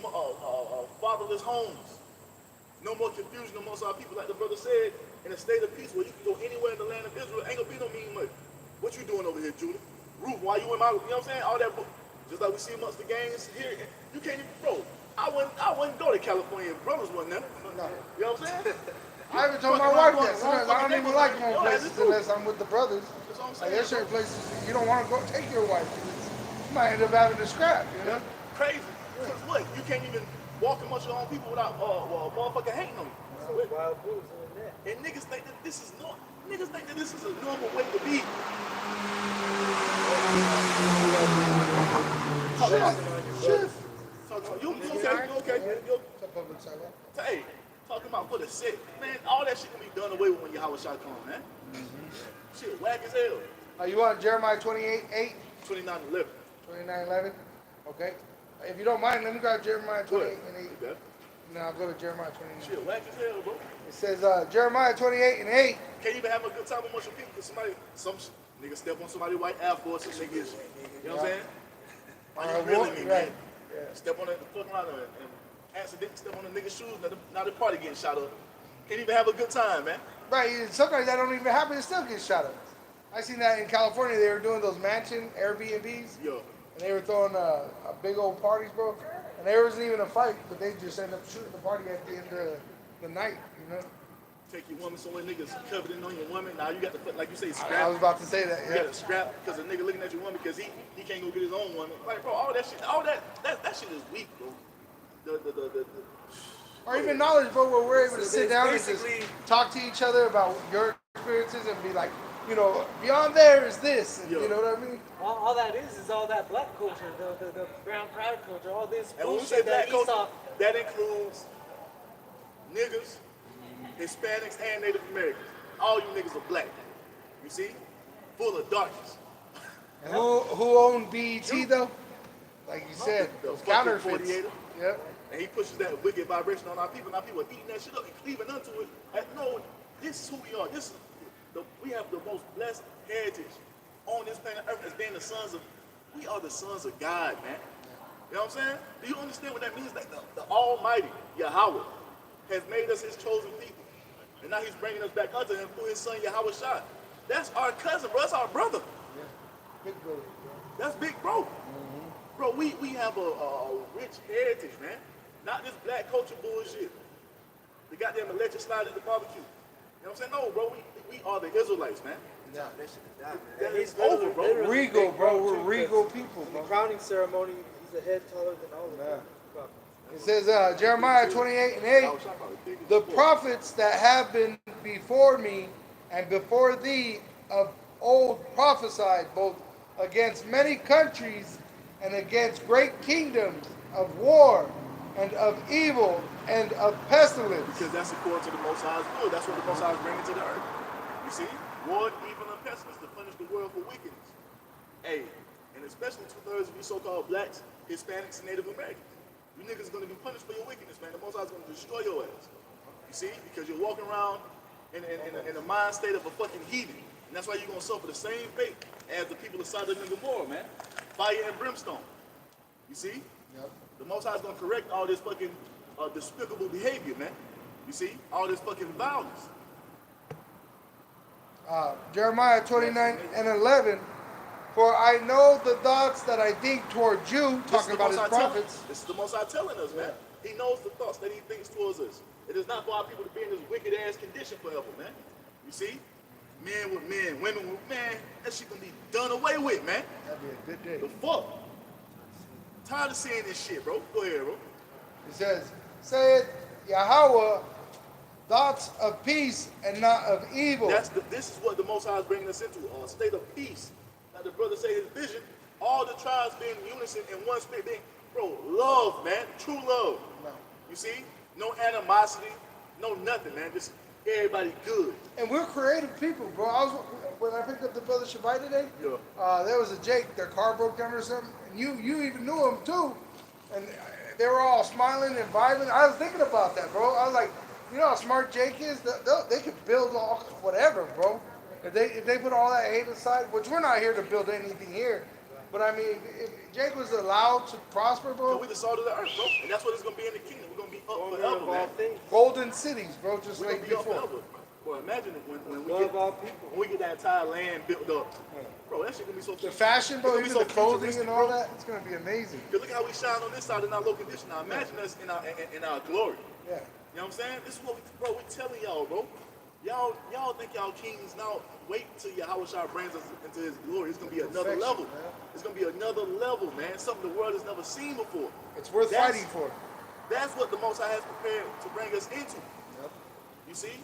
A: fatherless homes. No more confusion amongst our people, like the brother said, in a state of peace where you can go anywhere in the land of Israel, ain't gonna be no mean much. What you doing over here, Judah? Ruth, why you in my, you know what I'm saying? All that, just like we see amongst the gangs here, you can't even, bro, I wouldn't go to California if brothers wasn't there.
C: No.
A: You know what I'm saying?
C: I even told my wife that. Sometimes I don't even like going places unless I'm with the brothers.
A: That's what I'm
C: Like
A: saying.
C: there's certain places you don't want to go take your wife because you might end up having to scrap, you know?
A: Crazy. Because what? You can't even walk amongst your own people without motherfucker hating on you.
B: Wild bulls in there.
A: And niggas think that this is normal. Niggas think that this is a normal way to be.
C: Shift.
A: You okay?
C: It's a public sidewalk.
A: Hey, talking about for the sick. Man, all that shit can be done away with when Yahweh Shah come, man. Shit, whack as hell.
C: You want Jeremiah 28:8,
A: 29:11.
C: 29:11? Okay. If you don't mind, let me grab Jeremiah 28:8.
A: Okay.
C: And then I'll go to Jeremiah 29.
A: Shit, whack as hell, bro.
C: It says Jeremiah 28:8.
A: Can't even have a good time amongst your people because some nigga step on somebody's white Air Force and niggas, you know what I'm saying? Are you really me, man?
C: Yeah.
A: Step on the fucking line and accidentally step on the nigga's shoes, now the party getting shot up. Can't even have a good time, man.
C: Right. Sometimes that don't even happen. It still gets shot up. I seen that in California. They were doing those mansion Airbnbs.
A: Yo,
C: And they were throwing a big old parties, bro. And there wasn't even a fight, but they just ended up shooting the party at the end of the night, you know?
A: take your woman somewhere, niggas coveting on your woman. Now you got to, like you say, scrap.
C: I was about to say that,
A: You
C: yeah.
A: got to scrap because a nigga looking at your woman because he can't go get his own woman. Like, bro, all that shit, that shit is weak, bro.
C: Or even knowledge, bro, where we're able to sit down and just
F: basically-
C: talk to each other about your experiences and be like, you know, beyond there is this. And,
A: Yeah.
C: you know what I mean?
E: All that is all that black culture, the brown pride culture, all this
A: And when we
E: bullshit
A: say black
E: that
A: culture,
E: Esau.
A: that includes niggas, Hispanics, and Native Americans. All you niggas are black. You see? Full of darkness.
C: And who owned BET, though? Like you said,
A: The
C: those
A: fucking
C: counterfeits.
A: 48er.
C: Yep.
A: And he pushes that wicked vibration on our people. Now people are eating that shit up and cleaving onto it. No, this is who we are. we have the most blessed heritage on this planet Earth as being the sons of, we are the sons of God, man. You know what I'm saying? Do you understand what that means? Like the Almighty, Yahweh, has made us his chosen people. And now he's bringing us back unto him through his son, Yahweh Shai. That's our cousin, bro. That's our brother.
C: Big brother, bro.
A: That's big bro. Bro, we have a rich heritage, man. Not this black culture bullshit. The goddamn electric slide at the barbecue. You know what I'm saying? No, bro, we are the Israelites, man.
B: Yeah.
A: That
B: He's
A: is over, bro.
B: literally
C: Regal,
B: big
C: bro.
B: too,
C: We're regal
B: 'cause
C: people,
B: in the
C: bro.
B: crowning ceremony, he's a head taller than all of them.
C: It says Jeremiah 28:8, the prophets that have been before me and before thee of old prophesied both against many countries and against great kingdoms of war and of evil and of pestilence.
A: Because that's according to the Most High's will. That's what the Most High is bringing to the earth. You see? War, evil, and pestilence to punish the world for wickedness. Hey, and especially 2/3 of you so-called blacks, Hispanics, and Native Americans. You niggas are going to be punished for your wickedness, man. The Most High is going to destroy your ass. You see? Because you're walking around in a mind state of a fucking heathen. And that's why you're going to suffer the same fate as the people of Sodom and Gomorrah, man. Fire and brimstone. You see?
C: Yep.
A: The Most High is going to correct all this fucking despicable behavior, man. You see? All this fucking violence.
C: Jeremiah 29:11, for I know the thoughts that I think toward you, talking about his prophets.
A: This is the Most High telling us, man. He knows the thoughts that he thinks towards us. It is not for our people to be in this wicked ass condition forever, man. You see? Men with men, women with men, that shit gonna be done away with, man.
C: That'd be a good day.
A: The fuck? Tired of seeing this shit, bro. Go ahead, bro.
C: It says, said Yahweh, thoughts of peace and not of evil.
A: This is what the Most High is bringing us into, a state of peace. Like the brother say his vision, all the tribes being in unison in one spirit, being, bro, love, man, true love. You see? No animosity, no nothing, man. Just everybody good.
C: And we're creative people, bro. When I picked up the brother Shabbai today,
A: Yeah.
C: there was a Jake, their car broke down or something, and you even knew him too. And they were all smiling and vibing. I was thinking about that, bro. I was like, you know how smart Jake is? They could build all whatever, bro. If they put all that hate aside, which we're not here to build anything here. But I mean, if Jake was allowed to prosper, bro.
A: We the salt of the earth, bro. And that's what it's gonna be in the kingdom. We're gonna be up forever, man.
C: Golden cities, bro, just
A: We're
C: like
A: gonna be up
C: before.
A: forever. Bro, imagine it when
B: Love
A: we get that entire land built up. Bro, that shit gonna be so
C: The fashion, bro,
A: it's
C: even
A: gonna
C: the
A: be so
C: clothing
A: futuristic,
C: and all
A: bro.
C: that, it's gonna be amazing.
A: Cause look how we shine on this side in our low condition. Now imagine us in our glory.
C: Yeah.
A: You know what I'm saying? This is what we telling y'all, bro. Y'all think y'all kings now. Wait till Yahweh Shai brings us into his glory. It's gonna be another
C: Perfection,
A: level.
C: man.
A: It's gonna be another level, man. Something the world has never seen before.
C: It's worth
A: That's-
C: fighting for.
A: That's what the Most High has prepared to bring us into. You see?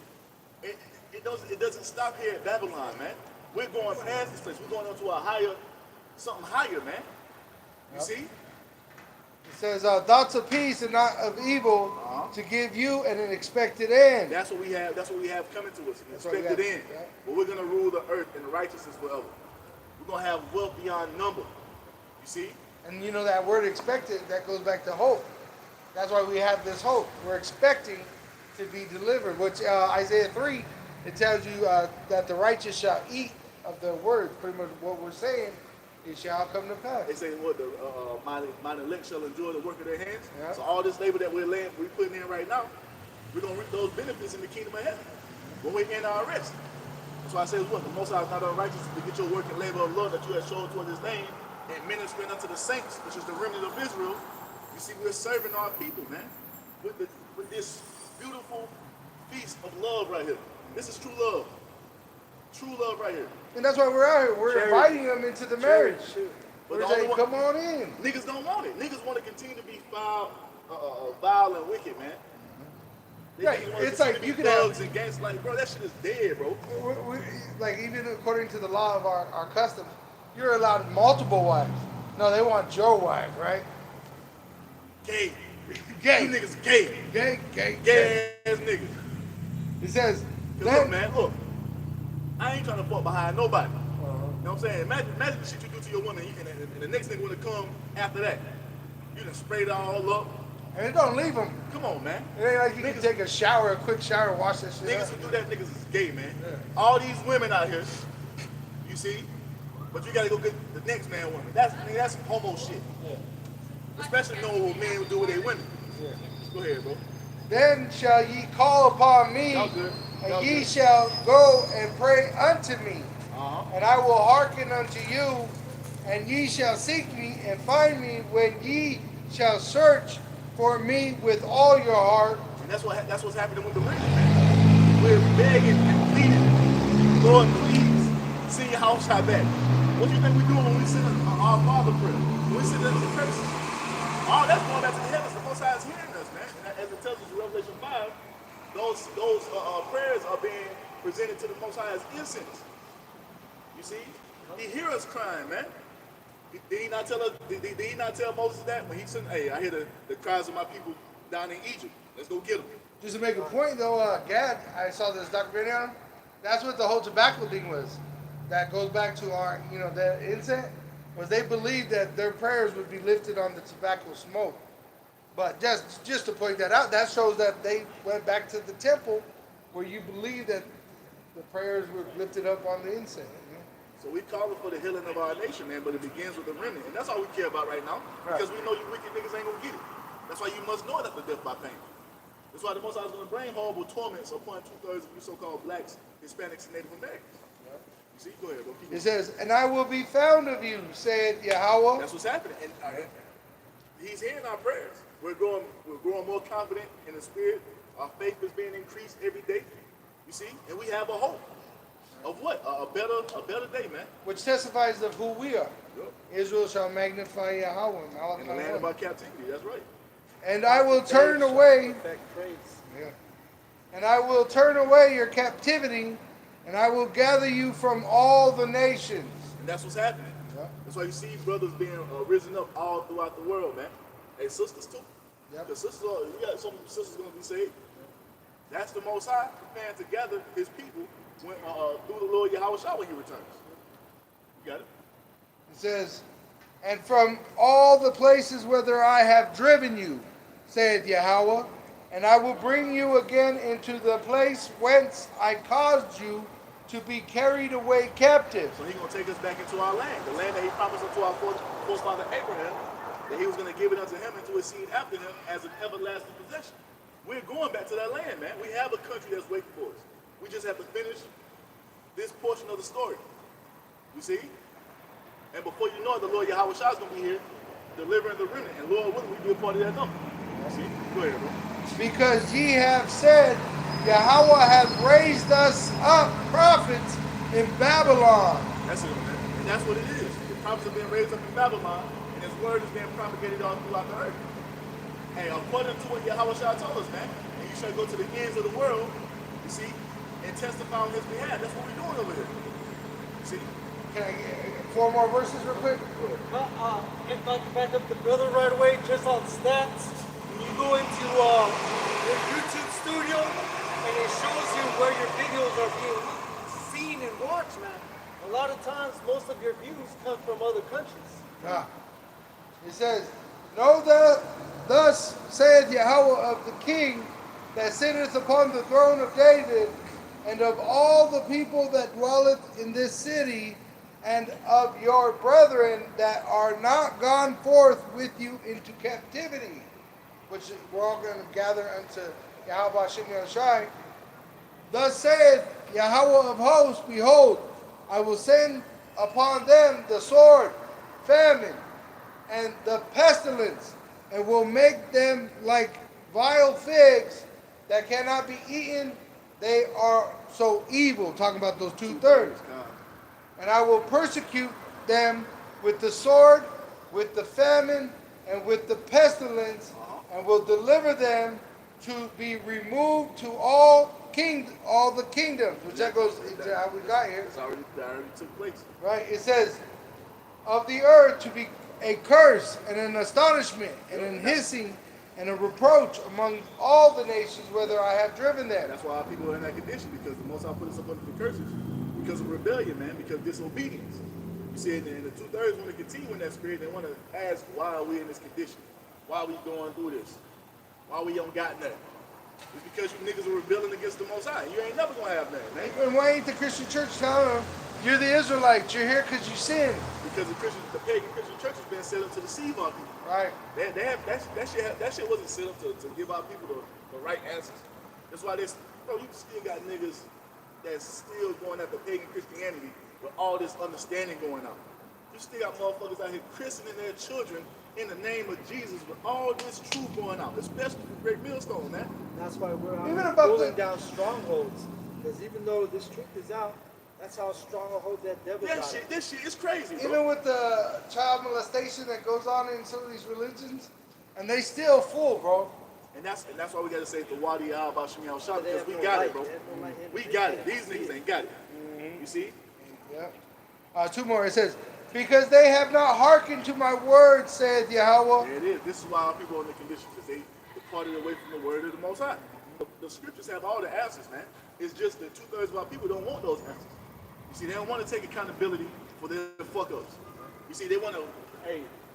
A: It doesn't stop here at Babylon, man. We're going past this place. We're going into something higher, man. You see?
C: It says, thoughts of peace and not of evil to give you an expected end.
A: That's what we have. That's what we have coming to us.
C: That's what we
A: Expected
C: have,
A: end.
C: yeah.
A: But we're gonna rule the earth in righteousness forever. We're gonna have wealth beyond number. You see?
C: And you know that word expected, that goes back to hope. That's why we have this hope. We're expecting to be delivered, which Isaiah 3, it tells you that the righteous shall eat of the words. Pretty much what we're saying, it shall come to pass.
A: They say what mine elect shall enjoy the work of their hands.
C: Yeah.
A: So all this labor that we're putting in right now, we're gonna reap those benefits in the kingdom of heaven when we're in our rest. That's why I say what the Most High is not unrighteous to get your work and labor of love that you have shown toward His name and ministering unto the saints, which is the remnant of Israel. You see, we're serving our people, man, with this beautiful feast of love right here. This is true love. True love right here.
C: And that's why we're out here. We're inviting them into the marriage.
A: But
C: We're
A: the only
C: saying,
A: one-
C: come on in.
A: Niggas don't want it. Niggas want to continue to be vile and wicked, man. They
C: Right,
A: niggas wanna
C: it's
A: continue
C: like
A: to
C: you
A: be
C: can have-
A: thugs and gangs. Like, bro, that shit is dead, bro.
C: Like even according to the law of our customs, you're allowed multiple wives. No, they want your wife, right?
A: Gay.
C: Gay.
A: You niggas gay. Gay ass niggas.
C: It says,
A: 'Cause look, man, look. I ain't trying to fuck behind nobody. You know what I'm saying? Imagine the shit you do to your woman, and the next nigga want to come after that. You done sprayed it all up,
C: And it don't leave them.
A: Come on, man.
C: It ain't like you can take a shower, a quick shower, wash that shit
A: Niggas
C: up.
A: who do that, niggas is gay, man. All these women out here, you see, but you gotta go get the next man woman. That's some homo shit. Especially knowing what men do with their women. Go ahead, bro.
C: Then shall ye call upon me,
A: Y'all good.
C: and
A: Y'all
C: ye
A: good.
C: shall go and pray unto me.
A: Uh-huh.
C: And I will hearken unto you, and ye shall seek me and find me when ye shall search for me with all your heart.
A: And that's what's happening with the women, man. We're begging and pleading. Lord, please, send your house shot back. What do you think we do when we send our Father prayer? When we send them to curses? All that's going back to the heavens. The Most High is hearing us, man. And as it tells us in Revelation 5, those prayers are being presented to the Most High as incense. You see? He hears us crying, man. Did he not tell us? Did he not tell Moses that when he said, "Hey, I hear the cries of my people down in Egypt. Let's go get them."
C: Just to make a point, though, Gad, I saw this documentary on him. That's what the whole tobacco thing was. That goes back to our, the incense, was they believed that their prayers would be lifted on the tobacco smoke. But just to point that out, that shows that they went back to the temple where you believe that the prayers were lifted up on the incense.
A: So we calling for the healing of our nation, man, but it begins with the remnant. And that's all we care about right now, because we know you wicked niggas ain't gonna get it. That's why you must know that the death by pain. That's why the Most High is gonna bring horrible torments upon 2/3 of you so-called blacks, Hispanics, and Native Americans. You see? Go ahead, bro.
C: It says, and I will be found of you, said Yahweh.
A: That's what's happening. And he's hearing our prayers. We're growing more confident in the spirit. Our faith is being increased every day. You see? And we have a hope. Of what? A better day, man.
C: Which testifies of who we are.
A: Yep.
C: Israel shall magnify Yahweh.
A: In the land of our captivity. That's right.
C: And I will turn away. Yeah. And I will turn away your captivity, and I will gather you from all the nations.
A: And that's what's happening.
C: Yeah.
A: That's why you see brothers being risen up all throughout the world, man. Hey, sisters too.
C: Yep.
A: Because sisters, we got some sisters going to be saved. That's the Most High preparing to gather His people when, through the Lord Yahweh Shah when He returns. You got it?
C: It says, and from all the places whither I have driven you, saith Yahweh, and I will bring you again into the place whence I caused you to be carried away captive.
A: So He's going to take us back into our land, the land that He promised unto our forefather Abraham, that He was going to give it unto him and to his seed after him as an everlasting possession. We're going back to that land, man. We have a country that's waiting for us. We just have to finish this portion of the story. You see? And before you know it, the Lord Yahweh Shah is going to be here delivering the remnant. And Lord willing, we be a part of that number. See? Go ahead, bro.
C: Because ye have said, Yahweh hath raised us up prophets in Babylon.
A: That's it, man. And that's what it is. The prophets have been raised up in Babylon, and His word is being propagated all throughout the earth. Hey, according to what Yahweh Shah told us, man, and you shall go to the ends of the world, you see, and testify on His behalf. That's what we're doing over here. You see?
C: Can I get 4 more verses real quick?
E: If I can back up the brother right away, just on stats, when you go into your YouTube studio and it shows you where your videos are being seen and watched, man, a lot of times most of your views come from other countries.
C: It says, know that thus saith Yahweh of the king that sitteth upon the throne of David, and of all the people that dwelleth in this city, and of your brethren that are not gone forth with you into captivity, which we're all going to gather unto Yahweh Hashem Yahushai. Thus saith Yahweh of hosts, behold, I will send upon them the sword, famine, and the pestilence, and will make them like vile figs that cannot be eaten. They are so evil, talking about those 2/3. And I will persecute them with the sword, with the famine, and with the pestilence, and will deliver them to be removed to all the kingdoms, which that goes into how we got here.
A: That already took place.
C: Right? It says, of the earth to be a curse and an astonishment and an hissing and a reproach among all the nations whither I have driven them.
A: That's why our people are in that condition, because the Most High put us up under the curses. Because of rebellion, man, because of disobedience. You see, and the 2/3 want to continue in that spirit. They want to ask, why are we in this condition? Why are we going through this? Why we don't got nothing? It's because you niggas are rebelling against the Most High. You ain't never gonna have nothing, man.
C: And why ain't the Christian church telling them, you're the Israelites, you're here because you sinned?
A: Because the pagan Christian church has been set up to deceive our people.
C: Right.
A: They have, that shit wasn't set up to give our people the right answers. That's why you still got niggas that's still going after pagan Christianity with all this understanding going on. You still got motherfuckers out here christening their children in the name of Jesus with all this truth going on, especially from Great Millstone, man.
B: That's why we're
C: Even
B: out
C: about
B: pulling
C: the-
B: down strongholds. Because even though this truth is out, that's how strong a hold that devil got.
A: This shit is crazy, bro.
C: Even with the child molestation that goes on in some of these religions, and they still fool, bro.
A: And that's why we gotta say the Wadi Al Bashimi Al Shah,
B: They
A: because
B: have
A: we
B: no
A: got
B: light.
A: it, bro.
B: They have no light in
A: We
B: it.
A: got it.
B: They
A: These
B: can't see
A: niggas
B: it.
A: ain't got it. You see?
C: Yeah. Two more. It says, because they have not hearkened to my word, saith Yahweh.
A: There it is. This is why our people are in the condition, because they departed away from the word of the Most High. The scriptures have all the answers, man. It's just that 2/3 of our people don't want those answers. You see, they don't want to take accountability for their fuck ups. You see, they want to,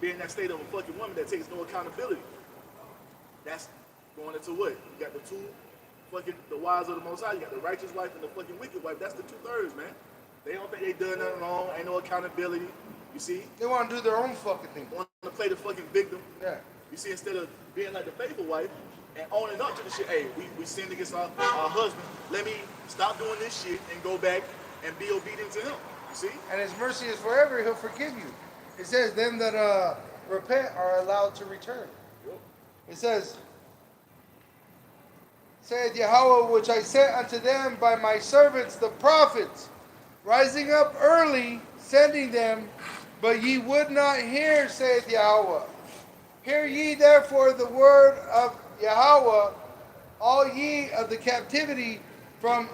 A: be in that state of a fucking woman that takes no accountability. That's going into what? You got the wives of the Most High. You got the righteous wife and the fucking wicked wife. That's the 2/3, man. They don't think they done nothing wrong. Ain't no accountability. You see?
C: They want to do their own fucking thing.
A: Want to play the fucking victim.
C: Yeah.
A: You see, instead of being like the faithful wife and owning up to the shit, we sinned against our husband. Let me stop doing this shit and go back and be obedient to him. You see?
C: And his mercy is forever, he'll forgive you. It says, them that repent are allowed to return. It says, saith Yahweh, which I sent unto them by my servants the prophets, rising up early, sending them, but ye would not hear, saith Yahweh. Hear ye therefore the word of Yahweh, all ye of the captivity from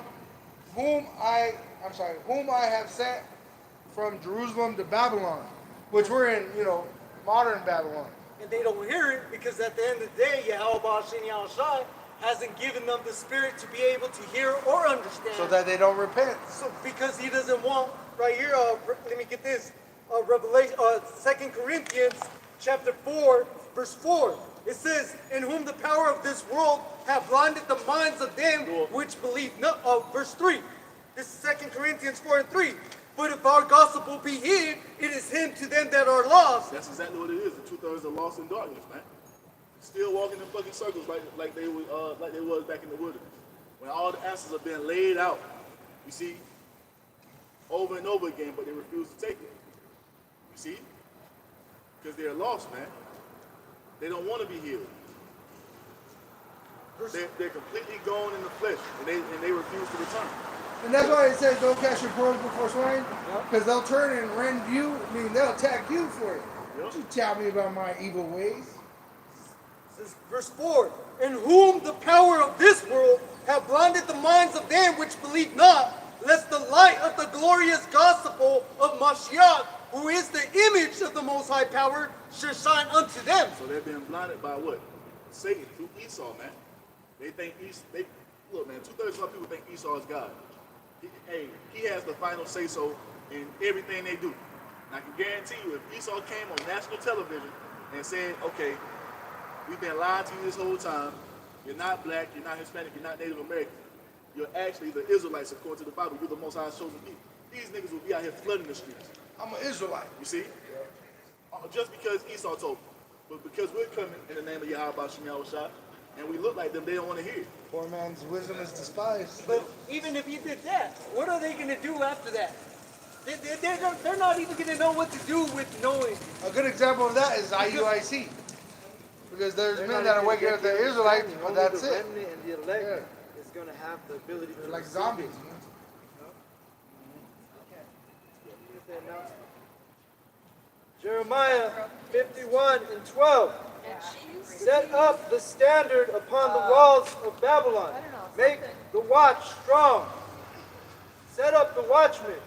C: whom I have sent from Jerusalem to Babylon, which we're in, modern Babylon.
E: And they don't hear it because at the end of the day, Yahweh Ba'ashini Al-Shai hasn't given them the spirit to be able to hear or understand.
C: So that they don't repent.
E: So because he doesn't want, right here, let me get this, Revelation, 2 Corinthians chapter 4, verse 4. It says, in whom the power of this world have blinded the minds of them which believe not. Verse 3. This is 2 Corinthians 4 and 3. But if our gospel be hid, it is hid to them that are lost.
A: That's exactly what it is. The 2/3 are lost in darkness, man. Still walking in fucking circles like they was back in the wilderness. When all the answers are being laid out, you see, over and over again, but they refuse to take it. You see? Because they're lost, man. They don't want to be healed. They're completely gone in the flesh, and they refuse to return.
C: And that's why it says don't cast your pearls before swine, because they'll turn and rend you. They'll attack you for it. Don't you tell me about my evil ways.
E: This is verse 4. In whom the power of this world have blinded the minds of them which believe not, lest the light of the glorious gospel of Mashiach, who is the image of the Most High Power, should shine unto them.
A: So they're being blinded by what? Satan through Esau, man. They think look, man. 2/3 of our people think Esau is God. He has the final say so in everything they do. And I can guarantee you, if Esau came on national television and said, "Okay, we've been lying to you this whole time. You're not black. You're not Hispanic. You're not Native American. You're actually the Israelites according to the Bible. You're the Most High's chosen people." These niggas will be out here flooding the streets.
C: I'm an Israelite.
A: You see? Just because Esau told them. But because we're coming in the name of Yahweh Bashim Yahushua, and we look like them, they don't want to hear it.
C: Poor man's wisdom is despised.
E: But even if you did that, what are they going to do after that? They're not even going to know what to do with knowing.
C: A good example of that is IUIC. Because there's men that are waking up the Israelites, but that's
B: the
C: it.
B: remnant and the elect is going to have the ability
C: They're
B: to
C: like
B: receive
C: zombies.
B: it. Here's the announcement. Jeremiah 51 and 12. Set up the standard upon the walls of Babylon. Make the watch strong. Set up the watchmen.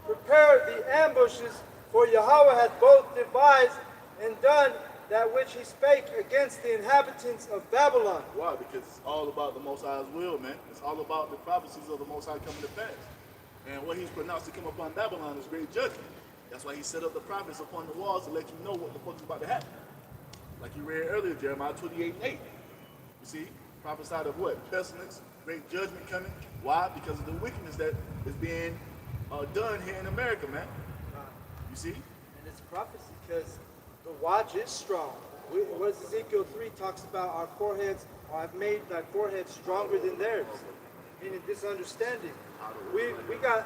B: Prepare the ambushes, for Yahweh hath both devised and done that which he spake against the inhabitants of Babylon.
A: Why? Because it's all about the Most High's will, man. It's all about the prophecies of the Most High coming to pass. And what he's pronounced to come upon Babylon is great judgment. That's why he set up the prophets upon the walls to let you know what the fuck is about to happen. Like you read earlier, Jeremiah 28 and 8. see, prophesied of what? Pestilence, great judgment coming. Why? Because of the wickedness that is being done here in America, man. You see?
B: And it's prophecy because the watch is strong. What Ezekiel 3 talks about, our foreheads, I've made thy forehead stronger than theirs. Meaning this understanding. We got,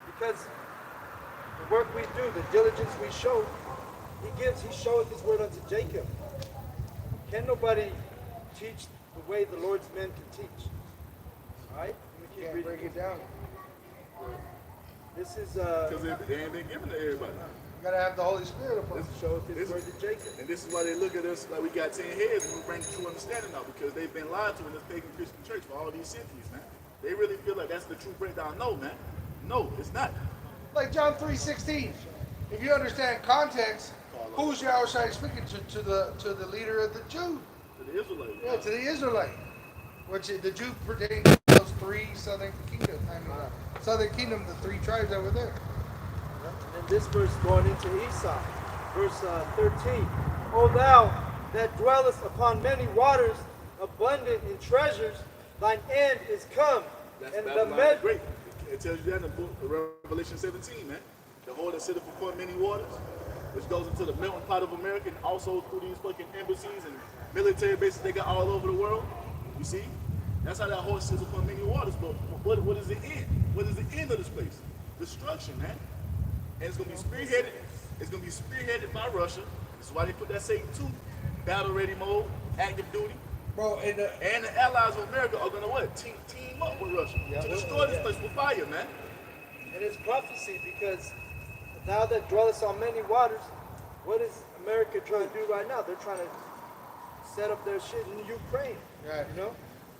B: because the work we do, the diligence we show, he showeth his word unto Jacob. Can nobody teach the way the Lord's men can teach? All right? Let me keep
C: Can't break
B: reading.
C: it down.
B: This is
A: Because they ain't been given to everybody.
C: You gotta have the Holy Spirit upon you.
B: showeth his word to Jacob.
A: And this is why they look at us like we got 10 heads and we bring the true understanding out, because they've been lied to in this pagan Christian church for all these centuries, man. They really feel like that's the true breakdown. No, man. No, it's not.
C: Like John 3:16. If you understand context, who's Yahushua speaking to the leader of the Jew?
A: To the Israelites.
C: Yeah, to the Israelite. Which the Jew pertains to those three southern kingdoms. Southern kingdom, the three tribes that were there.
B: And then this verse going into Esau, verse 13. O thou that dwellest upon many waters, abundant in treasures, thine end is come.
A: That's
B: And the
A: Babylon the Great. It tells you that in the book of Revelation 17, man. The whore that sitteth upon many waters, which goes into the melting pot of America and also through these fucking embassies and military bases they got all over the world. You see? That's how that horse sits upon many waters. But what is the end? What is the end of this place? Destruction, man. And it's gonna be spearheaded. It's gonna be spearheaded by Russia. This is why they put that Satan 2 battle ready mode, active duty.
C: Bro,
A: And the allies of America are gonna what? Team up with Russia to destroy this place with fire, man.
B: And it's prophecy because now that dwellest on many waters, what is America trying to do right now? They're trying to set up their shit in Ukraine.
C: Right.
B: You know?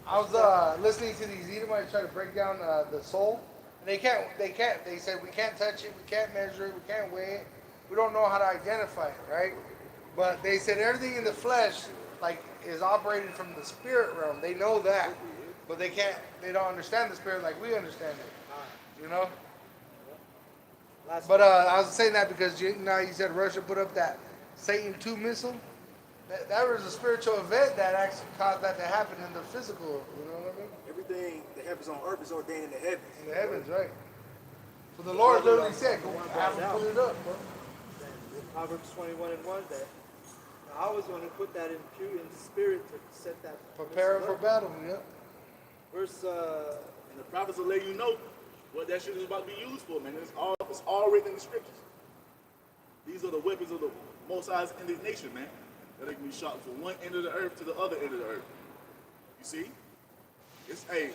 C: I was listening to these Edomites try to break down the soul, and they can't. They said we can't touch it, we can't measure it, we can't weigh it, we don't know how to identify it, right? But they said everything in the flesh, like, is operated from the spirit realm. They know that, but they can't. They don't understand the spirit like we understand it, you know. But I was saying that because you said Russia put up that Satan 2 missile. That was a spiritual event that actually caused that to happen in the physical. You know what I mean?
D: Everything that happens on earth is ordained in the heavens.
C: In the heavens, right? So the Lord literally said, "Go have him put it up, bro."
B: Proverbs 21:1 that I was going to put that in the spirit to set that.
C: Prepare for battle, yeah.
B: Verse
A: And the prophets will let you know what that shit is about to be used for, man. It's all written in the scriptures. These are the weapons of the Most High's indignation, man. That they can be shot from one end of the earth to the other end of the earth. You see? It's a.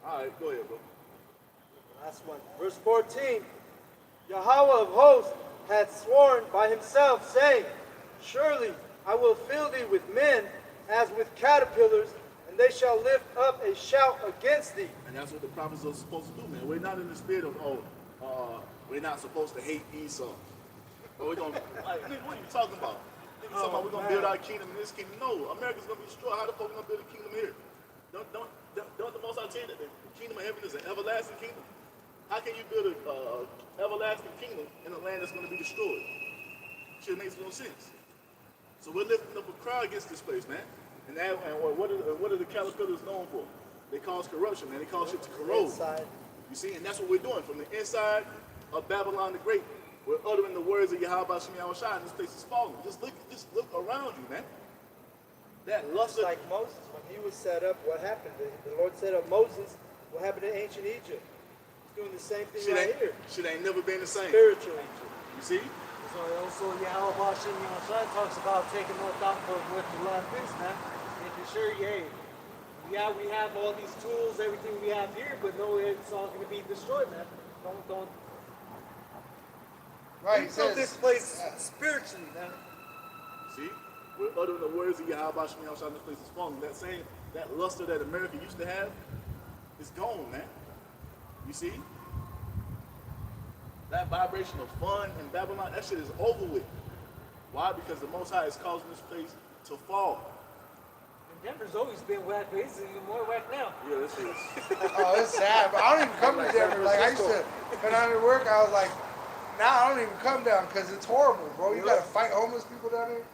A: All right, go ahead, bro.
B: last one. Verse 14. Yahweh of hosts hath sworn by himself, saying, surely I will fill thee with men as with caterpillars, and they shall lift up a shout against thee.
A: And that's what the prophets are supposed to do, man. We're not in the spirit of, we're not supposed to hate Esau. Or we're going to, like, nigga, what are you talking about? Nigga, talking about we're going to build our kingdom in this kingdom. No, America's going to be destroyed. How the fuck we going to build a kingdom here? Don't the Most High tell you that the kingdom of heaven is an everlasting kingdom? How can you build an everlasting kingdom in a land that's going to be destroyed? Shit makes no sense. So we're lifting up a cry against this place, man. And what are the caterpillars known for? They cause corruption, man. They cause shit to corrode.
B: Inside.
A: You see, and that's what we're doing. From the inside of Babylon the Great, we're uttering the words of Yahweh Shem Yahushua, and this place is falling. Just look around you, man. That lust
B: Just like Moses, when he was set up, what happened? The Lord set up Moses. What happened in ancient Egypt? He's doing the same thing right here.
A: Shit ain't never been the same.
B: Spiritual Egypt.
A: You see?
F: So also Yahweh Hashem Yahushua talks about taking no thought for what the land is, man. Making sure, hey, yeah, we have all these tools, everything we have here, but no, it's all going to be destroyed, man. Don't.
C: Right,
F: We
C: it
F: built
C: says,
F: this place spiritually, man.
A: See? We're uttering the words of Yahweh Shem Yahushua, and this place is falling. That luster that America used to have is gone, man. You see? That vibration of fun in Babylon, that shit is over with. Why? Because the Most High is causing this place to fall.
F: And Denver's always been whack, but it's even more whack now.
A: Yeah, this is.
C: oh, it's sad, but I don't even come to Denver. Like, I used to, when I was at work, I was like, nah, I don't even come down because it's horrible, bro. You got to fight homeless people down here.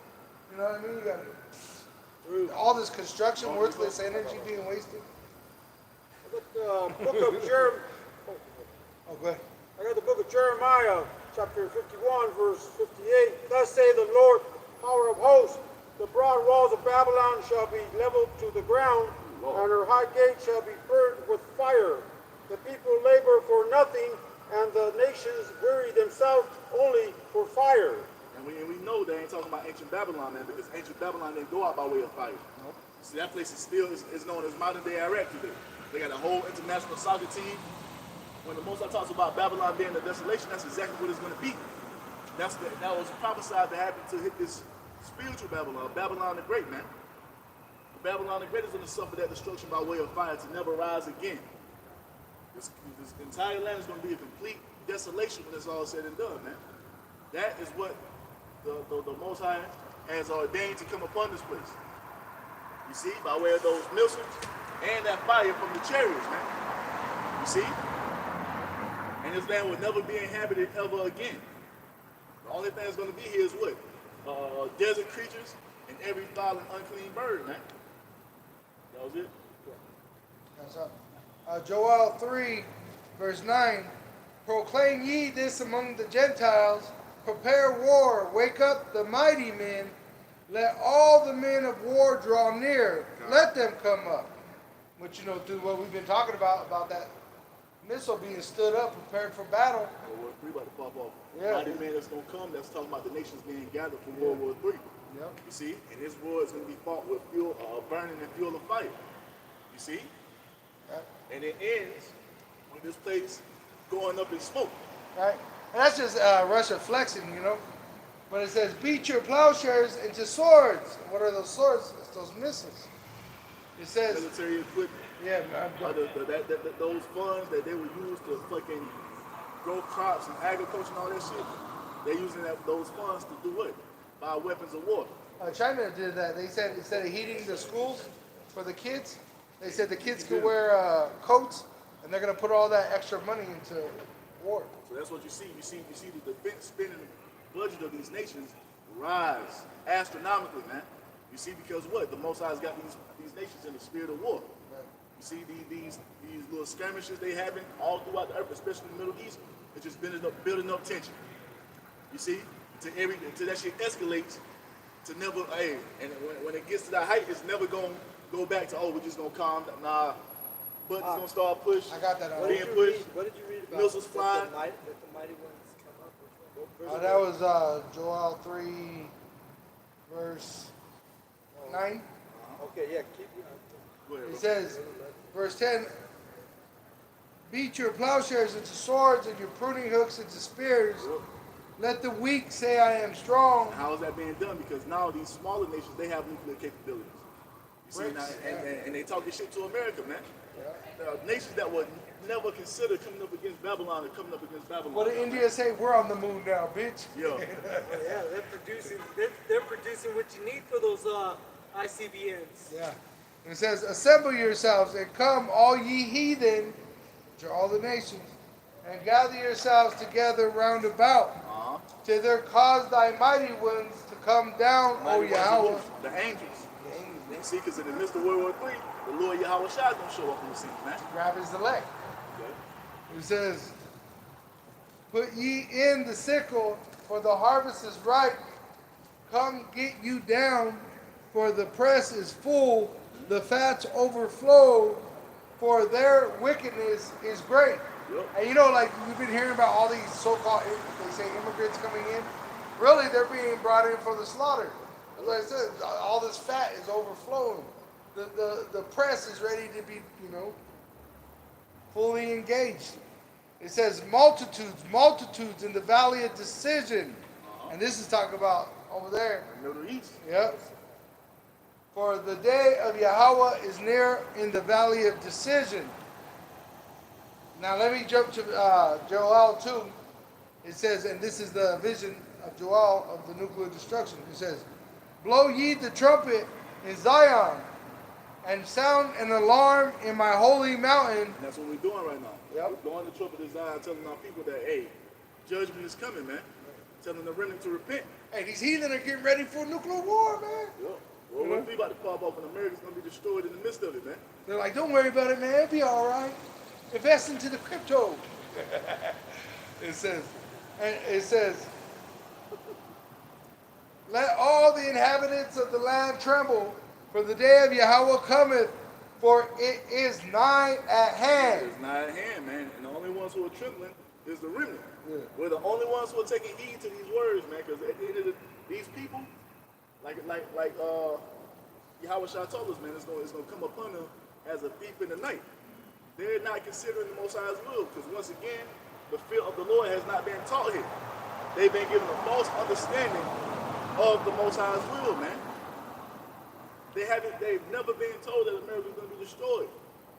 C: You know what I mean? You got to. All this construction, worthless energy being wasted.
D: The book of Jeremiah.
C: Oh, go ahead.
D: I got the book of Jeremiah, chapter 51, verse 58. Thus say the Lord, power of hosts, the broad walls of Babylon shall be leveled to the ground, and her high gates shall be burned with fire. The people labor for nothing, and the nations weary themselves only for fire.
A: And we know they ain't talking about ancient Babylon, man, because ancient Babylon didn't go out by way of fire. See, that place is still is known as modern day Iraq today. They got a whole international soccer team. When the Most High talks about Babylon being a desolation, that's exactly what it's going to be. That was prophesied to happen to hit this spiritual Babylon, Babylon the Great, man. Babylon the Great is going to suffer that destruction by way of fire to never rise again. This entire land is going to be a complete desolation when it's all said and done, man. That is what the Most High has ordained to come upon this place. You see, by way of those missiles and that fire from the chariots, man. You see? And this land will never be inhabited ever again. The only thing that's going to be here is what? Desert creatures and every foul and unclean bird, man. That was it.
C: That's up. Joel 3, verse 9. Proclaim ye this among the Gentiles. Prepare war. Wake up the mighty men. Let all the men of war draw near. Let them come up. But through what we've been talking about that missile being stood up, prepared for battle.
A: World War III about to pop off.
C: Yeah.
A: Mighty man that's going to come, that's talking about the nations being gathered for World War III.
C: Yep.
A: You see? And this war is going to be fought with fuel, burning and fuel of fire. You see?
C: Yep.
A: And it ends with this place going up in smoke.
C: Right? And that's just Russia flexing, But it says, beat your plowshares into swords. What are those swords? It's those missiles. It says,
A: Military equipment.
C: yeah,
A: Those funds that they would use to fucking grow crops and agriculture and all that shit, they're using those funds to do what? Buy weapons of war.
C: China did that. They said instead of heating the schools for the kids, they said the kids could wear coats, and they're going to put all that extra money into war.
A: So that's what you see. You see the defense spending budget of these nations rise astronomically, man. You see, because what? The Most High's got these nations in the spirit of war. You see these little skirmishes they having all throughout the earth, especially in the Middle East. It's just building up tension. You see, till that shit escalates to never. Hey, and when it gets to that height, it's never gonna go back to we're just gonna calm down. Nah, buttons gonna start push.
C: I got that on.
B: What did you read about
A: Missiles flying.
B: that the mighty ones come up?
C: That was Joel 3, verse 9.
B: Okay, yeah, keep
A: Go ahead,
C: It
A: bro.
C: says, verse 10, beat your plowshares into swords and your pruning hooks into spears. Let the weak say I am strong.
A: How is that being done? Because now these smaller nations, they have nuclear capabilities. You see, now, and they talking shit to America, man. Nations that would never consider coming up against Babylon or coming up against Babylon.
C: What did India say? We're on the moon now, bitch.
A: Yo,
E: Yeah, they're producing what you need for those ICBMs.
C: Yeah. And it says, assemble yourselves and come, all ye heathen, which are all the nations, and gather yourselves together round about. Thither cause thy mighty ones to come down, O Yahweh.
A: the angels. You see, because in the midst of World War III, the Lord Yahweh Shai is going to show up on the scene, man.
C: Grab his elect.
A: Okay.
C: It says, put ye in the sickle, for the harvest is ripe. Come get you down, for the press is full, the fats overflow, for their wickedness is great.
A: Yep.
C: And like we've been hearing about all these so-called, they say immigrants coming in. Really, they're being brought in for the slaughter. Like I said, all this fat is overflowing. The press is ready to be, fully engaged. It says multitudes in the valley of decision. And this is talking about over there.
A: Middle East.
C: Yep. For the day of Yahweh is near in the valley of decision. Now let me jump to Joel 2. It says, and this is the vision of Joel of the nuclear destruction. It says, blow ye the trumpet in Zion, and sound an alarm in my holy mountain.
A: And that's what we're doing right now.
C: Yep.
A: We're blowing the trumpet of Zion, telling our people that, hey, judgment is coming, man. Telling the remnant to repent.
C: Hey, these heathen are getting ready for nuclear war, man.
A: Yo, World War III about about to pop off and America's gonna be destroyed in the midst of it, man.
C: They're like, don't worry about it, man. It'll be all right. Invest into the crypto. It says, let all the inhabitants of the land tremble, for the day of Yahweh cometh, for it is nigh at hand.
A: It's not at hand, man. And the only ones who are trembling is the remnant.
C: Yeah.
A: We're the only ones who are taking heed to these words, man. Because at the end of these people, like Yahweh Shah told us, man, it's gonna come upon them as a thief in the night. They're not considering the Most High's will, because once again, the fear of the Lord has not been taught here. They've been given a false understanding of the Most High's will, man. They've never been told that America's going to be destroyed.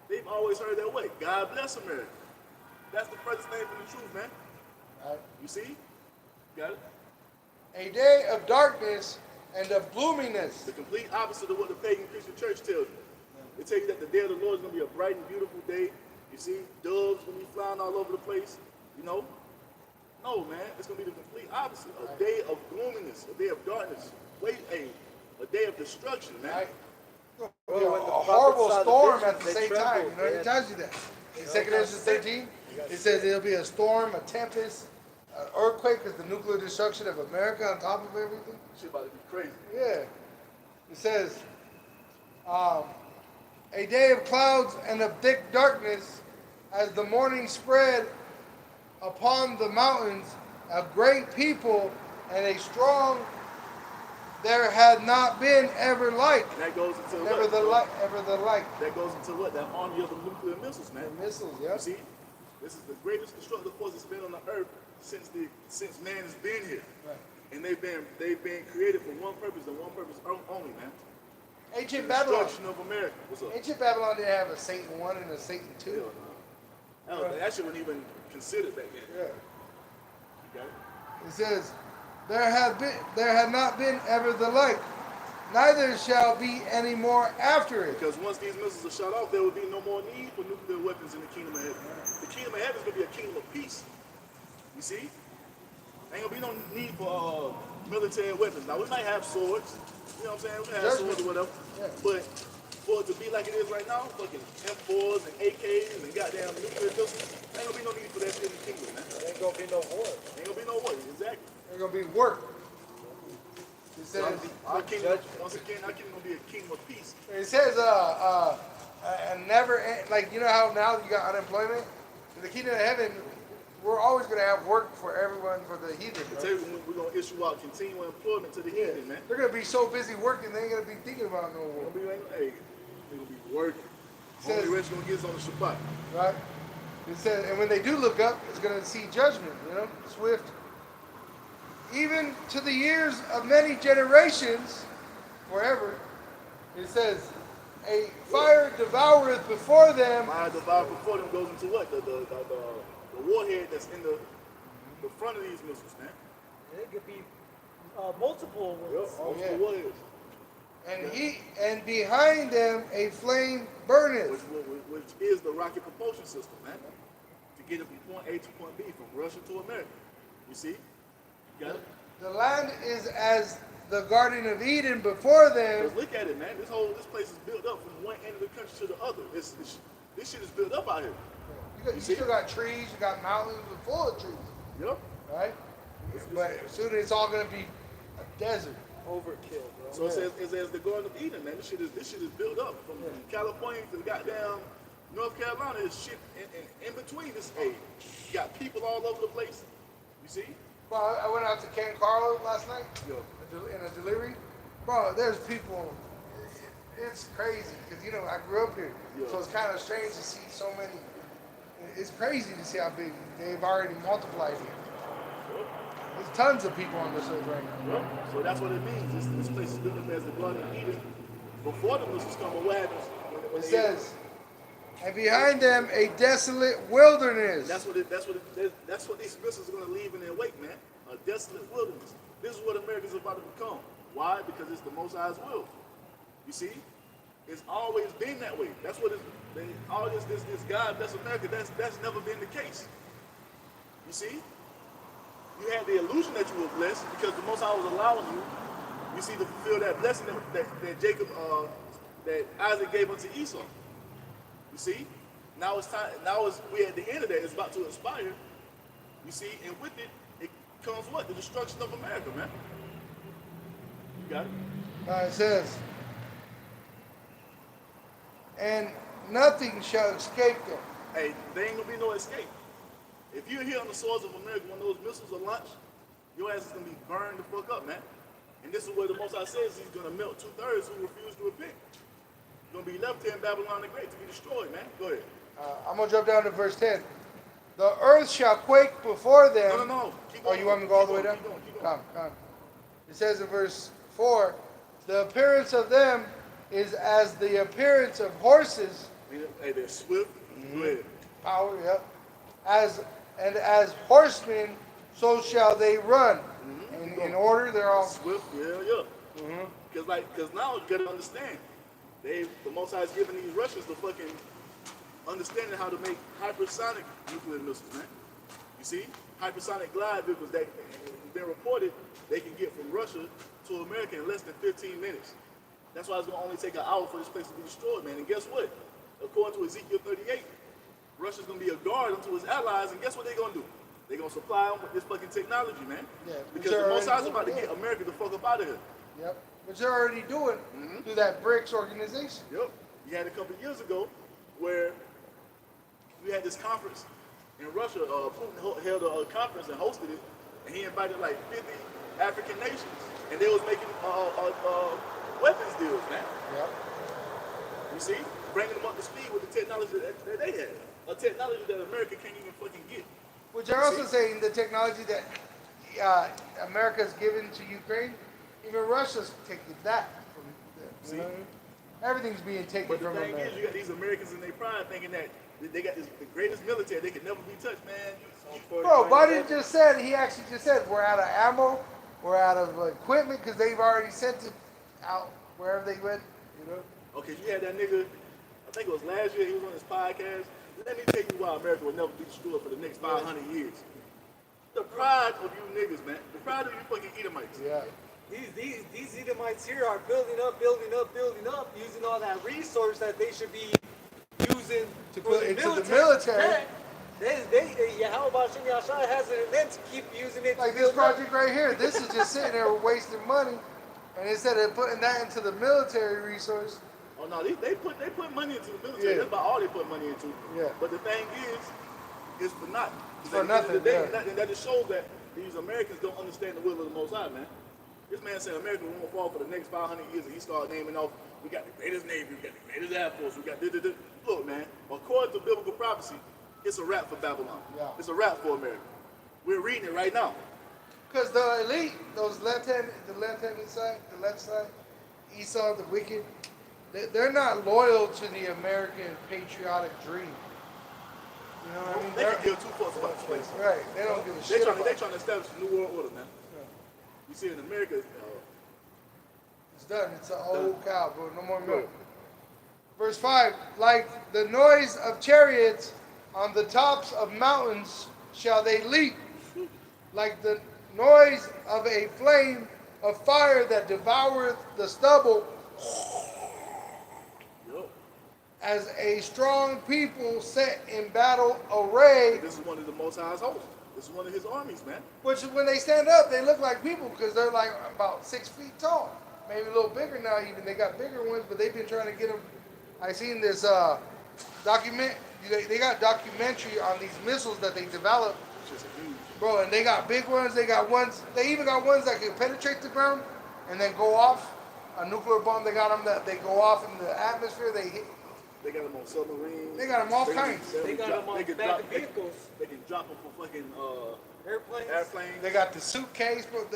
A: They've always heard that way. God bless America. That's the furthest thing from the truth, man.
C: Right.
A: You see? Got it?
C: A day of darkness and of gloominess.
A: The complete opposite of what the pagan Christian church tells you. They tell you that the day of the Lord is going to be a bright and beautiful day. You see, doves going to be flying all over the place. You know? No, man. It's going to be the complete opposite. A day of gloominess, a day of darkness. A day of destruction, man.
C: Right?
D: Well, when the
C: A
D: prophet
C: horrible
D: saw the
C: storm
D: vision,
C: at the
D: they
C: same time.
D: trembled,
C: You know,
D: man.
C: it tells you that. In 2 Corinthians 13, it says it'll be a storm, a tempest, an earthquake, because the nuclear destruction of America on top of everything.
A: Shit about to be crazy.
C: Yeah. It says, a day of clouds and of thick darkness, as the morning spread upon the mountains, a great people and a strong there had not been ever like.
A: And that goes into
C: Never
A: what?
C: the like, ever the like.
A: That goes into what? That army of the nuclear missiles, man.
C: The missiles, yeah.
A: You see? This is the greatest destructive force that's been on the earth since man has been here.
C: Right.
A: And they've been created for one purpose and one purpose only, man.
C: Ancient
A: The
C: Babylon.
A: destruction of America. What's up?
C: Ancient Babylon didn't have a Satan 1 and a Satan 2.
A: Hell no. Hell, that shit wasn't even considered back then.
C: Yeah.
A: You got it?
C: It says, there had not been ever the like, neither shall be any more after it.
A: Because once these missiles are shot off, there will be no more need for nuclear weapons in the kingdom of heaven. The kingdom of heaven is going to be a kingdom of peace. You see? Ain't going to be no need for military weapons. Now, we might have swords. You know what I'm saying? We might have swords or whatever.
C: Yeah.
A: But for it to be like it is right now, fucking M4s and AKs and goddamn nuclear missiles, ain't going to be no need for that shit in the kingdom, man.
D: Ain't gonna be no war.
A: Ain't going to be no way. Exactly.
C: There's going to be work. It says,
A: Our kingdom, once again, our kingdom going to be a kingdom of peace.
C: it says, never, like, you know how now you got unemployment? In the kingdom of heaven, we're always going to have work for everyone, for the heathen.
A: I tell you, we're going to issue out continual employment to the heathen, man.
C: They're going to be so busy working, they ain't going to be thinking about no war.
A: Hey, they're going to be working.
C: Says-
A: Only rich going to get is on the Shabbat.
C: Right? It says, and when they do look up, it's going to see judgment, you know, swift. Even to the years of many generations, forever, it says, a fire devoureth before them.
A: Fire devoured before them goes into what? The warhead that's in the front of these missiles, man.
F: It could be multiple ones.
A: Multiple
C: yeah.
A: warheads.
C: And behind them a flame burneth.
A: Which is the rocket propulsion system, man. To get it from point A to point B, from Russia to America. You see? You got it?
C: The land is as the Garden of Eden before them.
A: Because look at it, man. This place is built up from one end of the country to the other. This shit is built up out here.
C: You still got trees, you got mountains full of trees,
A: Yep.
C: right? But soon it's all going to be a desert.
F: Overkill, bro.
A: So it's as the Garden of Eden, man. This shit is built up from California to goddamn North Carolina. Is shit in between this age. You got people all over the place. You see?
C: Bro, I went out to Can Carlo last night
A: Yo.
C: in a delivery. Bro, there's people. It's crazy because you know I grew up here,
A: Yeah.
C: so it's kind of strange to see so many. It's crazy to see how big they've already multiplied here. There's tons of people on this earth right now.
A: Yep. So that's what it means. This place is built up as the Garden of Eden before the missiles come. But what happens when
C: It
A: they
C: says, and behind them a desolate wilderness.
A: That's what these missiles are going to leave in their wake, man. A desolate wilderness. This is what America's about to become. Why? Because it's the Most High's will. You see, it's always been that way. That's what it's. All this God bless America. That's never been the case. You see, you had the illusion that you were blessed because the Most High was allowing you. You You see, to fulfill that blessing that Jacob, that Isaac gave unto Esau. You see, now it's time. Now we at the end of that. It's about to expire. You see, and with it, it comes what? The destruction of America, man. You got it.
C: It says, and nothing shall escape them.
A: Hey, there ain't gonna be no escape. If you're here on the soils of America when those missiles are launched, your ass is gonna be burned the fuck up, man. And this is where the Most High says he's gonna melt 2/3 who refuse to repent. You're gonna be left here in Babylon the Great to be destroyed, man. Go ahead.
C: I'm going to jump down to verse 10. The earth shall quake before them.
A: No. Keep
C: Oh,
A: going.
C: you want me to go all the way down?
A: Keep going.
C: Come. It says in verse 4, the appearance of them is as the appearance of horses.
A: Hey, they're swift. Go ahead.
C: Power, yep. As horsemen, so shall they run. In order, they're all
A: swift. Yeah. Because now you gotta understand, the Most High is giving these Russians the fucking understanding how to make hypersonic nuclear missiles, man. You see, hypersonic glide vehicles that have been reported they can get from Russia to America in less than 15 minutes. That's why it's gonna only take an hour for this place to be destroyed, man. And guess what? According to Ezekiel 38, Russia's gonna be a guard unto his allies, and guess what they're gonna do? They're gonna supply them with this fucking technology, man.
C: Yeah,
A: because the Most High is about to get America the fuck up out of here.
C: Yep. Which they're already doing through that BRICS organization.
A: Yep. You had a couple of years ago where we had this conference in Russia. Putin held a conference and hosted it, and he invited like 50 African nations, and they was making weapons deals, man.
C: Yep.
A: You see, bringing them up to speed with the technology that they had, a technology that America can't even fucking get.
C: Which they're also saying the technology that America's given to Ukraine, even Russia's taking that from them.
A: See?
C: You know what I mean? Everything's being taken
A: But the
C: from
A: thing
C: America.
A: is, you got these Americans in their pride thinking that they got the greatest military, they can never be touched, man.
C: Bro, Buddy just said, he actually just said, we're out of ammo, we're out of equipment, because they've already sent it out wherever they went, you know?
A: Okay, you had that nigga, I think it was last year, he was on his podcast. Let me tell you why America will never be destroyed for the next 500 years. The pride of you niggas, man. The pride of you fucking Edomites.
C: Yeah.
E: These Edomites here are building up, using all that resource that they should be using
C: To
E: for
C: put
E: the
C: into
E: military.
C: the military.
E: How about Shimmy Ashai has it in them to keep using it
C: Like
E: to
C: this
E: build up?
C: project right here, this is just sitting there wasting money, and instead of putting that into the military resource,
A: Oh no, they put money into the military.
C: Yeah.
A: That's about all they put money into.
C: Yeah.
A: But the thing is, it's for nothing.
C: For nothing,
A: And that just shows that these Americans don't understand the will of the Most High, man. This man said America won't fall for the next 500 years, and he started naming off, we got the greatest Navy, we got the greatest Air Force, we got this. Look, man, according to biblical prophecy, it's a wrap for Babylon.
C: Yeah.
A: It's a wrap for America. We're reading it right now.
C: because the elite, those the left side, Esau, the wicked, they're not loyal to the American patriotic dream. You know what I mean?
A: They can give two fucks about the place.
C: Right. They don't give a
A: They
C: shit
A: trying
C: about
A: to establish a new world order, man. You see, in America,
C: It's done. It's an old cow, bro. No more milk. Verse 5, like the noise of chariots on the tops of mountains shall they leap, like the noise of a flame of fire that devoureth the stubble, as a strong people set in battle array.
A: this is one of the Most High's hosts. This is one of his armies, man.
C: Which when they stand up, they look like people because they're like about 6 feet tall. Maybe a little bigger now even. They got bigger ones, but they've been trying to get them. I seen this they got documentary on these missiles that they developed.
A: It's just huge.
C: Bro, and they got big ones. They got ones. They even got ones that can penetrate the ground and then go off. A nuclear bomb. They got them that they go off in the atmosphere. They hit.
A: They got them on submarines.
C: They got them all kinds.
E: They got them on back of vehicles.
A: They can drop them from fucking
E: Airplanes.
C: They got the suitcase, bro.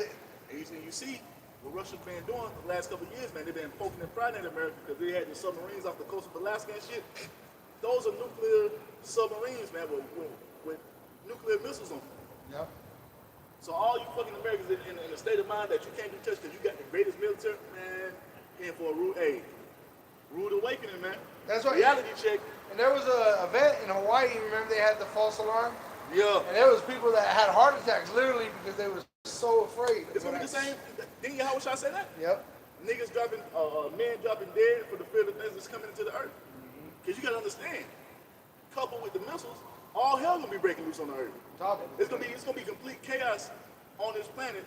A: And you see what Russia's been doing the last couple of years, man. They've been poking and prodding at America because they had the submarines off the coast of Alaska and shit. Those are nuclear submarines, man, with nuclear missiles on them.
C: Yep.
A: So all you fucking Americans in a state of mind that you can't be touched because you got the greatest military, man, in for a rude awakening, man.
C: That's right.
A: Reality check.
C: And there was an event in Hawaii. Remember they had the false alarm?
A: Yeah.
C: And there was people that had heart attacks literally because they were so afraid.
A: It's gonna be the same. Didn't Yahushua say that?
C: Yep.
A: Niggas dropping, men dropping dead for the fear of the things that's coming into the earth. Because you got to understand, coupled with the missiles, all hell gonna be breaking loose on the earth. It's gonna be complete chaos on this planet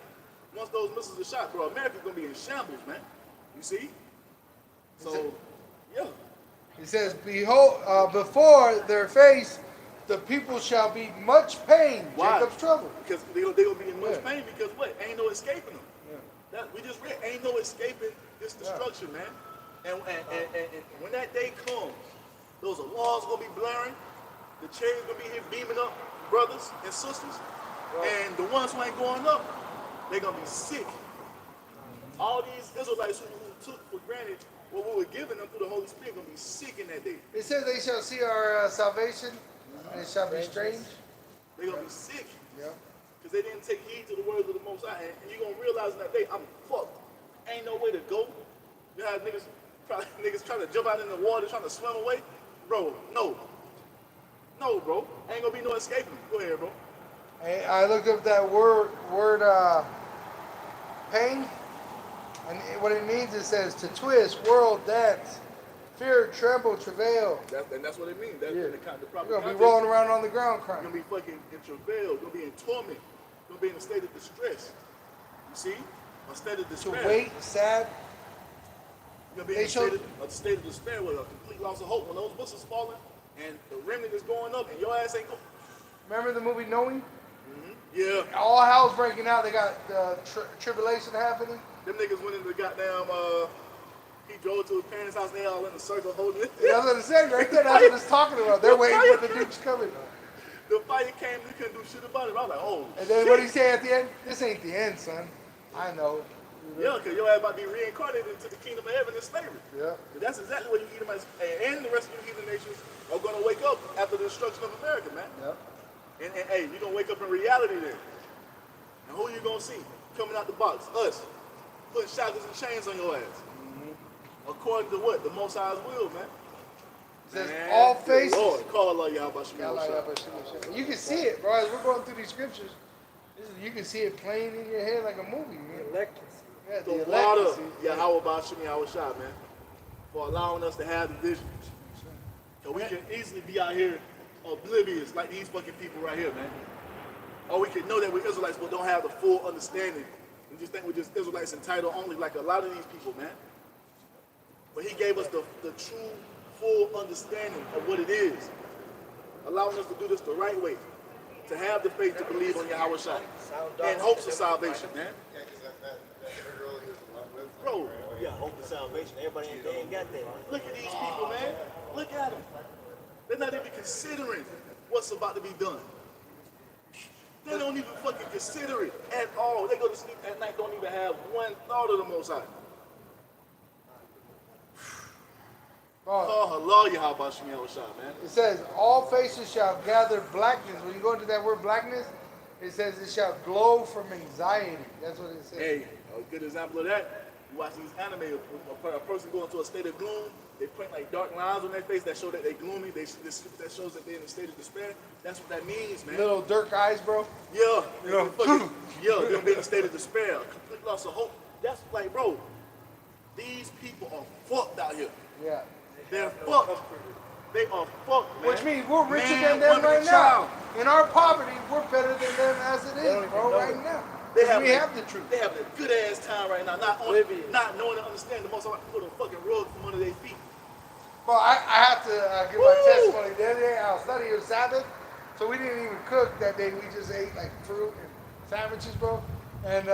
A: once those missiles are shot, bro. America's gonna be in shambles, man. You see? So, yeah.
C: He says, "Behold, before their face, the people shall be much pain."
A: Why?
C: Jacob's trouble.
A: Because they're gonna be in much pain because what? Ain't no escaping them. That, we just read, ain't no escaping this destruction, man. And when that day comes, those alarms gonna be blaring, the chariots gonna be here beaming up brothers and sisters, and the ones who ain't going up, they're gonna be sick. All these Israelites who took for granted what we were giving them through the Holy Spirit gonna be sick in that day.
C: It says they shall see our salvation, and it shall be strange.
A: They're gonna be sick.
C: Yeah.
A: Because they didn't take heed to the words of the Most High. And you're going to realize in that day, I'm fucked. Ain't no way to go. You have niggas trying to jump out in the water, trying to swim away. Bro, no. No, bro. Ain't going to be no escaping. Go ahead, bro.
C: And I looked up that word pain, and what it means, it says to twist, whirl, dance, fear, tremble, travail.
A: And that's what it means. That's
C: Yeah.
A: the proper
C: You're going to be
A: context.
C: rolling around on the ground
A: You're
C: crying.
A: going to be fucking in travail. You're going to be in torment. You're going to be in a state of distress. You see? A state of
C: To
A: despair.
C: wait, sad.
A: You're going to be in a state of despair with a complete loss of hope. When those missiles falling and the remnant is going up and your ass ain't going.
C: Remember the movie Knowing?
A: Yeah.
C: All hell's breaking out. They got tribulation happening.
A: Them niggas went into the goddamn, he drove to his parents' house, they all in a circle holding it.
C: That's what it said right there. That's what it's talking about. They're waiting for the dudes coming.
A: The fire came, they couldn't do shit about it. I was like, oh,
C: And then
A: shit.
C: what he say at the end? This ain't the end, son. I know.
A: Yeah, because your ass about to be reincarnated into the kingdom of heaven in slavery.
C: Yeah.
A: And that's exactly what you Edomites and the rest of you heathen nations are going to wake up after the destruction of America, man.
C: Yep.
A: And hey, you're going to wake up in reality then. And who you going to see coming out the box? Us. Putting shackles and chains on your ass. According to what? The Most High's will, man.
C: It says
A: Man,
C: all
A: good
C: faces.
A: Lord, call Allah Yahweh Shemel.
C: You can see it, bro. As we're going through these scriptures, you can see it playing in your head like a movie, man.
B: Electricity.
C: Yeah,
A: The
C: the
A: water,
C: electricity.
A: Yahweh Bashim Yahushua, man, for allowing us to have the vision. So we can easily be out here oblivious like these fucking people right here, man. Or we can know that we're Israelites but don't have the full understanding. We just think we're just Israelites entitled only like a lot of these people, man. But he gave us the true, full understanding of what it is. Allowing us to do this the right way. To have the faith to believe on Yahweh Shai. And hopes of salvation, man. Bro,
D: Yeah, hope of salvation. Everybody ain't got that.
A: look at these people, man. Look at them. They're not even considering what's about to be done. They don't even fucking consider it at all. They go to sleep at night, don't even have one thought of the Most High.
C: Bro,
A: Oh, Allah, Yahweh Shem Yahushua, man.
C: it says all faces shall gather blackness. When you go into that word blackness, it says it shall glow from anxiety. That's what it says.
A: Hey, a good example of that, you watch these anime, a person go into a state of gloom, they paint like dark lines on their face that show that they're gloomy, that shows that they're in a state of despair. That's what that means, man.
C: Little Dirk eyes, bro.
A: Yeah,
C: Yeah.
A: they're gonna be in a state of despair, complete loss of hope. That's like, bro, these people are fucked out here.
C: Yeah.
A: They're fucked. They are fucked, man.
C: Which means we're richer
A: Man,
C: than them
A: woman,
C: right
A: and
C: now.
A: child.
C: In our poverty, we're better than them as it is, bro, right now.
A: They
C: We have the truth.
A: They have a good ass time right now, not knowing and understanding the most. I put a fucking rug from under their feet.
C: Well, I have to give my testimony. The other day, I was studying the Sabbath, so we didn't even cook that day. We just ate like fruit and sandwiches, bro. And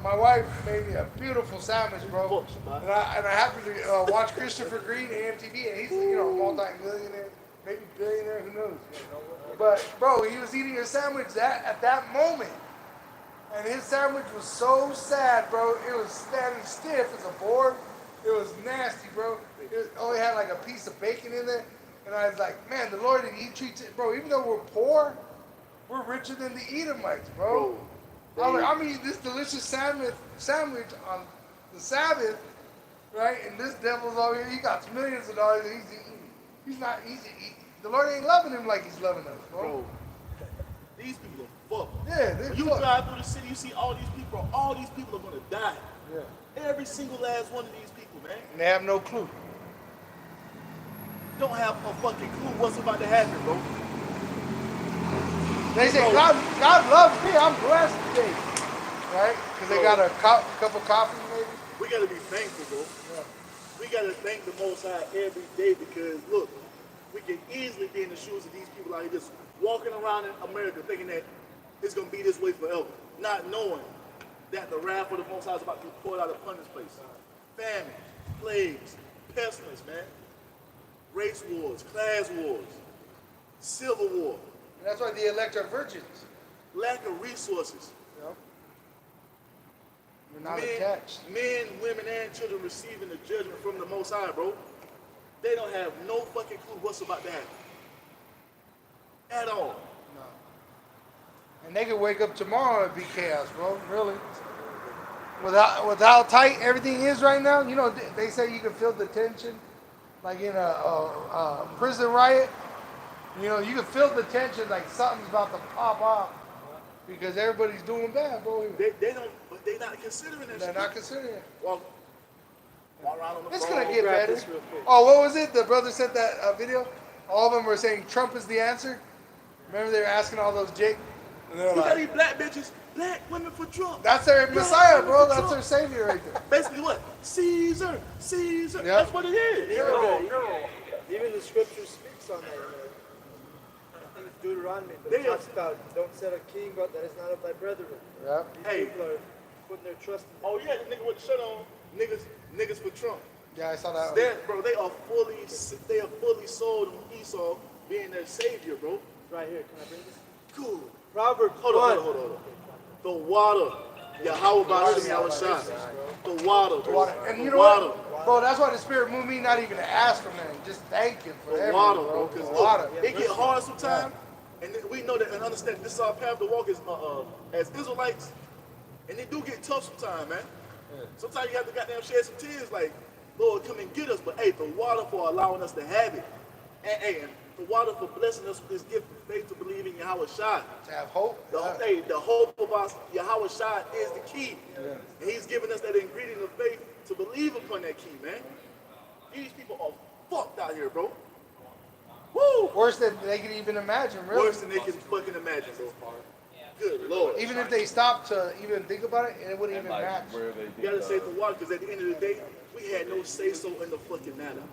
C: my wife made me a beautiful sandwich, bro. And I happened to watch Christopher Green, AMTV, and he's a multi-millionaire, maybe billionaire, who knows. But bro, he was eating a sandwich at that moment, and his sandwich was so sad, bro. It was standing stiff as a board. It was nasty, bro. It only had like a piece of bacon in there. And I was like, man, the Lord, he treats it, bro, even though we're poor, we're richer than the Edomites, bro. I'm eating this delicious sandwich on the Sabbath, right? And this devil's over here, he got millions of dollars and he's eating. The Lord ain't loving him like he's loving us, bro.
A: Bro, these people are fucked.
C: Yeah, they're
A: You
C: fucked.
A: drive through the city, you see all these people are gonna die.
C: Yeah.
A: Every single last one of these people, man,
C: And they have no clue.
A: don't have a fucking clue what's about to happen, bro.
C: They say,
A: Bro.
C: God loves me. I'm blessed today. Right? Because they got a cup of coffee, maybe.
A: We gotta be thankful, bro.
C: Yeah.
A: We gotta thank the Most High every day because look, we can easily be in the shoes of these people out here just walking around in America thinking that it's gonna be this way forever, not knowing that the wrath of the Most High is about to be poured out upon this place. Famine, plagues, pestilence, man, race wars, class wars, civil war,
C: And that's why the elect are virgins.
A: lack of resources.
C: You know? We're not attached.
A: Men, women, and children receiving the judgment from the Most High, bro. They don't have no fucking clue what's about to happen. At all.
C: No. And they could wake up tomorrow and be chaos, bro. Really. With how tight everything is right now, you know, they say you can feel the tension, like in a prison riot. You know, you can feel the tension, like something's about to pop off because everybody's doing bad, bro.
A: They don't, but they not considering that
C: They're
A: shit.
C: not considering it.
A: Walk around on the
C: It's
A: phone.
C: gonna get
B: grab
C: better.
B: this real quick.
C: Oh, what was it? The brother sent that video. All of them were saying Trump is the answer. Remember they were asking all those Jake, and they're
A: You got
C: like,
A: these black bitches, black women for Trump.
C: "That's their
A: Black
C: Messiah,
A: women
C: bro.
A: for
C: That's
A: Trump.
C: their savior right there."
A: Basically what? Caesar, Caesar.
C: Yep.
A: That's what it is.
B: Even the scripture speaks on that. I think it's Deuteronomy, but it
A: They are-
B: talks about don't set a king but that is not of thy brethren.
C: Yep.
B: These
A: Hey.
B: people are putting their trust in
A: Oh yeah, the nigga with the shirt on. Niggas for Trump.
C: Yeah, I saw that.
A: Bro, they are fully sold on Esau being their savior, bro.
B: right here. Can I bring this?
A: Cool.
B: Proverbs
A: Hold
B: 1.
A: on. The water. Yahweh Bashim Yahushua. The water, bro.
C: Water. And you
A: The
C: know
A: water.
C: what, bro? That's why the Spirit moved me not even to ask for nothing, just thank Him for
A: The
C: everything,
A: water, bro.
C: The
A: Because
C: water.
A: look, it get hard sometimes, and we know that and understand this is our path to walk as Israelites, and it do get tough sometimes, man. Sometimes you have to goddamn shed some tears, like, Lord, come and get us. But hey, the water for allowing us to have it, and the water for blessing us with this gift of faith to believe in Yahweh Shai.
C: To have hope.
A: The hope of us, Yahweh Shai is the key. And He's given us that ingredient of faith to believe upon that key, man. These people are fucked out here, bro. Woo!
C: Worse than they can even imagine, really.
A: Worse than they can fucking imagine, bro. Good Lord.
C: Even if they stopped to even think about it, it wouldn't even match.
A: You gotta say the water, because at the end of the day, we had no say-so in the fucking matter.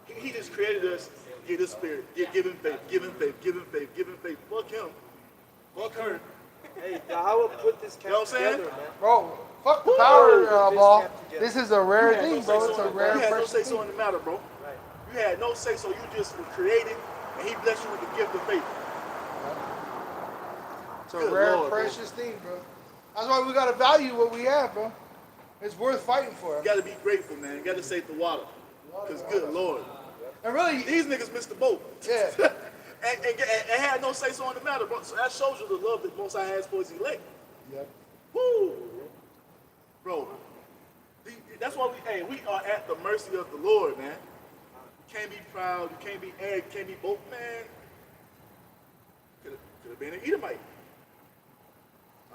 A: He just created us, give his spirit, give him faith, give him faith, give him faith, give him faith. Fuck him. Fuck her.
B: Hey, Yahweh put this camp
A: know what I'm saying?
B: together, man.
C: Bro, fuck the power ball.
B: Camp together.
C: This is a rare
A: You had
C: thing,
A: no
C: bro.
A: say-so
C: It's a
A: in the-
C: rare
A: You had no
C: precious
A: say-so
C: thing.
A: in the matter, bro.
B: Right.
A: You had no say-so. You just were created, and he blessed you with the gift of faith.
C: It's a
A: Good
C: rare,
A: Lord, bro.
C: precious thing, bro. That's why we gotta value what we have, bro. It's worth fighting for.
A: You gotta be grateful, man. You gotta say the water. Because good Lord.
C: And really,
A: These niggas missed the boat.
C: Yeah.
A: and had no say-so in the matter, bro. So that shows you the love that Most High has for his elect.
C: Yep.
A: Woo! Bro, that's why we are at the mercy of the Lord, man. You can't be proud, you can't be arrogant, you can't be both, man. Could have been an Edomite.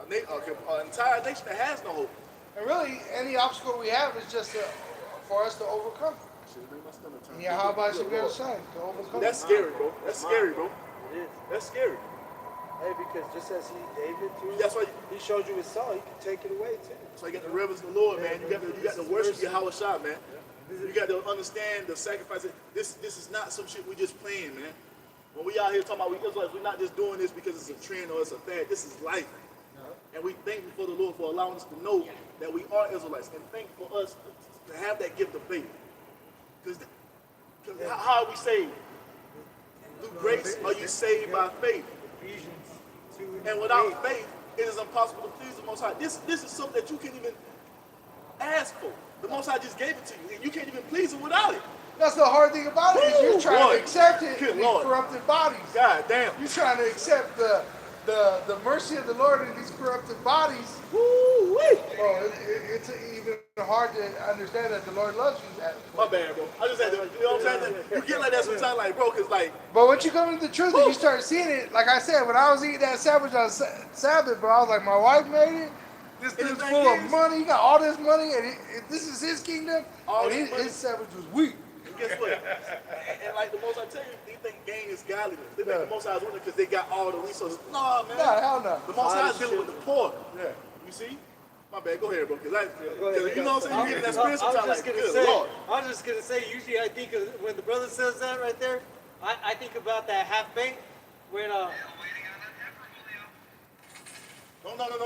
A: An entire nation that has no hope.
C: And really, any obstacle we have is just for us to overcome.
A: Should've made my stomach turn.
C: Yeah, how about
A: Good
C: you
A: Lord.
C: shine to overcome?
A: That's scary, bro. That's scary, bro.
B: It is.
A: That's scary.
B: Hey, because just as he gave it to
A: That's
B: us,
A: why
B: he showed you his soul, he can take it away too.
A: So you got to reverence the Lord, man. You got to worship Yahweh Shai, man. You got to understand the sacrifice. This is not some shit we just playing, man. When we out here talking about we Israelites, we're not just doing this because it's a trend or it's a fad. This is life. And we thank for the Lord for allowing us to know that we are Israelites, and thank for us to have that gift of faith. Because how are we saved? Through grace are you saved by faith.
B: Ephesians 2
A: And without faith, it is impossible to please the Most High. This is something that you can't even ask for. The Most High just gave it to you, and you can't even please Him without it.
C: That's the hard thing about it, is you're
A: Woo,
C: trying
A: boy.
C: to accept it
A: Good
C: in these
A: Lord.
C: corrupted bodies.
A: God damn.
C: You're trying to accept the mercy of the Lord in these corrupted bodies.
A: Woo-wee.
C: Bro, it's even hard to understand that the Lord loves you.
A: My bad, bro. I just had to, you know what I'm saying? You get like that sometimes, like, bro, because, like,
C: But once you come into the truth and you start seeing it, like I said, when I was eating that sandwich on Sabbath, bro, I was like, my wife made it. This
A: And the
C: dude's
A: thing
C: full of
A: is-
C: money. He got all this money, and this is his kingdom.
A: All
C: And
A: this money.
C: his savage was weak.
A: And guess what? And like the most I tell you, they think gain is godliness. They
C: Yeah.
A: think the most I was winning because they got all the resources. Nah, man.
C: Nah, hell no.
A: The most I is dealing with the poor.
C: Yeah.
A: You see? My bad. Go ahead, bro. Because
B: ahead.
A: you know what I'm saying? You get that spirit
E: I
A: sometimes
E: was
A: like,
E: just gonna
A: good
E: say.
A: Lord.
E: I was just gonna say. Usually, I think of, when the brother says that right there, I think about that half bank when
A: No,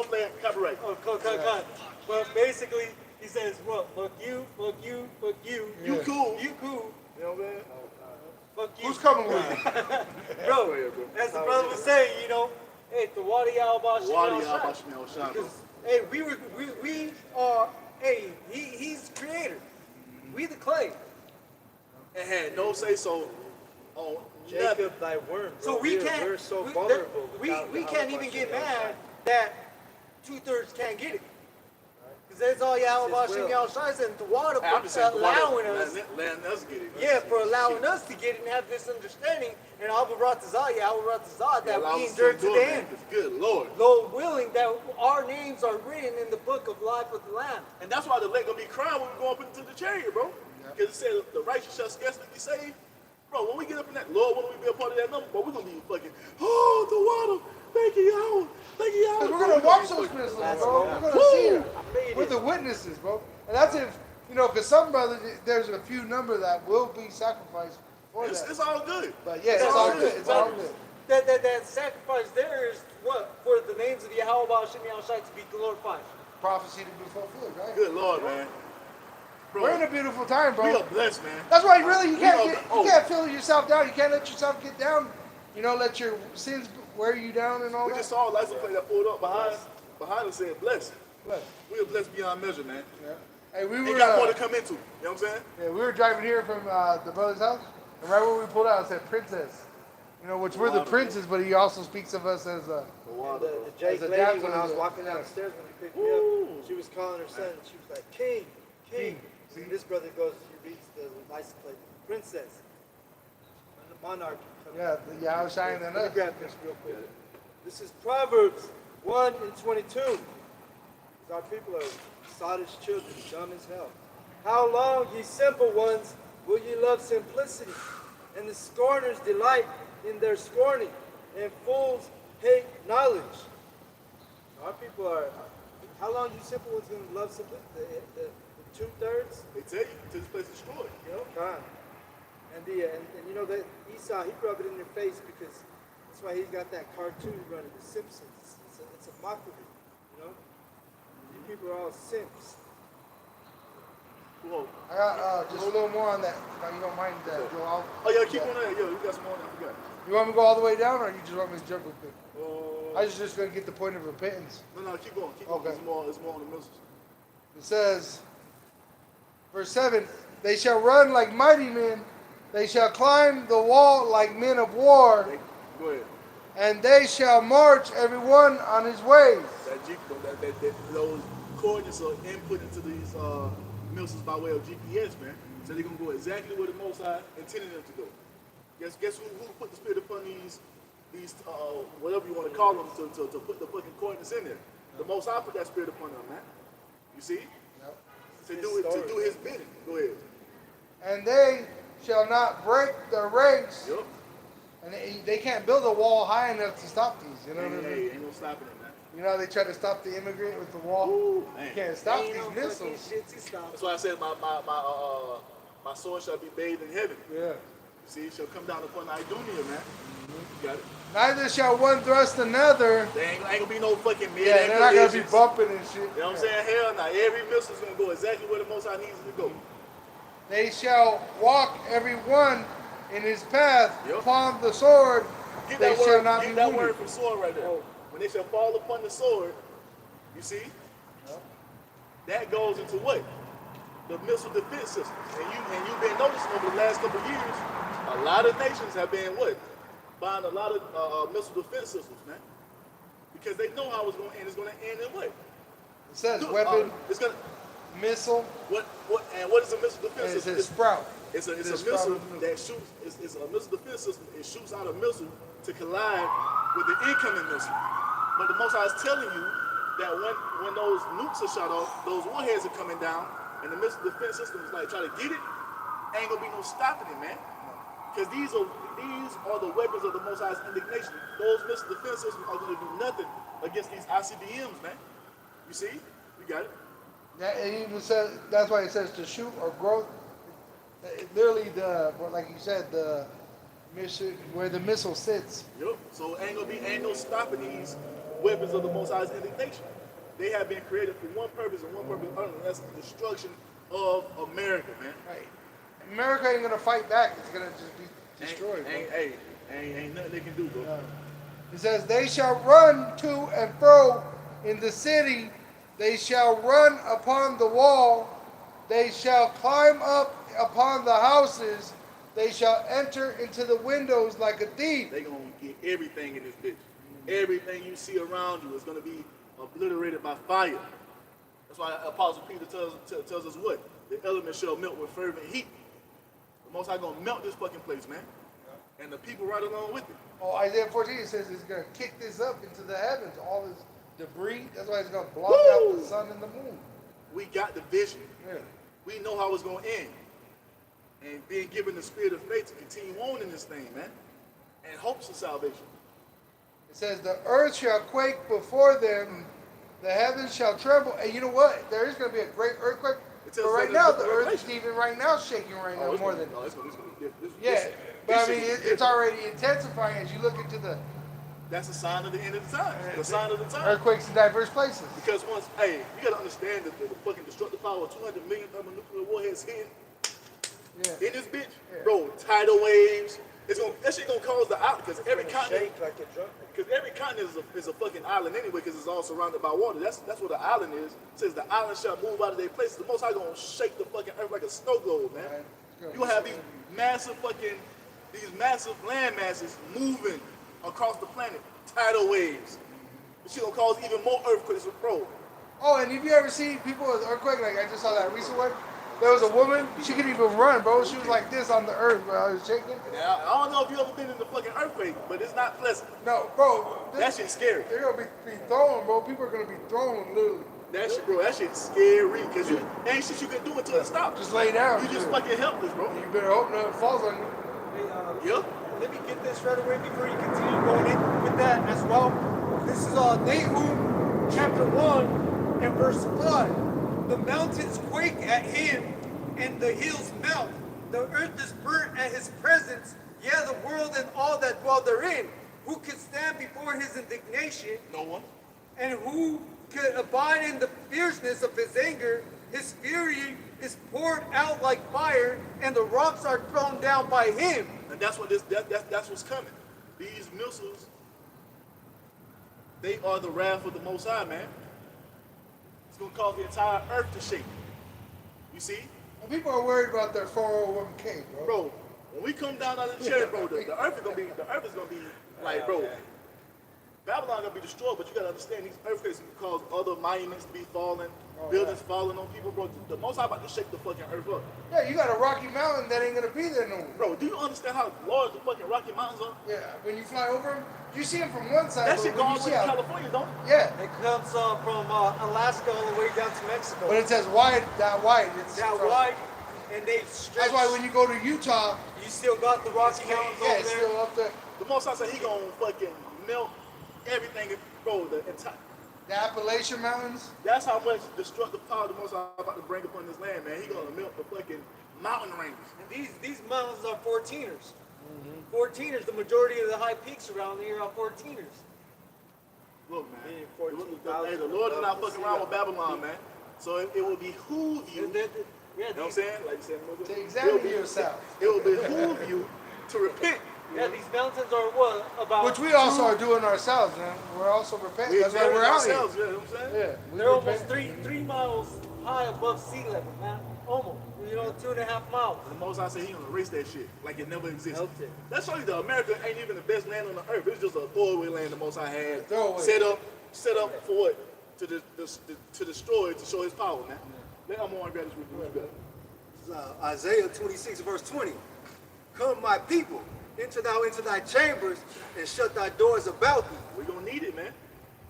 A: play it. Copyright.
E: oh cut. But basically, he says, "What? Fuck you, fuck you, fuck you.
A: You cool.
E: You cool.
A: You know what I'm saying?
E: Fuck you."
C: Who's coming with you?
E: Bro,
A: ahead, bro.
E: as the brother was saying, you know, hey, the water y'all about
A: Wadi Al-Bashmi Al-Sham, bro.
E: Hey, we are. Hey, he's creator. We the clay.
A: And had no say so on nothing.
B: Jacob, thy worm.
E: So
B: bro.
E: we can't.
B: We're so
E: we,
B: vulnerable.
E: we
B: without
E: can't
B: the
E: even
B: Hawabashi
E: get
B: El
E: mad
B: Shai.
E: that 2/3 can't get it. Because that's all y'all about
B: His will.
E: y'all shines and the water
A: Hey, I'm
E: for
A: just saying,
E: allowing us.
A: letting us get it. man.
E: Yeah, for allowing us to get it and have this understanding. And Albaratazah that
A: Allow
E: we
A: us
E: endure to
A: do
E: the
A: it, man,
E: end.
A: 'cause good Lord.
E: Lord willing that our names are written in the book of life of the Lamb.
A: And that's why the lake gonna be crying when we go up into the chariot, bro. Because it said the righteous shall scarcely be saved. Bro, when we get up in that, Lord, when we be a part of that number, bro, we're gonna be fucking, oh, the water. Thank you, y'all. Thank you, y'all.
C: We're gonna watch those missiles, bro. We're gonna see them. We're the witnesses, bro. And that's if because some brothers, there's a few number that will be sacrificed for
A: It's
C: that.
A: all good.
C: But yeah, it's all good. It's all good.
E: That sacrifice there is what? For the names of Yahweh Shemi Al-Shai to be glorified.
C: Prophecy to be fulfilled, right?
A: Good Lord, man. Bro,
C: We're in a beautiful time,
A: we
C: bro.
A: are blessed, man.
C: That's why really you can't
A: are-
C: get,
A: oh.
C: you can't feel yourself down. You can't let yourself get down. Let your sins wear you down and all
A: We
C: that.
A: just saw a license plate that pulled up behind us said blessed.
C: Bless.
A: We are blessed beyond measure, man.
C: Yeah. Hey, we
A: We
C: were
A: got more to come into. You know what I'm saying?
C: yeah, we were driving here from the brother's house, and right when we pulled out, it said princess. Which we're the princes, but he also speaks of us as
B: The Jake
C: As a
B: lady,
C: damsel
B: when I was
C: in the-
B: walking downstairs when he picked me up, she was calling her son. She was like, King. And this brother goes, he reads the license plate, princess. And the monarch.
C: the Yahweh Shai and
B: Let me
C: us.
B: grab this real quick. This is Proverbs 1:22. Our people are sottish children, dumb as hell. How long, ye simple ones, will ye love simplicity? And the scorners delight in their scorning, and fools hate knowledge. Our people are. How long you simple ones gonna love simplicity? The 2/3.
A: They tell you to this place destroyed.
B: God. And that Esau, he rubbed it in their face because that's why he's got that cartoon running, The Simpsons. It's a mockery, You people are all simps.
A: Whoa.
C: I got just a little more on that. If you don't mind, Joel.
A: Oh, yeah, keep on that. Yo, we got some more than I forgot.
C: You want me to go all the way down, or you just want me to jump real quick? I was just gonna get the point of repentance.
A: No, keep going. Keep going.
C: Okay.
A: It's more on the missiles.
C: It says, verse 7, they shall run like mighty men, they shall climb the wall like men of war,
A: Go ahead.
C: and they shall march every one on his ways.
A: Those coordinates are input into these missiles by way of GPS, man. So they're gonna go exactly where the Most High intended them to go. Guess who put the spirit upon these whatever you want to call them to put the fucking coordinates in there? The Most High put that spirit upon them, man. You see?
C: Yep.
A: To do his bidding. Go ahead.
C: And they shall not break their ranks,
A: Yup.
C: and they can't build a wall high enough to stop these. You know what I mean?
A: Hey, ain't no stopping it, man.
C: You know how they try to stop the immigrant with the wall?
A: Ooh, man.
C: You can't stop
E: Ain't
C: these
E: no fucking
C: missiles.
E: shit to stop.
A: That's why I said my sword shall be bathed in heaven.
C: Yeah.
A: You see, it shall come down upon Idunia, man. You got it.
C: Neither shall one thrust another.
A: There ain't gonna be no fucking mid.
C: Yeah, they're not gonna be bumping and shit.
A: You know what I'm saying? Hell, now every missile's gonna go exactly where the Most High needs it to go.
C: They shall walk every one in his path.
A: Yep.
C: Upon the sword,
A: Get
C: they
A: that
C: shall
A: word.
C: not be
A: Get that
C: wounded.
A: word from sword right there. When they shall fall upon the sword, you see, that goes into what? The missile defense system. And you've been noticing over the last couple of years, a lot of nations have been what? Buying a lot of missile defense systems, man. Because they know how it's going to end. It's going to end in what?
C: It says weapon,
A: It's going to.
C: missile,
A: What is a missile defense
C: and it
A: system?
C: says sprout.
A: It's a
C: It's
A: missile
C: sprouted
A: that shoots. It's a missile defense system. It shoots out a missile to collide with the incoming missile. But the Most High is telling you that when those nukes are shot off, those warheads are coming down, and the missile defense system is like trying to get it, ain't gonna be no stopping it, man. Because these are the weapons of the Most High's indignation. Those missile defense systems are gonna do nothing against these ICBMs, man. You see? You got it.
C: Yeah, it even says that's why it says to shoot or grow. Literally, like you said, the mission where the missile sits.
A: Yep. So ain't no stopping these weapons of the Most High's indignation. They have been created for one purpose and one purpose only, and that's the destruction of America, man.
C: Right. America ain't gonna fight back. It's gonna just be destroyed.
A: Ain't nothing they can do, bro.
C: It says, "They shall run to and fro in the city. They shall run upon the wall. They shall climb up upon the houses. They shall enter into the windows like a thief."
A: They gonna get everything in this bitch. Everything you see around you is gonna be obliterated by fire. That's why Apostle Peter tells us what? The elements shall melt with fervent heat. The Most High gonna melt this fucking place, man. And the people right along with it.
C: Oh, Isaiah 14 says it's gonna kick this up into the heavens. All this debris. That's why it's gonna block out the sun and the moon.
A: We got the vision.
C: Yeah.
A: We know how it's gonna end. And being given the spirit of faith to continue on in this thing, man. And hopes of salvation.
C: It says the earth shall quake before them, the heavens shall tremble. And you know what? There is going to be a great earthquake. But right now, the earth is even right now shaking right now more than. Yeah, but I mean, it's already intensifying as you look into the.
A: That's a sign of the end of the time. The sign of the time.
C: Earthquakes in diverse places.
A: Because once, hey, you got to understand that the fucking destructive power of 200 million thermonuclear warheads hitting in this bitch, bro, tidal waves. That shit gonna cause the island, because every continent, is a fucking island anyway, because it's all surrounded by water. That's what the island is. It says the island shall move out of their places. The Most High gonna shake the fucking earth like a snow globe, man. You gonna have these massive land masses moving across the planet, tidal waves. This shit gonna cause even more earthquakes, bro.
C: Oh, and have you ever seen people with earthquake? Like I just saw that recent one. There was a woman, she couldn't even run, bro. She was like this on the earth, bro. I was shaking.
A: Now, I don't know if you ever been in the fucking earthquake, but it's not pleasant.
C: No, bro.
A: That shit's scary.
C: They're going to be thrown, bro. People are going to be thrown, literally.
A: That shit, bro, that shit's scary. Because you ain't shit you can do until it stops.
C: Just lay down.
A: You just fucking helpless, bro.
C: You better hope nothing falls on you.
F: Hey,
A: Yep.
F: let me get this right away before you continue going in with that as well. This is Nahum chapter 1 and verse 5. The mountains quake at him and the hills melt. The earth is burnt at his presence, yeah, the world and all that dwell therein. Who can stand before his indignation?
A: No one.
F: And who could abide in the fierceness of his anger? His fury is poured out like fire, and the rocks are thrown down by him.
A: And that's what that's what's coming. These missiles, they are the wrath of the Most High, man. It's gonna cause the entire earth to shake. You see?
C: And people are worried about their 401k, bro.
A: Bro, when we come down out of the chair, bro, the earth is gonna be like, bro, Babylon gonna be destroyed, but you gotta understand these earthquakes can cause other monuments to be falling, buildings falling on people, bro. The Most High about to shake the fucking earth up.
C: Yeah, you got a Rocky Mountain that ain't gonna be there no more.
A: Bro, do you understand how large the fucking Rocky Mountains are?
C: Yeah, when you fly over them, you see them from one side.
A: That
C: but
A: shit
C: when
A: goes
C: you
A: to
C: see how-
A: California, don't it?
C: Yeah,
F: It comes from Alaska all the way down to Mexico.
C: but it says wide, that wide. It's
F: That
C: from-
F: wide, and they stretch.
C: That's why when you go to Utah,
F: you still got the Rocky Mountains
C: yeah,
F: over
C: it's
F: there.
C: still up there.
A: The Most High said he gonna fucking melt everything, bro. The entire.
C: The Appalachian Mountains.
A: That's how much destructive power the Most High about to bring upon this land, man. He gonna melt the fucking mountain ranges.
F: And these mountains are 14ers. 14ers, the majority of the high peaks around here are 14ers.
A: Look, man.
F: Yeah,
A: Hey, the Lord is not fucking around with Babylon, man. So it will behoove you.
F: Yeah,
A: You know what I'm saying? Like you said, Moses,
C: To examine
A: it will
C: yourself.
A: It will behoove you to repent.
F: yeah, these mountains are what? About
C: Which we also are doing ourselves, man. We're also repenting. That's why
A: examine
C: we're out here.
A: ourselves, you know what I'm saying?
C: Yeah, we
F: They're almost
C: repent.
F: three miles high above sea level, man. Almost. 2.5 miles.
A: The Most High said he gonna erase that shit like it never existed.
F: Okay.
A: That's show you that America ain't even the best land on the earth. It's just a throwaway land the Most High had
C: Throwaway.
A: set up for what? To destroy, to show his power, man. Let I'm on grab this with you.
D: This is, Isaiah 26 verse 20. Come, my people, enter thou into thy chambers and shut thy doors about thee.
A: We're gonna need it, man.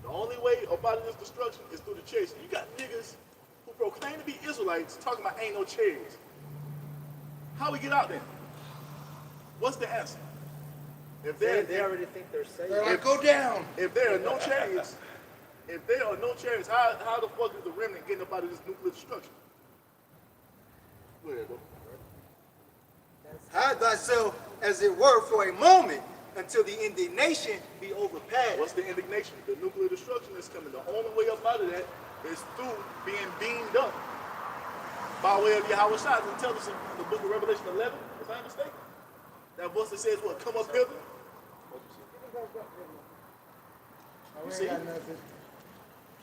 A: The only way about this destruction is through the chariots. You got niggas who proclaim to be Israelites talking about ain't no chariots. How we get out there? What's the answer? If
B: They already think they're safe.
C: They're like, go down.
A: if there are no chariots, how the fuck is the remnant getting up out of this nuclear destruction? Go ahead, bro.
D: Hide thyself, as it were, for a moment, until the indignation be overpassed.
A: What's the indignation? The nuclear destruction is coming. The only way up out of that is through being beamed up by way of Yahweh Shai. It tells us in the book of Revelation 11, if I'm not mistaken. That voice that says, what, come up hither? You see?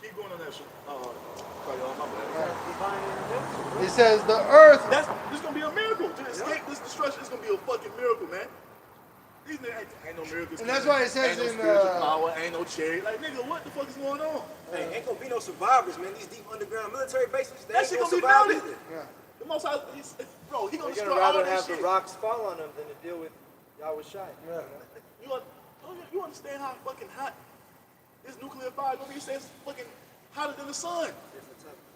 A: Keep going on that shit. Sorry, y'all, my bad.
C: It says the earth.
A: This is gonna be a miracle. To escape this destruction, it's gonna be a fucking miracle, man. These niggas ain't no miracles.
C: And that's why it says
A: ain't no
C: in,
A: spiritual power, ain't no chariot. Like, nigga, what the fuck is going on?
D: Hey, ain't gonna be no survivors, man. These deep underground military bases, they
A: That
D: ain't
A: shit
D: gonna
A: gonna be
D: survive
A: melted.
D: either.
C: Yeah.
A: The Most High, bro, he gonna
B: They're
A: destroy
B: gonna
A: all
B: rather
A: that
B: have
A: shit.
B: the rocks fall on them than to deal with Yahweh Shai.
A: You understand how fucking hot this nuclear fire gonna be? It says fucking hotter than the sun.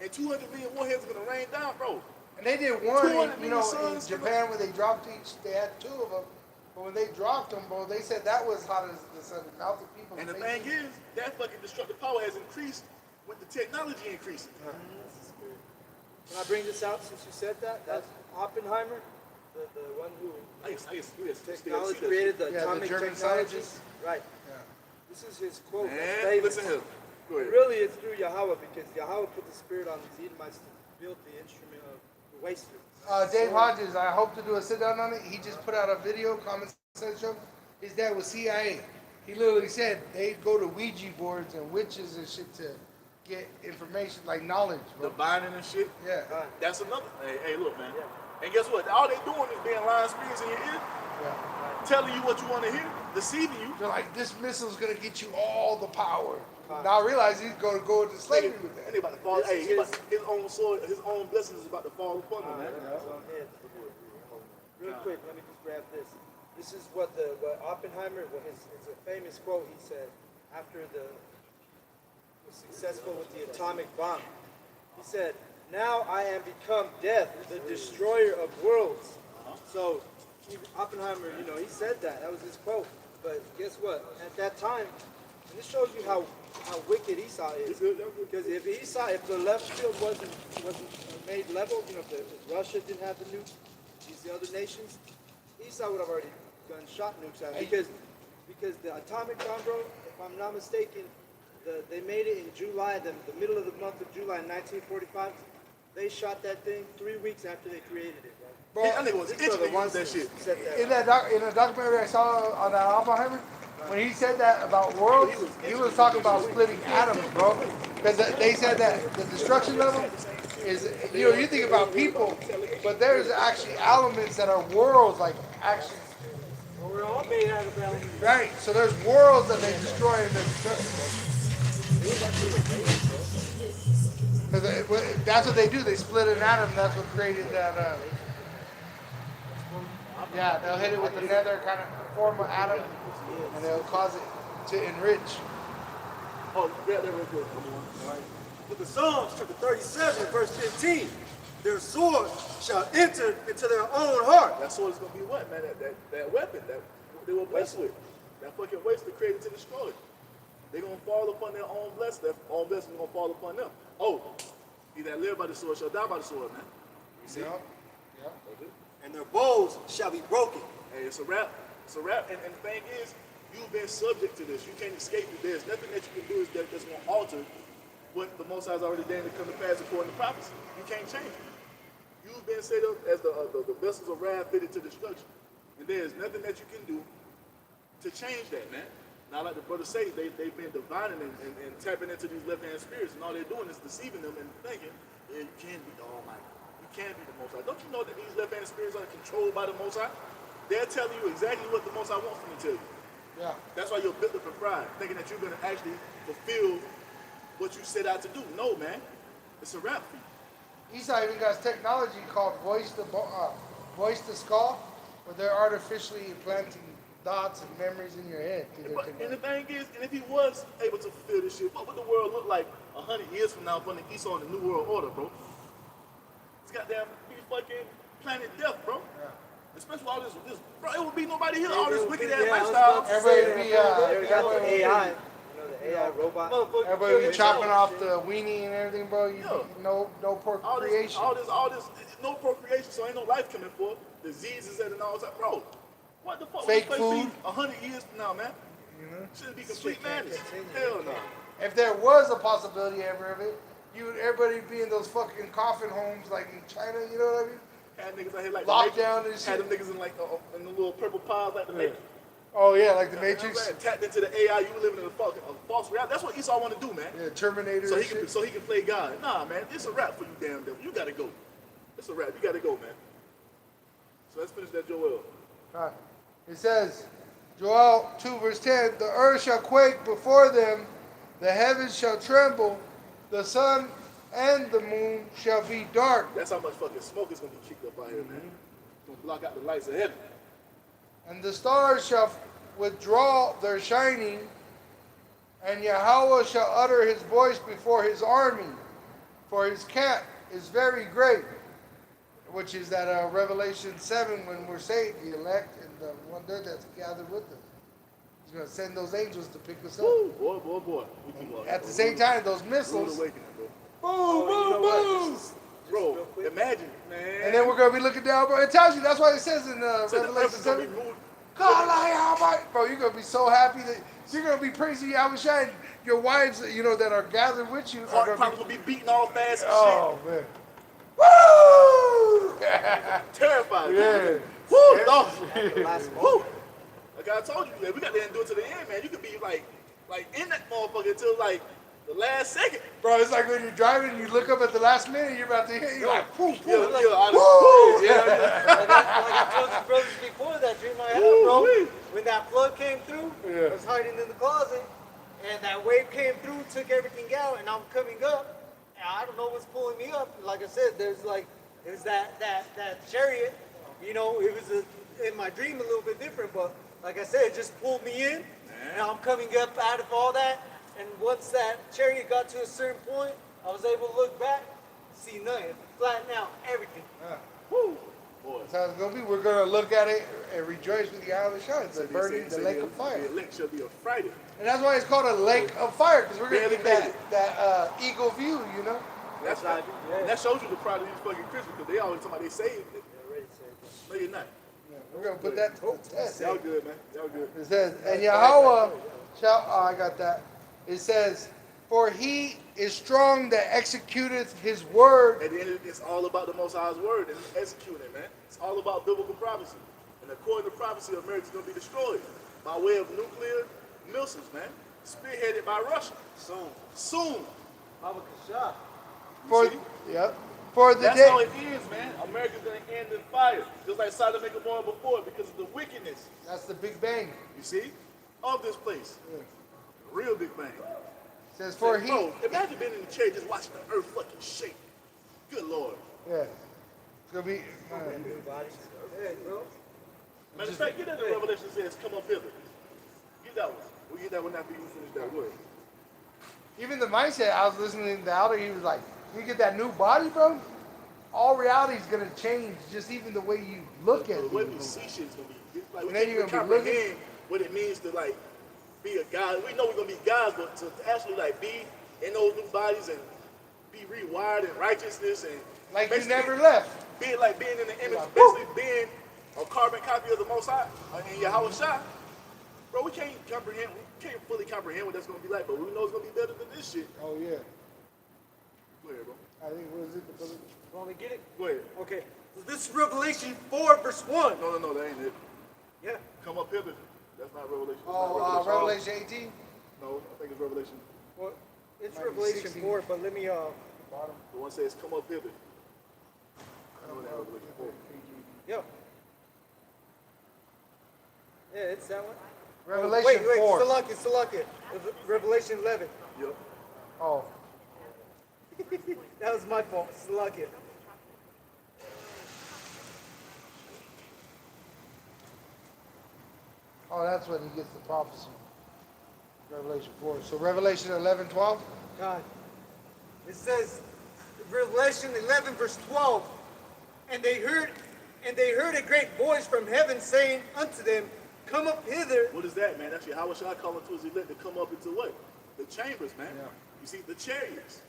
A: And 200 million warheads are gonna rain down, bro.
C: And they did one,
A: 200
C: in, you know,
A: million
C: in
A: sons
C: Japan where they dropped each. They had two of them, but when they dropped them, bro, they said that was hot as the sun. It melted people.
A: And the thing is, that fucking destructive power has increased with the technology increasing.
B: Can I bring this out since you said that? That's Oppenheimer, the one who technology created the atomic
C: German
B: technology.
C: scientist.
B: Right.
C: Yeah.
B: This is his quote.
A: Man,
B: That's famous.
A: listen here. Go ahead.
B: Really, it's through Yahweh because Yahweh put the spirit on these Edomites to build the instrument of the waster.
C: Dave Hodges, I hope to do a sit down on it. He just put out a video, Common Sense Show. His dad was CIA. He literally said they go to Ouija boards and witches and shit to get information, like knowledge,
A: The
C: bro.
A: binding and shit.
C: Yeah.
A: That's another. Hey, look, man. And guess what? All they doing is being lying spirits in your ear,
C: Yeah.
A: telling you what you want to hear, deceiving you.
C: They're like, this missile's gonna get you all the power. Now I realize he's gonna go into slavery with
A: And
C: that.
A: they about to fall. Hey, his own sword, his own blessings is about to fall upon him, man.
B: Real quick, let me just grab this. This is what Oppenheimer, it's a famous quote he said after was successful with the atomic bomb. He said, "Now I am become death, the destroyer of worlds." So Oppenheimer, he said that. That was his quote. But guess what? At that time, and this shows you how wicked Esau is. Because if the left field wasn't made level, if Russia didn't have the nukes, these other nations, Esau would have already shot nukes at it. Because the atomic bomb, bro, if I'm not mistaken, they made it in July, the middle of the month of July in 1945. They shot that thing 3 weeks after they created it, bro.
A: That nigga was itching to use that shit.
B: Said that.
C: In a documentary I saw on that Oppenheimer, when he said that about worlds, he was talking about splitting atoms, bro. Because they said that the destruction level is, you think about people, but there's actually elements that are worlds, like actually.
E: Well, we're all made out of elements.
C: Right, so there's worlds that they destroy in the destruction. Because that's what they do, they split an atom, that's what created that, yeah, they'll hit it with another kind of form of atom, and they'll cause it to enrich.
A: Oh, grab that real quick.
D: Book of Psalms, chapter 37, verse 15. Their sword shall enter into their own heart.
A: That sword is gonna be what, man? That weapon that they were blessed with. That fucking waster created to destroy. They're gonna fall upon their own blessing. Their own blessing is gonna fall upon them. Oh, he that live by the sword shall die by the sword, man. You see?
C: Yeah.
D: And their bows shall be broken.
A: Hey, it's a wrap. It's a wrap. And the thing is, you've been subject to this. You can't escape it. There's nothing that you can do that's going to alter what the Most High has already done to come to pass according to prophecy. You can't change it. You've been set up as the vessels of wrath fitted to destruction. And there's nothing that you can do to change that, man. Now, like the brothers say, they've been divining and tapping into these left-hand spirits, and all they're doing is deceiving them and thinking, yeah, you can be the Almighty. You can be the Most High. Don't you know that these left-hand spirits are controlled by the Most High? They're telling you exactly what the Most High wants them to tell you.
C: Yeah.
A: That's why you're built up in pride, thinking that you're going to actually fulfill what you set out to do. No, man. It's a wrap for you.
C: Esau even got technology called voice to skull, where they're artificially implanting thoughts and memories in your head.
A: And the thing is, and if he was able to fulfill this shit, what would the world look like 100 years from now from the Esau and the New World Order, bro? It's goddamn be fucking planet death, bro. Yeah. Especially all this, bro, it would be nobody here, all this wicked ass lifestyle.
C: Everybody
B: They got the
C: be,
B: AI. The AI robot.
C: everybody be chopping off the weenie and everything, bro. No procreation.
A: All this, no procreation, so ain't no life coming forth. Diseases and all that, bro. What the fuck?
C: Fake
A: What
C: food.
A: 100 years from now, man. Should be complete madness. Hell no.
C: If there was a possibility ever of it, everybody be in those fucking coffin homes like in China, you know what I mean?
A: Had niggas out here like
C: Lockdown and shit.
A: Had them niggas in like in the little purple piles like the Matrix.
C: Oh yeah, like the Matrix.
A: Tapped into the AI, you living in a false reality. That's what Esau want to do, man.
C: Yeah, Terminator.
A: So he can play God. Nah, man, it's a rap for you, damn devil. You gotta go. It's a rap. You gotta go, man. So let's finish that Joel.
C: All right. It says, Joel 2 verse 10, the earth shall quake before them, the heavens shall tremble, the sun and the moon shall be dark.
A: That's how much fucking smoke is gonna be kicked up out here, man. It's gonna block out the lights of heaven.
C: And the stars shall withdraw their shining, and Yahweh shall utter his voice before his army, for his camp is very great. Which is that Revelation 7 when we're saved, the elect and the one there that's gathered with us. He's going to send those angels to pick us up.
A: Woo, boy.
C: At the same time, those missiles.
A: Awakening, bro.
C: Boom.
A: Bro, imagine, man.
C: And then we're going to be looking down, bro. It tells you, that's why it says in Revelation 7. God, bro, you're going to be so happy that you're going to be praising Yahweh and your wives, that are gathered with you.
A: Heart probably going to be beating all fast and
C: oh,
A: shit.
C: Man. Woo!
A: Terrified.
C: Yeah.
A: Woo, Lord. Woo. Like I told you, man, we got to endure to the end, man. You could be like in that motherfucker until like the last second.
C: Bro, it's like when you're driving and you look up at the last minute, you're about to hit, you're like, poof, poof.
A: Like
B: I told you brothers before that dream I had, bro. When that flood came through, I was hiding in the closet, and that wave came through, took everything out, and I'm coming up. I don't know what's pulling me up. Like I said, there's that chariot. It was in my dream a little bit different, but like I said, it just pulled me in. And I'm coming up out of all that. And once that chariot got to a certain point, I was able to look back, see nothing, flatten out everything.
A: Woo. Boy.
C: That's how it's going to be. We're going to look at it and rejoice with the Yahweh Shah. It's the burning, the lake of fire.
A: The lake shall be a Friday.
C: And that's why it's called a lake of fire, because we're going to
A: Barely
C: get that eagle view,
A: That's right. That shows you the pride of these fucking Christians, because they always talking about they saved it. No, you're not.
C: Yeah, we're going to put that to the test.
A: Y'all good, man. Y'all good.
C: It says, and Yahweh shall, I got that. It says, for he is strong that executeth his word.
A: At the end of it, it's all about the Most High's word and executing it, man. It's all about biblical prophecy. And according to prophecy, America's going to be destroyed by way of nuclear missiles, man. Spearheaded by Russia. Soon.
C: For, yep. For the
A: That's
C: day.
A: how it is, man. America's going to end in fire. Just like Sodom and Gomorrah before, because of the wickedness.
C: That's the Big Bang.
A: You see? Of this place.
C: Yeah.
A: Real Big Bang.
C: It says, for he.
A: Bro, imagine being in the chair just watching the earth fucking shake. Good Lord.
C: Yeah. It's going to be.
A: Matter of fact, get that in Revelation says, come up hither. Get that one. We'll get that one after you finish that word.
C: Even the mindset, I was listening to the elder, he was like, you get that new body, bro, all reality is going to change, just even the way you look at it.
A: The way we see shit is going to be, like, we
C: And then
A: can't
C: you're
A: even
C: gonna be looking-
A: comprehend what it means to, like, be a guy. We know we're going to be guys, but to actually, like, be in those new bodies and be rewired in righteousness and
C: Like you
A: basically
C: never left.
A: being in the image,
C: Like,
A: basically being a carbon copy of the Most High in Yahweh Shah. Bro, we can't fully comprehend what that's going to be like, but we know it's going to be better than this shit.
C: Oh, yeah.
A: Go ahead, bro.
C: I think, what is it?
B: Want me to get it?
A: Go ahead.
B: Okay. So this is Revelation 4, verse 1.
A: No, that ain't it.
B: Yeah.
A: Come up hither. That's not Revelation. That's
C: Oh,
A: not
C: Revelation 18?
A: No, I think it's Revelation.
B: Well, it's
C: Might be
B: Revelation
C: 16.
B: 4, but let me,
A: The one says, come up hither. I know that Revelation 4.
B: yeah. Yeah, it's that one.
C: Revelation
B: wait,
C: 4.
B: Salaki. Revelation 11.
A: Yep.
C: Oh.
B: That was my fault. Salaki.
C: Oh, that's when he gets the prophecy. Revelation 4. So Revelation 11, 12?
E: God. It says, Revelation 11, verse 12, and they heard a great voice from heaven saying unto them, Come up hither.
A: What is that, man? That's Yahweh Shai calling to his elect to come up into what? The chambers, man.
C: Yeah.
A: You see, the chariots.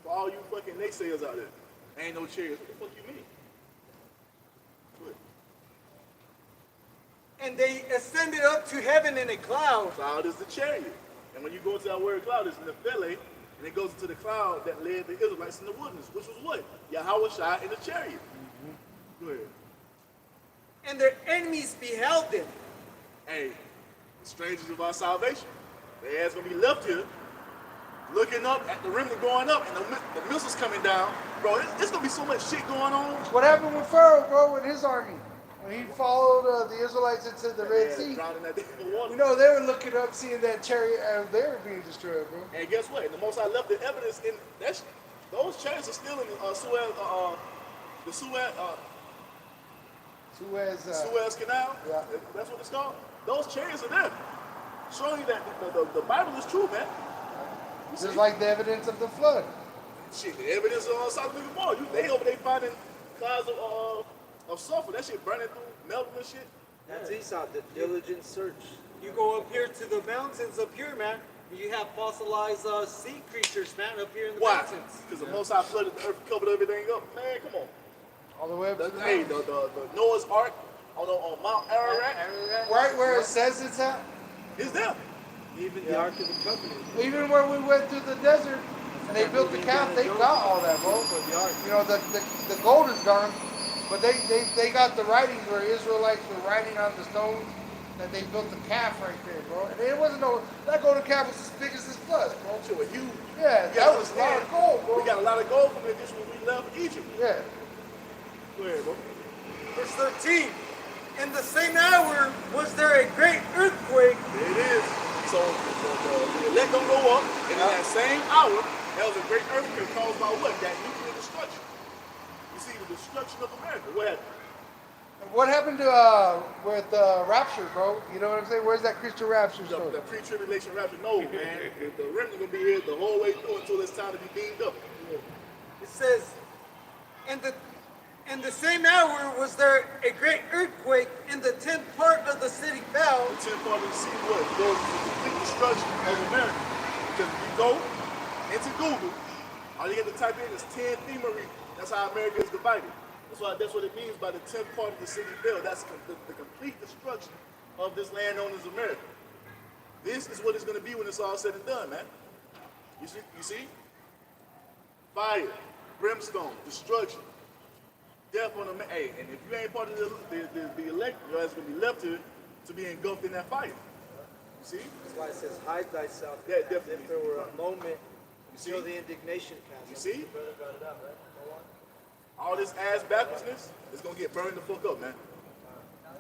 A: For all you fucking naysayers out there. Ain't no chariots. What the fuck you mean? What?
E: And they ascended up to heaven in a cloud.
A: Cloud is the chariot. And when you go into that word cloud, it's Nephele, and it goes into the cloud that led the Israelites in the wilderness, which was what? Yahweh Shai in the chariot. Go ahead.
E: And their enemies beheld them.
A: Hey, the strangers of our salvation. Their ass gonna be left here, looking up at the remnant going up, and the missiles coming down. Bro, it's gonna be so much shit going on.
C: What happened with Pharaoh, bro, with his army? When he followed the Israelites into the Red Sea.
A: Drowning that thing in the water.
C: You know, they were looking up, seeing that chariot, and they were being destroyed, bro.
A: And guess what? The Most High left the evidence in that. Those chariots are still in the Suez Canal.
C: Yeah.
A: That's what it's called. Those chariots are there, showing you that the Bible is true, man. You
C: Just
A: see?
C: like the evidence of the flood.
A: Shit, the evidence on South American Mall. They over there finding clouds of sulfur. That shit burning through, melting and shit.
B: That's Esau, the diligent search.
E: You go up here to the mountains up here, man. You have fossilized sea creatures, man, up here in the
A: Why?
E: mountains.
A: Because the Most High flooded the earth, covered everything up. Man, come on.
C: All the way up to the
A: Hey,
C: mountains.
A: the Noah's Ark on Mount Ararat
C: Right where it says it's at.
A: is there.
B: Even the Ark of the Covenant.
C: Even when we went through the desert and they built the calf, they got all that, bro. You know, the gold is gone, but they got the writings where Israelites were writing on the stones that they built the calf right there, bro. And it wasn't that golden calf was as big as this bus, bro.
A: Shit was huge.
C: Yeah,
A: You
C: that
A: gotta
C: was a lot of gold, bro.
A: We got a lot of gold from it just when we left Egypt.
C: Yeah.
A: Go ahead, bro.
E: Verse 13. In the same hour was there a great earthquake.
A: There it is. So the elect don't go up, and in that same hour, there was a great earthquake caused by what? That nuclear destruction. You see, the destruction of America. What happened?
C: What happened to with rapture, bro? You know what I'm saying? Where's that Christian rapture story?
A: The pre-tribulation rapture. No, man. The remnant gonna be here the whole way through until it's time to be beamed up.
E: It says, in the same hour was there a great earthquake, and the 10th part of the city fell.
A: The 10th part of the city what? Goes to the complete destruction of America. Because if you go into Google, all you get to type in is 10 FEMA regions. That's how America is divided. That's what it means by the 10th part of the city fell. That's the complete destruction of this land known as America. This is what it's going to be when it's all said and done, man. You see? Fire, brimstone, destruction, death on the man. Hey, and if you ain't part of the elect, your ass going to be left here to be engulfed in that fire. You see?
B: That's why it says, hide thyself.
A: Yeah, definitely.
B: If there were a moment,
A: see?
B: until the indignation passed.
A: You see?
B: Your brother brought it up, right? Go on.
A: All this ass backwardsness is gonna get burned the fuck up, man.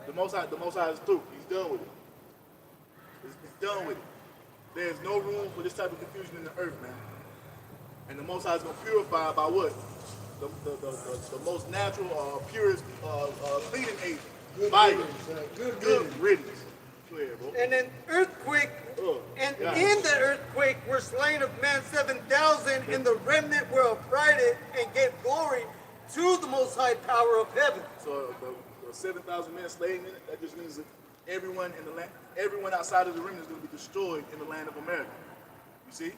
A: The Most High is through. He's done with it. He's done with it. There's no room for this type of confusion in the earth, man. And the Most High is gonna purify by what? The most natural, purest cleaning agent. Fire. Good riddance. Clear, bro.
E: And an earthquake, and in the earthquake were slain of man 7,000, and the remnant were affrighted and gave glory to the Most High power of heaven.
A: So the 7,000 men slain in it, that just means that everyone in the land, everyone outside of the remnant is going to be destroyed in the land of America. You see?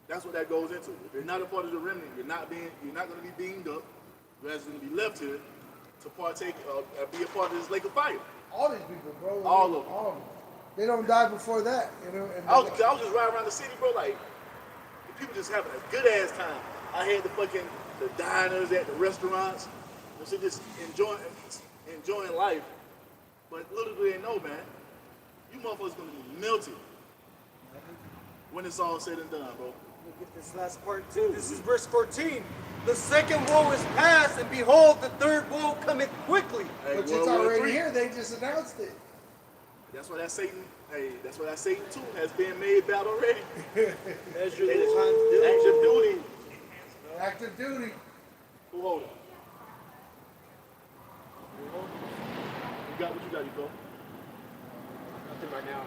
A: That's what that goes into. If you're not a part of the remnant, you're not going to be beamed up. You're actually going to be left here to partake, be a part of this lake of fire.
C: All these people, bro.
A: All of them.
C: All of them. They don't die before that, you know. And
A: I was just riding around the city, bro, like, the people just having a good ass time. I had the diners at the restaurants, and so just enjoying life. But little do they know, man, you motherfuckers gonna be melted when it's all said and done, bro.
E: Look at this last part too. This is verse 14. The second woe is past, and behold, the third woe cometh quickly.
A: Hey,
C: but it's
A: World War
C: already
A: III.
C: here. They just announced it.
A: That's why that Satan too has been made bad already.
B: Measure the times
A: Active duty.
C: Active duty.
A: Who hold it? You got what you got, you go.
E: Nothing right now.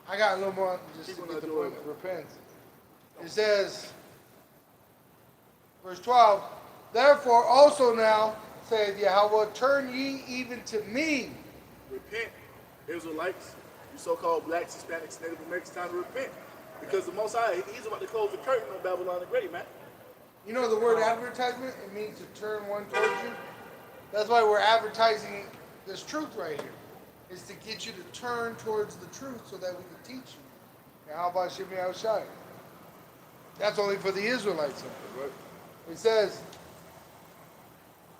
C: I got a little more just to
A: Keep on
C: get the
A: doing
C: point.
A: it.
C: Repent. It says, verse 12, therefore also now, saith Yahweh, turn ye even to me.
A: Repent, Israelites, you so-called blacks, Hispanics, Native Americans, time to repent. Because the Most High, he's about to close the curtain on Babylon the Great, man.
C: You know the word advertisement? It means to turn one towards you. That's why we're advertising this truth right here. Is to get you to turn towards the truth so that we can teach you. Now, how about Shimei Shai? That's only for the Israelites.
A: Right.
C: It says,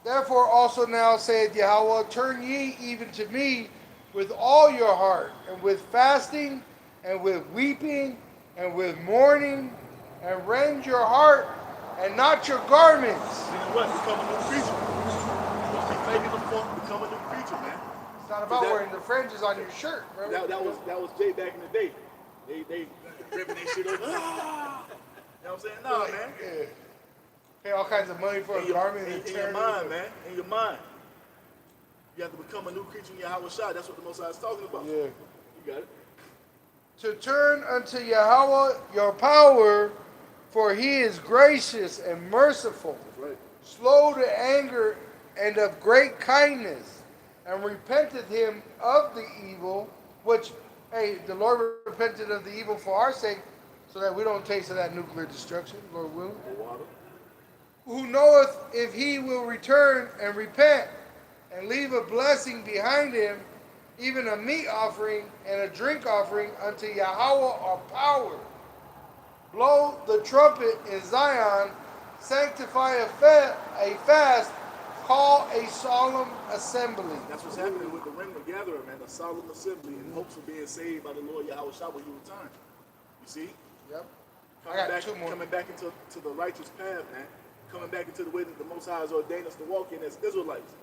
C: therefore also now saith Yahweh, turn ye even to me with all your heart, and with fasting, and with weeping, and with mourning, and rend your heart, and not your garments.
A: Meaning what? Become a new creature. Don't be faking the funk, become a new creature, man.
C: It's not about wearing the fringes on your shirt, bro.
A: That was Jay back in the day. They ripping their shit over. You know what I'm saying? Nah, man.
C: Yeah. Pay all kinds of money for a garment and
A: In
C: tear
A: your
C: it
A: mind,
C: over.
A: man. In your mind. You have to become a new creature in Yahweh Shai. That's what the Most High is talking about.
C: Yeah.
A: You got it.
C: To turn unto Yahweh your power, for he is gracious and merciful,
A: Right.
C: slow to anger and of great kindness, and repenteth him of the evil, which, hey, the Lord repented of the evil for our sake, so that we don't taste of that nuclear destruction, Lord willing.
A: The water.
C: Who knoweth if he will return and repent, and leave a blessing behind him, even a meat offering and a drink offering unto Yahweh our power. Blow the trumpet in Zion, sanctify a fast, call a solemn assembly.
A: That's what's happening with the remnant gatherer, man. A solemn assembly in hopes of being saved by the Lord Yahweh Shai when he returns. You see?
C: Yep. I got two more.
A: Coming back into the righteous path, man. Coming back into the way that the Most High has ordained us to walk in as Israelites.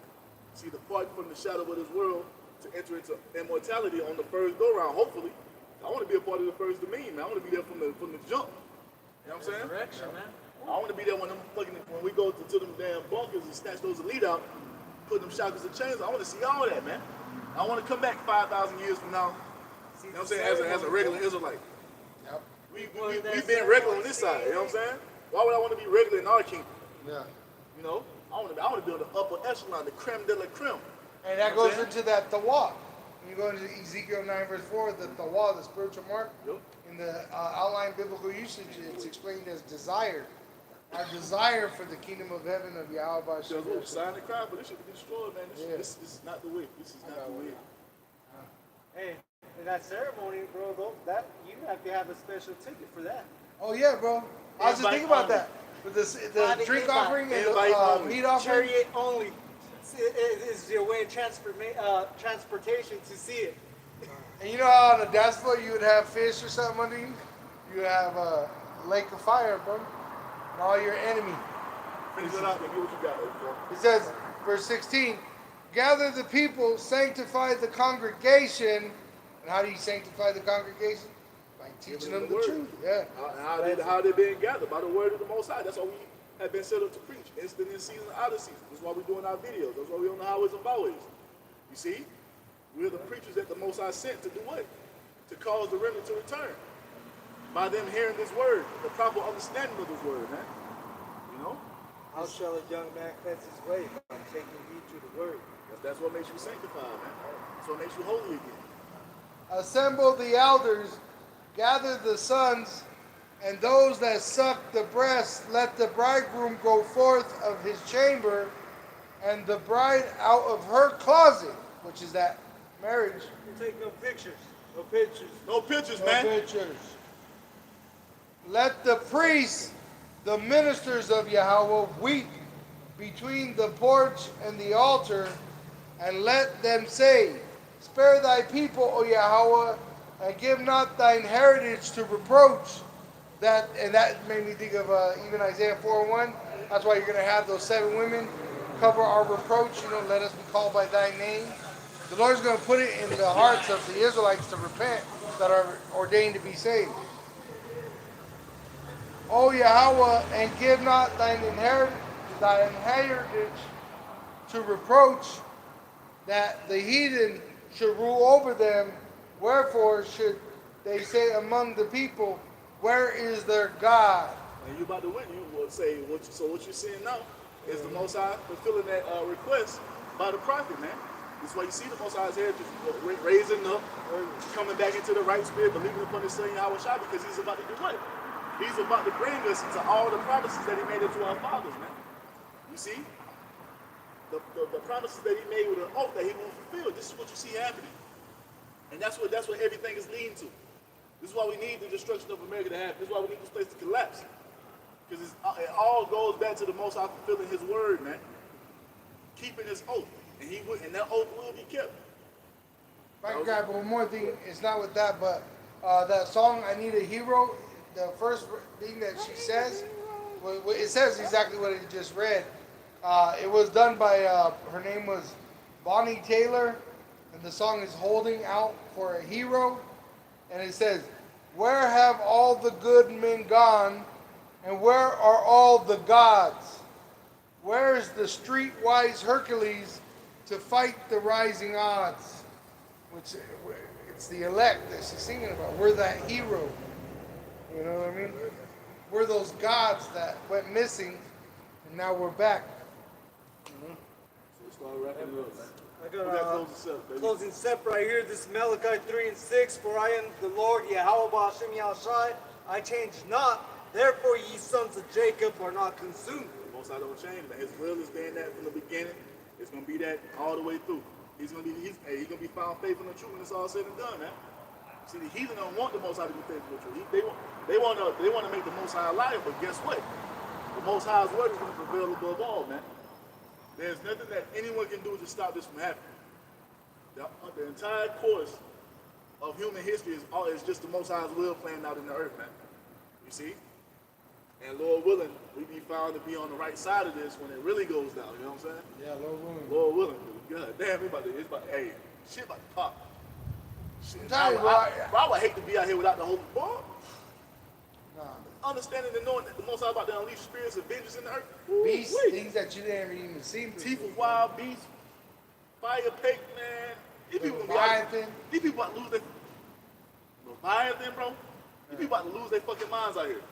A: See, departing from the shadow of this world to enter into immortality on the first go-round, hopefully. I want to be a part of the first dominion, man. I want to be there from the jump. You know what I'm saying?
E: Direction, man.
A: I want to be there when when we go to them damn bunkers and snatch those elite out, put them shackles and chains. I want to see all that, man. I want to come back 5,000 years from now. You know what I'm saying? As a regular Israelite.
C: Yep.
A: We've been regular on this side. You know what I'm saying? Why would I want to be regular in our kingdom?
C: Yeah.
A: You know, I want to be on the upper echelon, the creme de la creme.
C: And that goes into that tawah. When you go into Ezekiel 9 verse 4, the tawah, the spiritual mark,
A: Yep.
C: in the outline biblical usage, it's explained as desire. Our desire for the kingdom of heaven of Yahweh.
A: Because we're signing the crime, but this should be destroyed, man. This is not the way. This is not the way.
E: Hey, in that ceremony, bro, that you have to have a special ticket for that.
C: Oh yeah, bro. I was just thinking about that. With the
E: Private
C: drink
E: invite.
C: offering and
A: Invite
C: the
A: only.
C: meat offering.
E: Chariot only is your way of transportation to see it.
C: And you know how on the dance floor you would have fish or something under you? You have a lake of fire, bro. And all your enemy.
A: Finish it out and get what you got, bro.
C: It says, verse 16, gather the people, sanctify the congregation. And how do you sanctify the congregation? By teaching them the
A: word.
C: truth. Yeah.
A: How they being gathered? By the word of the Most High. That's why we have been set up to preach. Instant in season, out of season. That's why we're doing our videos. That's why we're on the highways and byways. You see? We're the preachers that the Most High sent to do what? To cause the remnant to return. By them hearing this word, the proper understanding of this word, man. You know?
B: How shall a young man cleanse his way? By taking heed to the word.
A: That's what makes you sanctified, man. That's what makes you holy again.
C: Assemble the elders, gather the sons, and those that suck the breast, let the bridegroom go forth of his chamber, and the bride out of her closet, which is that marriage.
B: Take no pictures. No pictures.
A: No pictures,
C: No
A: man.
C: pictures. Let the priests, the ministers of Yahweh, weep between the porch and the altar, and let them say, spare thy people, O Yahweh, and give not thine heritage to reproach. And that made me think of even Isaiah 4:1. That's why you're going to have those 7 women cover our reproach. Let us be called by thy name. The Lord's going to put it in the hearts of the Israelites to repent that are ordained to be saved. O Yahweh, and give not thine heritage to reproach, that the heathen should rule over them Wherefore should they say among the people, where is their God?
A: And you about to win. You will say, so what you're seeing now is the Most High fulfilling that request by the prophet, man. That's why you see the Most High's head just raising up, coming back into the right spirit, believing upon his son Yahweh Shai, because he's about to do what? He's about to bring us into all the promises that he made to our fathers, man. You see? The promises that he made with an oath that he will fulfill. This is what you see happening. And that's what everything is leading to. This is why we need the destruction of America to happen. This is why we need this place to collapse. Because it all goes back to the Most High fulfilling his word, man. Keeping his oath. And that oath will be kept.
C: If I can grab one more thing, it's not with that, but that song, I Need a Hero, the first thing that she says, it says exactly what it just read. It was done by, her name was Bonnie Taylor, and the song is Holding Out for a Hero. And it says, where have all the good men gone, and where are all the gods? Where is the streetwise Hercules to fight the rising odds? Which, it's the elect that she's singing about. We're that hero. You know what I mean? We're those gods that went missing, and now we're back.
A: So we start wrapping up, man.
E: I got a closing step right here. This is Malachi 3:6. For I am the Lord, Yahweh Hashem Yahushai. I change not. Therefore, ye sons of Jacob are not consumed.
A: The Most High don't change, man. His will has been that from the beginning. It's gonna be that all the way through. He's gonna be found faithful and true when it's all said and done, man. See, the heathen don't want the Most High to be faithful and true. They want to make the Most High a liar, but guess what? The Most High's word is gonna prevail above all, man. There's nothing that anyone can do to stop this from happening. The entire course of human history is just the Most High's will playing out in the earth, man. You see? And Lord willing, we be found to be on the right side of this when it really goes down. You know what I'm saying?
C: Yeah, Lord willing.
A: Lord willing. God damn, shit about to pop. Shit. I would hate to be out here without the Holy Boy. Understanding and knowing that the Most High about to unleash spirits of vengeance in the earth.
C: Beasts, things that you didn't even see before.
A: Teeth of wild beasts, fire pig, man. These people about to lose their Leviathan, bro. These people about to lose their fucking minds out here.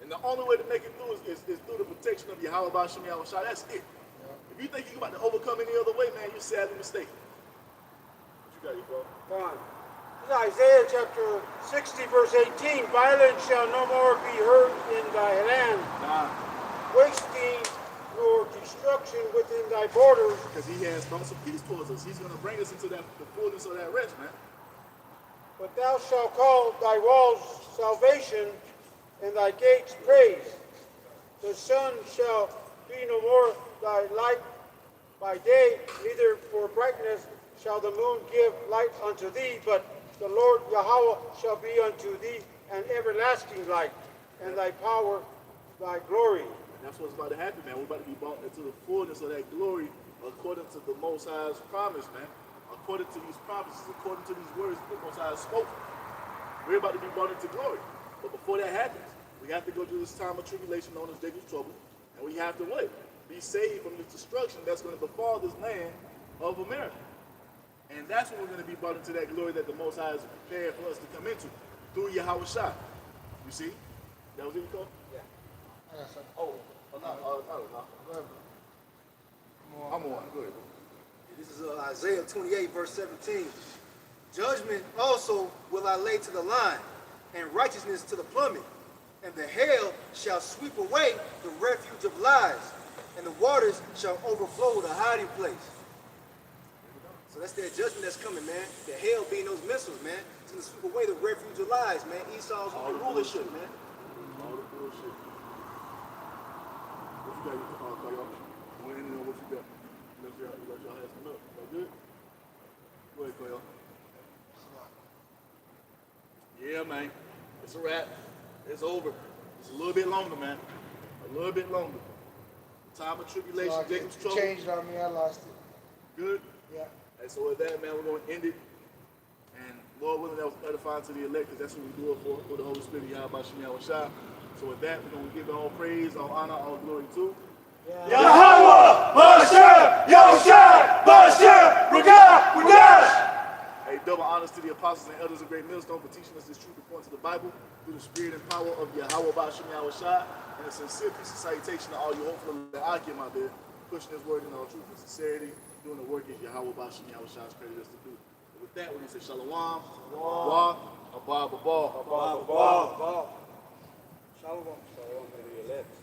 A: And the only way to make it through is through the protection of Yahweh Hashem Yahushua. That's it. If you think you're about to overcome any other way, man, you're sadly mistaken. What you got, bro?
D: Fine. This is Isaiah chapter 60, verse 18. Violence shall no more be heard in thy land. Wasting nor destruction within thy borders.
A: Because he has brought some peace towards us. He's going to bring us into the fullness of that rest, man.
D: But thou shalt call thy walls salvation and thy gates praise. The sun shall be no more thy light by day, neither for brightness shall the moon give light unto thee, but the Lord Yahweh shall be unto thee an everlasting light, and thy power thy glory.
A: And that's what's about to happen, man. We're about to be brought into the fullness of that glory according to the Most High's promise, man. According to these promises, according to these words the Most High has spoken. We're about to be brought into glory. But before that happens, we have to go through this time of tribulation known as Jacob's trouble. And we have to what? Be saved from this destruction that's going to befall this land of America. And that's when we're going to be brought into that glory that the Most High is prepared for us to come into through Yahweh Shai. You see? That was it, Cole?
C: Yeah. I got something.
A: No. I'm on. Go ahead.
E: This is Isaiah 28, verse 17. Judgment also will I lay to the line, and righteousness to the plummet. And the hail shall sweep away the refuge of lies, and the waters shall overflow the hiding place. So that's that judgment that's coming, man. The hail being those missiles, man. It's going to sweep away the refuge of lies, man. Esau's rulership, man.
A: All the bullshit. What you got? Go ahead and know what you got. Let y'all have some up. That good? Go ahead, Koyo. Yeah, man. It's a wrap. It's over. It's a little bit longer, man. A little bit longer. Time of tribulation,
C: So
A: Jacob's
C: it
A: trouble.
C: changed on me. I lost it.
A: Good?
C: Yeah.
A: And so with that, man, we're going to end it. And Lord willing, that was edifying to the elect, because that's what we do it for the Holy Spirit, Yahweh Shai. So with that, we're going to give all praise, all honor, all glory to Yahweh, Bashem, Yahushua, Bashem, Regah, Regash. double honors to the apostles and elders of Great Millstone for teaching us this truth according to the Bible through the spirit and power of Yahweh Ba'ashim Yahushua. And a sincere peace and salutation to all you hopeful that I get my bed, pushing this word in all truth and sincerity, doing the work as Yahweh Ba'ashim Yahushua has created us to do. And with that, we're going to say Shalom, Wa, Abba, Abba,
B: Shalom. Shalom to your lips.